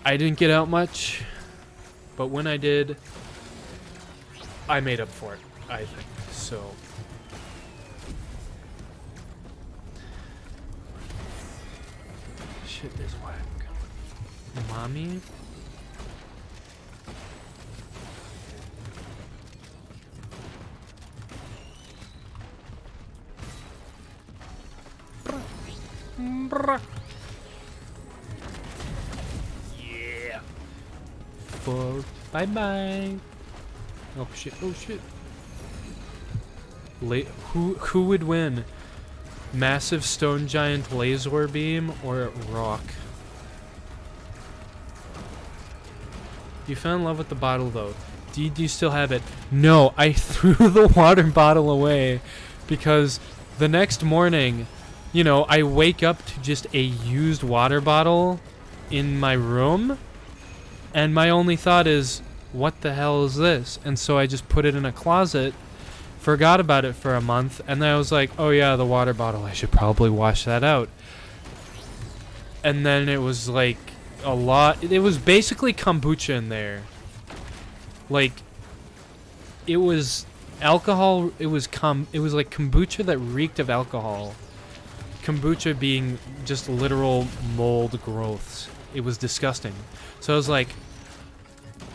I didn't get out much, but when I did, I made up for it, I think, so. Shit is whack. Mommy? Yeah. Fuck. Bye bye. Oh shit. Oh shit. Who would win? Massive stone giant laser beam or rock? You fell in love with the bottle though. Do you still have it? No, I threw the water bottle away because the next morning, you know, I wake up to just a used water bottle in my room, and my only thought is, what the hell is this? And so I just put it in a closet, forgot about it for a month, and then I was like, oh yeah, the water bottle, I should probably wash that out. And then it was like a lot, it was basically kombucha in there. Like, it was alcohol, it was like kombucha that reeked of alcohol. kombucha being just literal mold growths. It was disgusting. So I was like,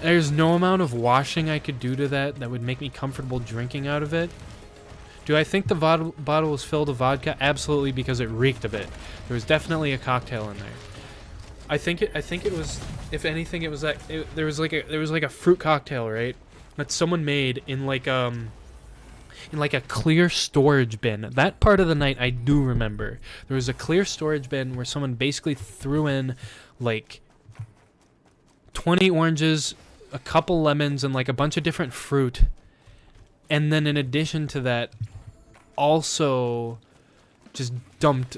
there's no amount of washing I could do to that would make me comfortable drinking out of it. Do I think the bottle was filled with vodka? Absolutely, because it reeked of it. There was definitely a cocktail in there. I think it was, if anything, it was like there was like a fruit cocktail, right? That someone made in like a clear storage bin. That part of the night I do remember. There was a clear storage bin where someone basically threw in like 20 oranges, a couple lemons, and like a bunch of different fruit. And then in addition to that, also just dumped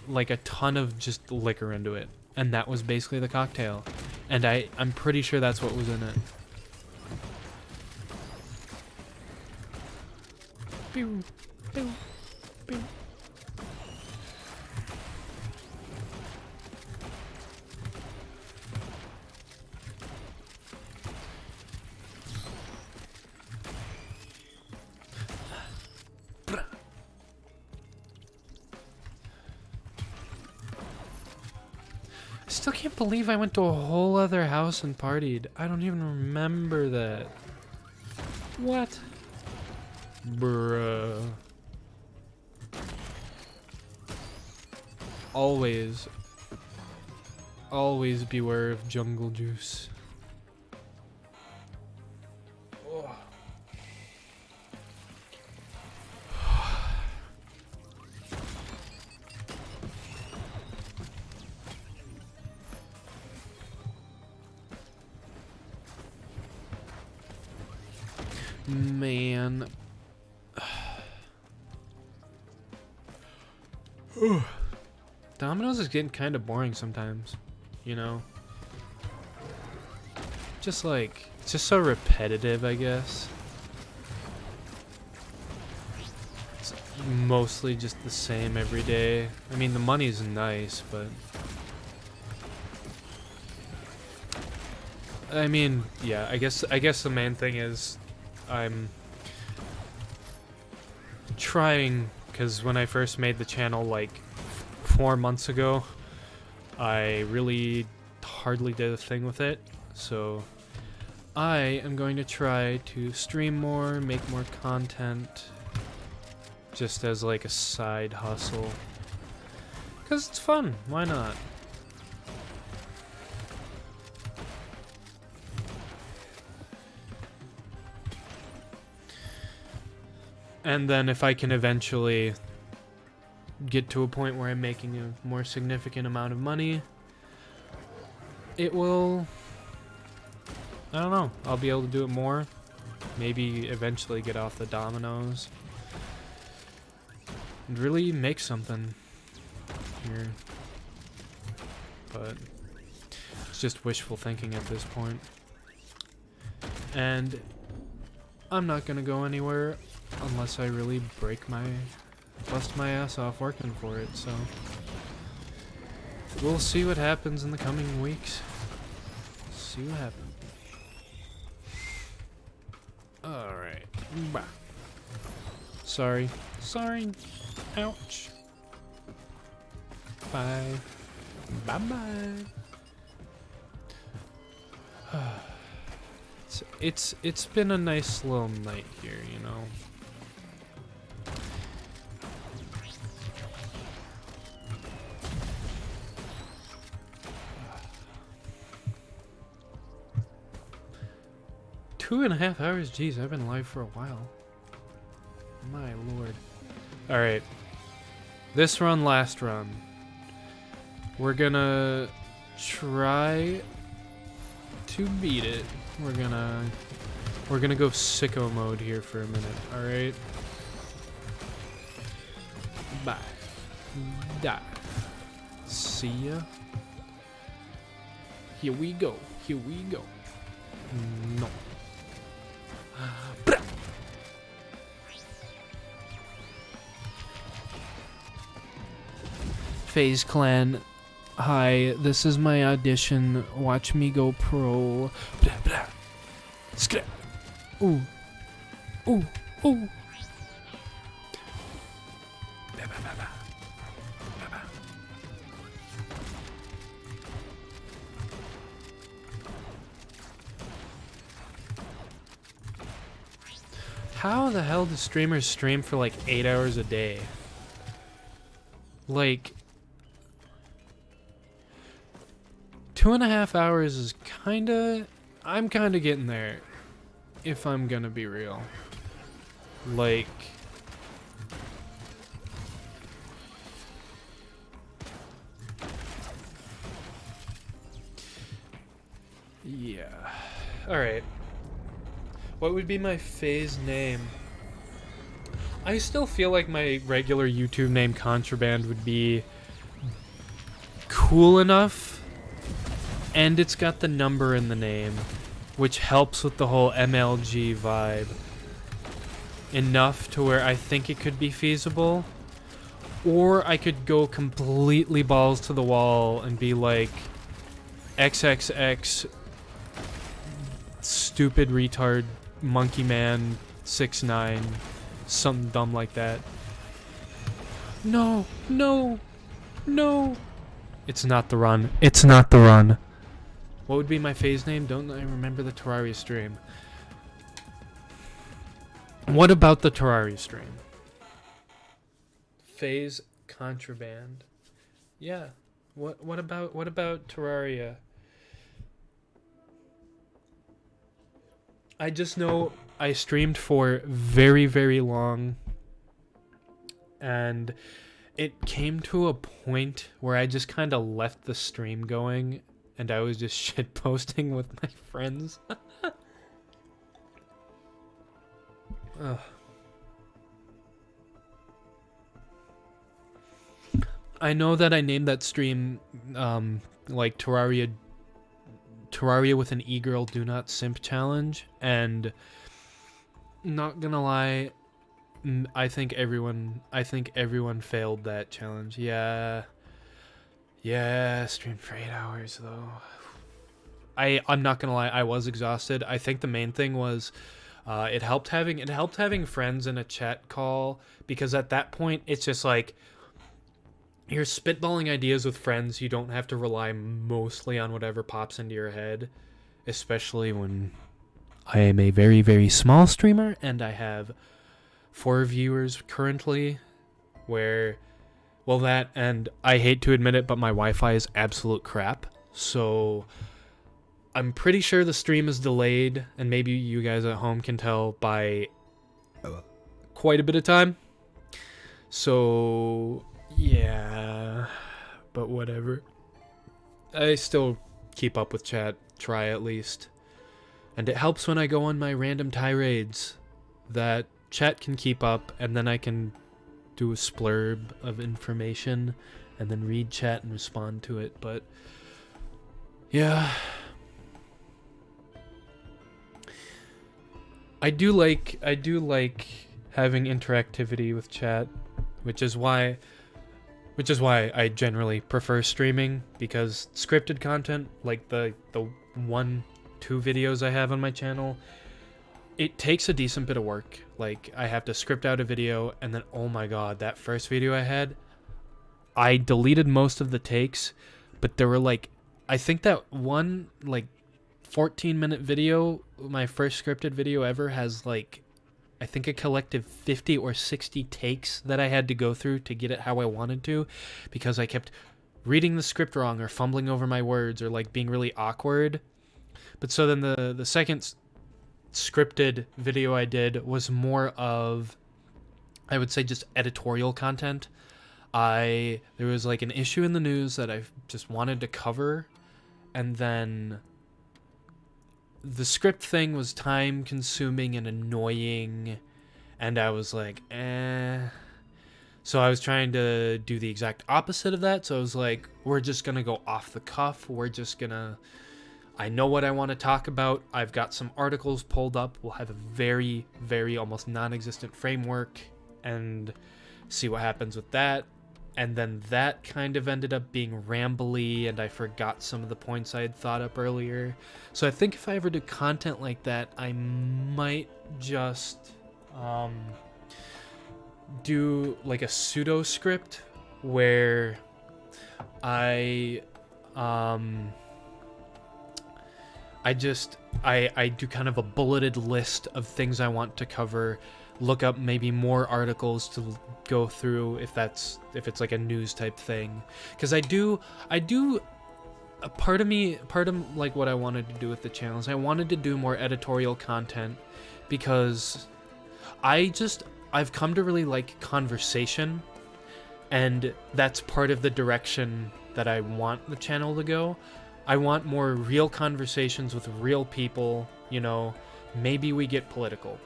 like a ton of just liquor into it. And that was basically the cocktail. And I'm pretty sure that's what was in it. Pew, pew, pew. I still can't believe I went to a whole other house and partied. I don't even remember that. What? Bruh. Always beware of jungle juice. Oh. Man. Domino's is getting kind of boring sometimes, you know? Just like, it's just so repetitive, I guess. It's mostly just the same every day. I mean, the money's nice, but... I mean, yeah, I guess the main thing is I'm trying, because when I first made the channel like 4 months ago, I really hardly did a thing with it, so I am going to try to stream more, make more content, just as like a side hustle, because it's fun. Why not? And then if I can eventually get to a point where I'm making a more significant amount of money, it will, I don't know, I'll be able to do it more. Maybe eventually get off the dominoes and really make something here. But it's just wishful thinking at this point. And I'm not gonna go anywhere unless I really bust my ass off working for it, so we'll see what happens in the coming weeks. See what happens. Alright. Bah. Sorry. Ouch. Bye. Bye-bye. It's been a nice little night here, you know. Two and a half hours? Jeez, I've been live for a while. My lord. Alright. This run, last run. We're gonna try to beat it. We're gonna go sicko mode here for a minute, alright? Bye. Die. See ya. Here we go. Here we go. No. FaZe Clan, hi, this is my audition. Watch me go pro. Blah, blah. Skra. Ooh. Ooh. Ooh. Blah, blah, blah, blah. Blah, How the hell do streamers stream for like 8 hours a day? Like, 2.5 hours is kinda... I'm kinda getting there, if I'm gonna be real. Like... Yeah. Alright. What would be my phase name? I still feel like my regular YouTube name, Contraband, would be cool enough. And it's got the number in the name, which helps with the whole MLG vibe. Enough to where I think it could be feasible. Or I could go completely balls to the wall and be like XXX stupid retard monkey man 6'9", something dumb like that. No, no, no. It's not the run. It's not the run. What would be my phase name? Don't I remember the Terraria stream? What about the Terraria stream? Phase Contraband. Yeah. What about Terraria? I just know I streamed for very, very long, and it came to a point where I just kind of left the stream going, and I was just shit posting with my friends. Ugh. I know that I named that stream like Terraria with an e-girl do not simp challenge, and not gonna lie, I think everyone failed that challenge. Yeah, streamed for 8 hours though. I'm not gonna lie, I was exhausted. I think the main thing was it helped having friends in a chat call, because at that point it's just like you're spitballing ideas with friends. You don't have to rely mostly on whatever pops into your head, especially when I am a very, very small streamer and I have 4 viewers currently, where, well, that, and I hate to admit it, but my Wi-Fi is absolute crap. So I'm pretty sure the stream is delayed, and maybe you guys at home can tell by quite a bit of time. So yeah, but whatever. I still keep up with chat, try at least. And it helps when I go on my random tirades that chat can keep up, and then I can do a splurb of information and then read chat and respond to it. But yeah, I do like having interactivity with chat, which is why I generally prefer streaming, because scripted content, like the 1-2 videos I have on my channel, it takes a decent bit of work. Like, I have to script out a video, and then, oh my god, that first video I had, I deleted most of the takes, but there were like, I think that one like 14-minute video, my first scripted video ever, has like, I think a collective 50 or 60 takes that I had to go through to get it how I wanted to, because I kept reading the script wrong or fumbling over my words or like being really awkward. But so then the second scripted video I did was more of, I would say, just editorial content. There was like an issue in the news that I just wanted to cover, and then the script thing was time consuming and annoying, and I was like, So I was trying to do the exact opposite of that. So I was like, we're just gonna go off the cuff. I know what I want to talk about. I've got some articles pulled up. We'll have a very, very almost non-existent framework and see what happens with that. And then that kind of ended up being rambly, and I forgot some of the points I had thought up earlier. So I think if I ever do content like that, I might just do like a pseudo script where I I do kind of a bulleted list of things I want to cover, look up maybe more articles to go through if it's like a news type thing, because I do a part of like what I wanted to do with the channel is I wanted to do more editorial content, because I've come to really like conversation, and that's part of the direction that I want the channel to go. I want more real conversations with real people, you know, maybe we get political.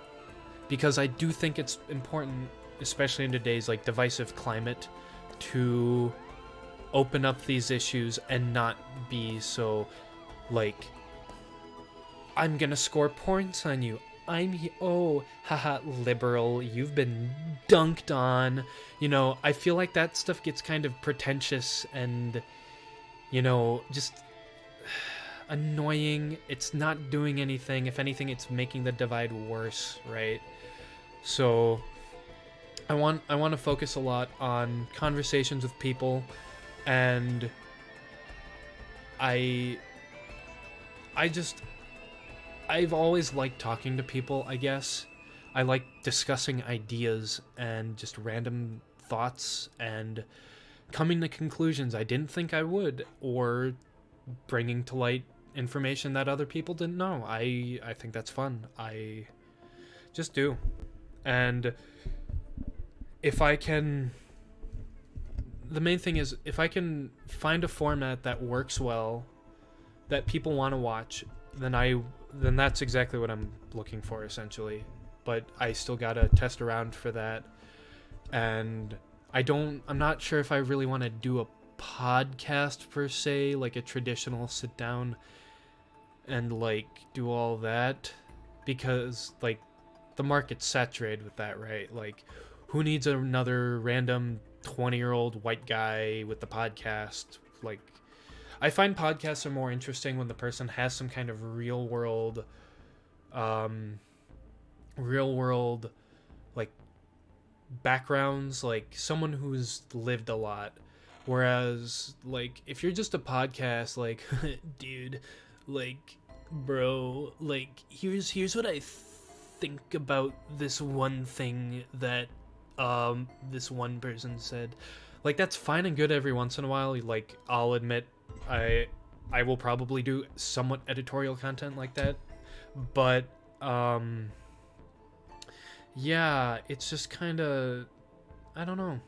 Because I do think it's important, especially in today's like divisive climate, to open up these issues and not be so like, I'm gonna score points on you. Oh, haha, liberal, you've been dunked on. You know, I feel like that stuff gets kind of pretentious and, you know, just annoying. It's not doing anything. If anything, it's making the divide worse, right? So I want to focus a lot on conversations with people, and I've always liked talking to people, I guess. I like discussing ideas and just random thoughts and coming to conclusions I didn't think I would, or bringing to light information that other people didn't know. I think that's fun. I just do. And if I can... The main thing is, if I can find a format that works well, that people want to watch, then that's exactly what I'm looking for, essentially. But I still gotta test around for that. And I'm not sure if I really want to do a podcast per se, like a traditional sit down and like do all that, because like the market's saturated with that, right? Like, who needs another random 20-year-old white guy with the podcast? Like, I find podcasts are more interesting when the person has some kind of real world like backgrounds, like someone who's lived a lot. Whereas like if you're just a podcast, like dude, like bro, like here's what I think about this one thing that this one person said. Like, that's fine and good every once in a while. Like, I'll admit I will probably do somewhat editorial content like that, but yeah, it's just kind of, I don't know.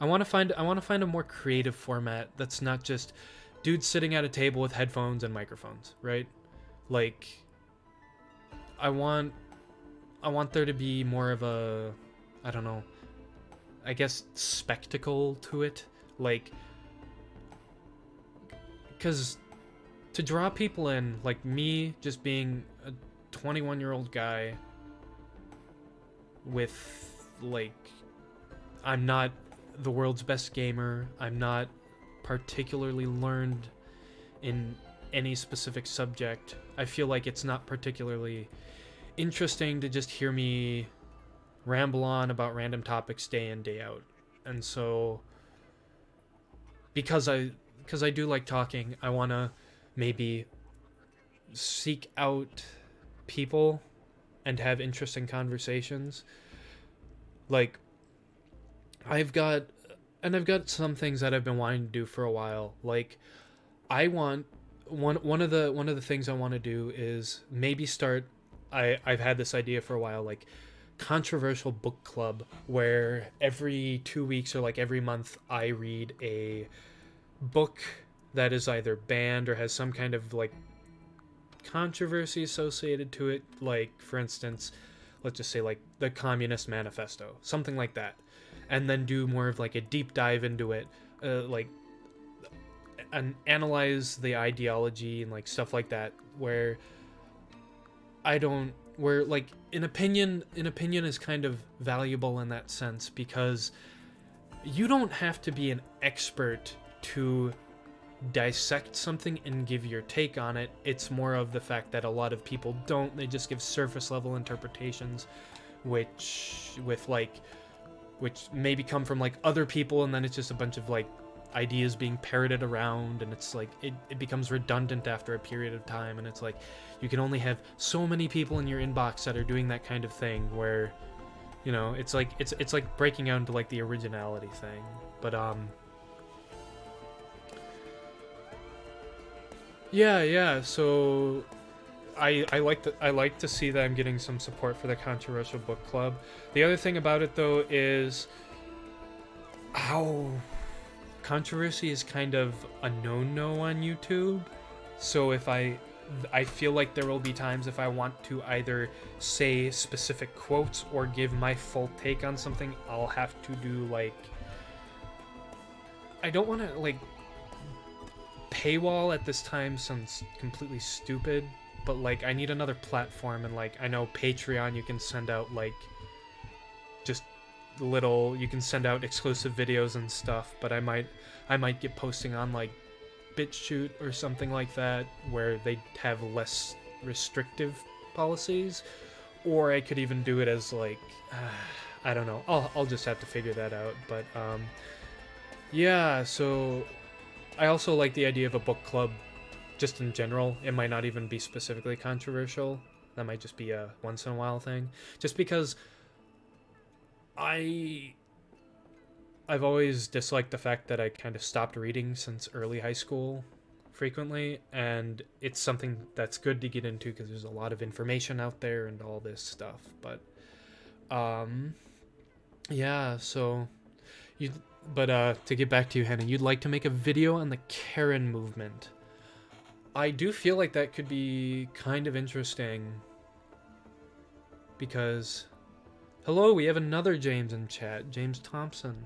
I want to find a more creative format that's not just dudes sitting at a table with headphones and microphones, right? Like, I want there to be more of a, I don't know, I guess, spectacle to it. Like, because to draw people in, like me just being a 21-year-old guy with, like, I'm not the world's best gamer, I'm not particularly learned in any specific subject. I feel like it's not particularly interesting to just hear me ramble on about random topics day in, day out. And so, because I do like talking, I want to maybe seek out people and have interesting conversations. Like, I've got some things that I've been wanting to do for a while. Like, I want one of the things I want to do is maybe start, I've had this idea for a while, like controversial book club, where every 2 weeks or like every month I read a book that is either banned or has some kind of like controversy associated to it. Like, for instance, let's just say like the Communist Manifesto, something like that, and then do more of like a deep dive into it, like and analyze the ideology and like stuff like that, where like an opinion is kind of valuable in that sense, because you don't have to be an expert to dissect something and give your take on it. It's more of the fact that a lot of people don't. They just give surface level interpretations, which maybe come from like other people, and then it's just a bunch of like ideas being parroted around, and it's like it becomes redundant after a period of time, and it's like you can only have so many people in your inbox that are doing that kind of thing where, you know, it's like it's like breaking out into like the originality thing. But yeah, so I like to see that I'm getting some support for the controversial book club. The other thing about it though is how controversy is kind of a no-no on YouTube. So if I feel like there will be times if I want to either say specific quotes or give my full take on something, I'll have to do like, I don't want to like, paywall at this time sounds completely stupid, but like I need another platform, and like I know Patreon, you can send out like just little, you can send out exclusive videos and stuff, but I might get posting on like BitChute or something like that where they have less restrictive policies, or I could even do it as like I don't know, I'll just have to figure that out. But yeah, so I also like the idea of a book club just in general. It might not even be specifically controversial, that might just be a once in a while thing, just because I've always disliked the fact that I kind of stopped reading since early high school frequently, and it's something that's good to get into because there's a lot of information out there and all this stuff. But yeah, so to get back to you, Hannah, you'd like to make a video on the Karen movement. I do feel like that could be kind of interesting because hello, we have another James in chat, James Thompson.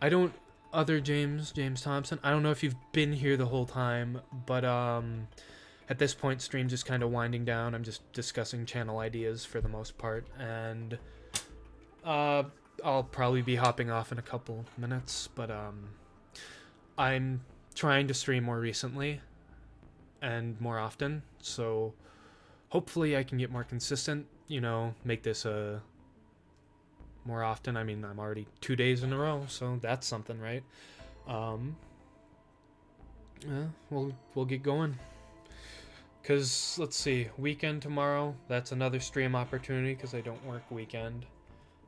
James Thompson, I don't know if you've been here the whole time, but at this point, stream just kind of winding down. I'm just discussing channel ideas for the most part, and I'll probably be hopping off in a couple minutes, but I'm trying to stream more recently and more often, so hopefully I can get more consistent, you know, make this a more often. I mean, I'm already 2 days in a row, so that's something, right? Yeah, we'll get going. Cause let's see, weekend tomorrow, that's another stream opportunity because I don't work weekend,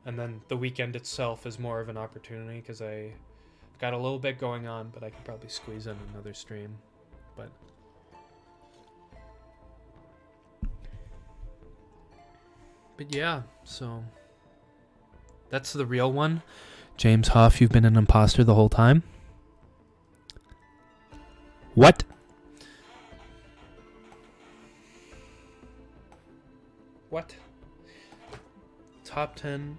and then the weekend itself is more of an opportunity because I've got a little bit going on, but I could probably squeeze in another stream. But yeah, so that's the real one. James Hoff, you've been an imposter the whole time. What? What? Top 10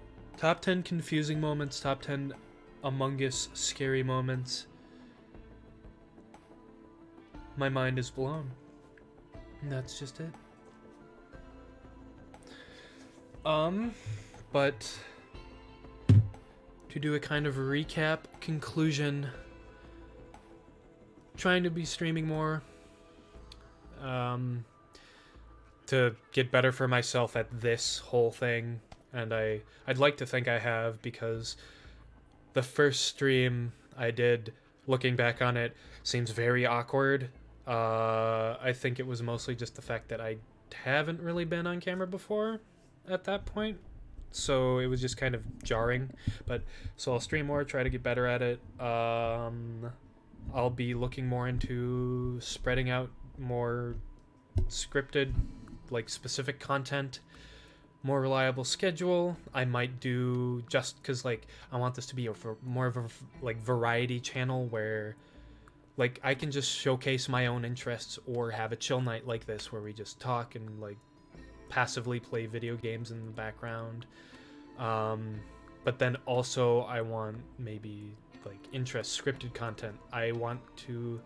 confusing moments, top 10 Among Us scary moments. My mind is blown. And that's just it. But to do a kind of recap, conclusion, trying to be streaming more, to get better for myself at this whole thing, and I'd like to think I have, because the first stream I did, looking back on it, seems very awkward. I think it was mostly just the fact that I haven't really been on camera before at that point, so it was just kind of jarring. But so I'll stream more, try to get better at it. I'll be looking more into spreading out more scripted, like specific content, more reliable schedule. I might do, just because like I want this to be more of a like variety channel where like I can just showcase my own interests, or have a chill night like this where we just talk and like passively play video games in the background. But then also I want maybe like scripted content. I want to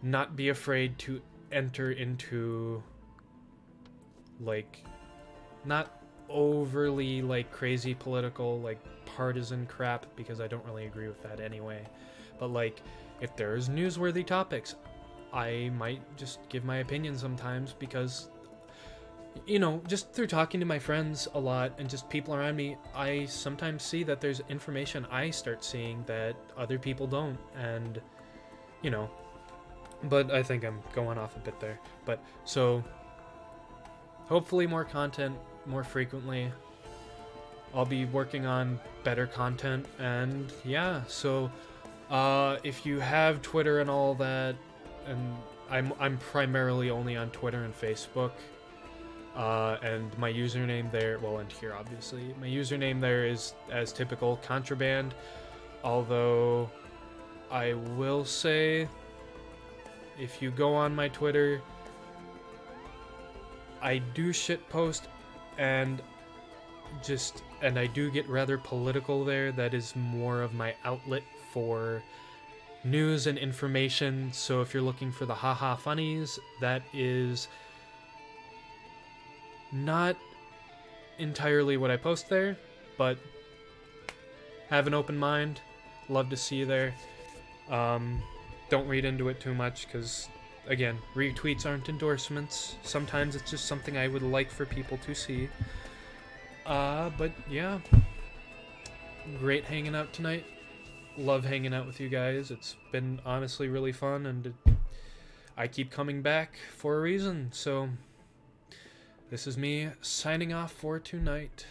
not be afraid to enter into like not overly like crazy political like partisan crap, because I don't really agree with that anyway. But like if there's newsworthy topics, I might just give my opinion sometimes, because you know, just through talking to my friends a lot and just people around me, I sometimes see that there's information I start seeing that other people don't. And, you know, but I think I'm going off a bit there. But so hopefully more content more frequently. I'll be working on better content, and yeah, so if you have Twitter and all that, and I'm primarily only on Twitter and Facebook, and my username there, well, and here obviously, my username there is as typical contraband, although I will say, if you go on my Twitter, I do shitpost, and I do get rather political there. That is more of my outlet for news and information. So if you're looking for the haha funnies, that is not entirely what I post there, but have an open mind. Love to see you there. Don't read into it too much, because again, retweets aren't endorsements. Sometimes it's just something I would like for people to see. But yeah, great hanging out tonight. Love hanging out with you guys. It's been honestly really fun, and I keep coming back for a reason. So this is me signing off for tonight.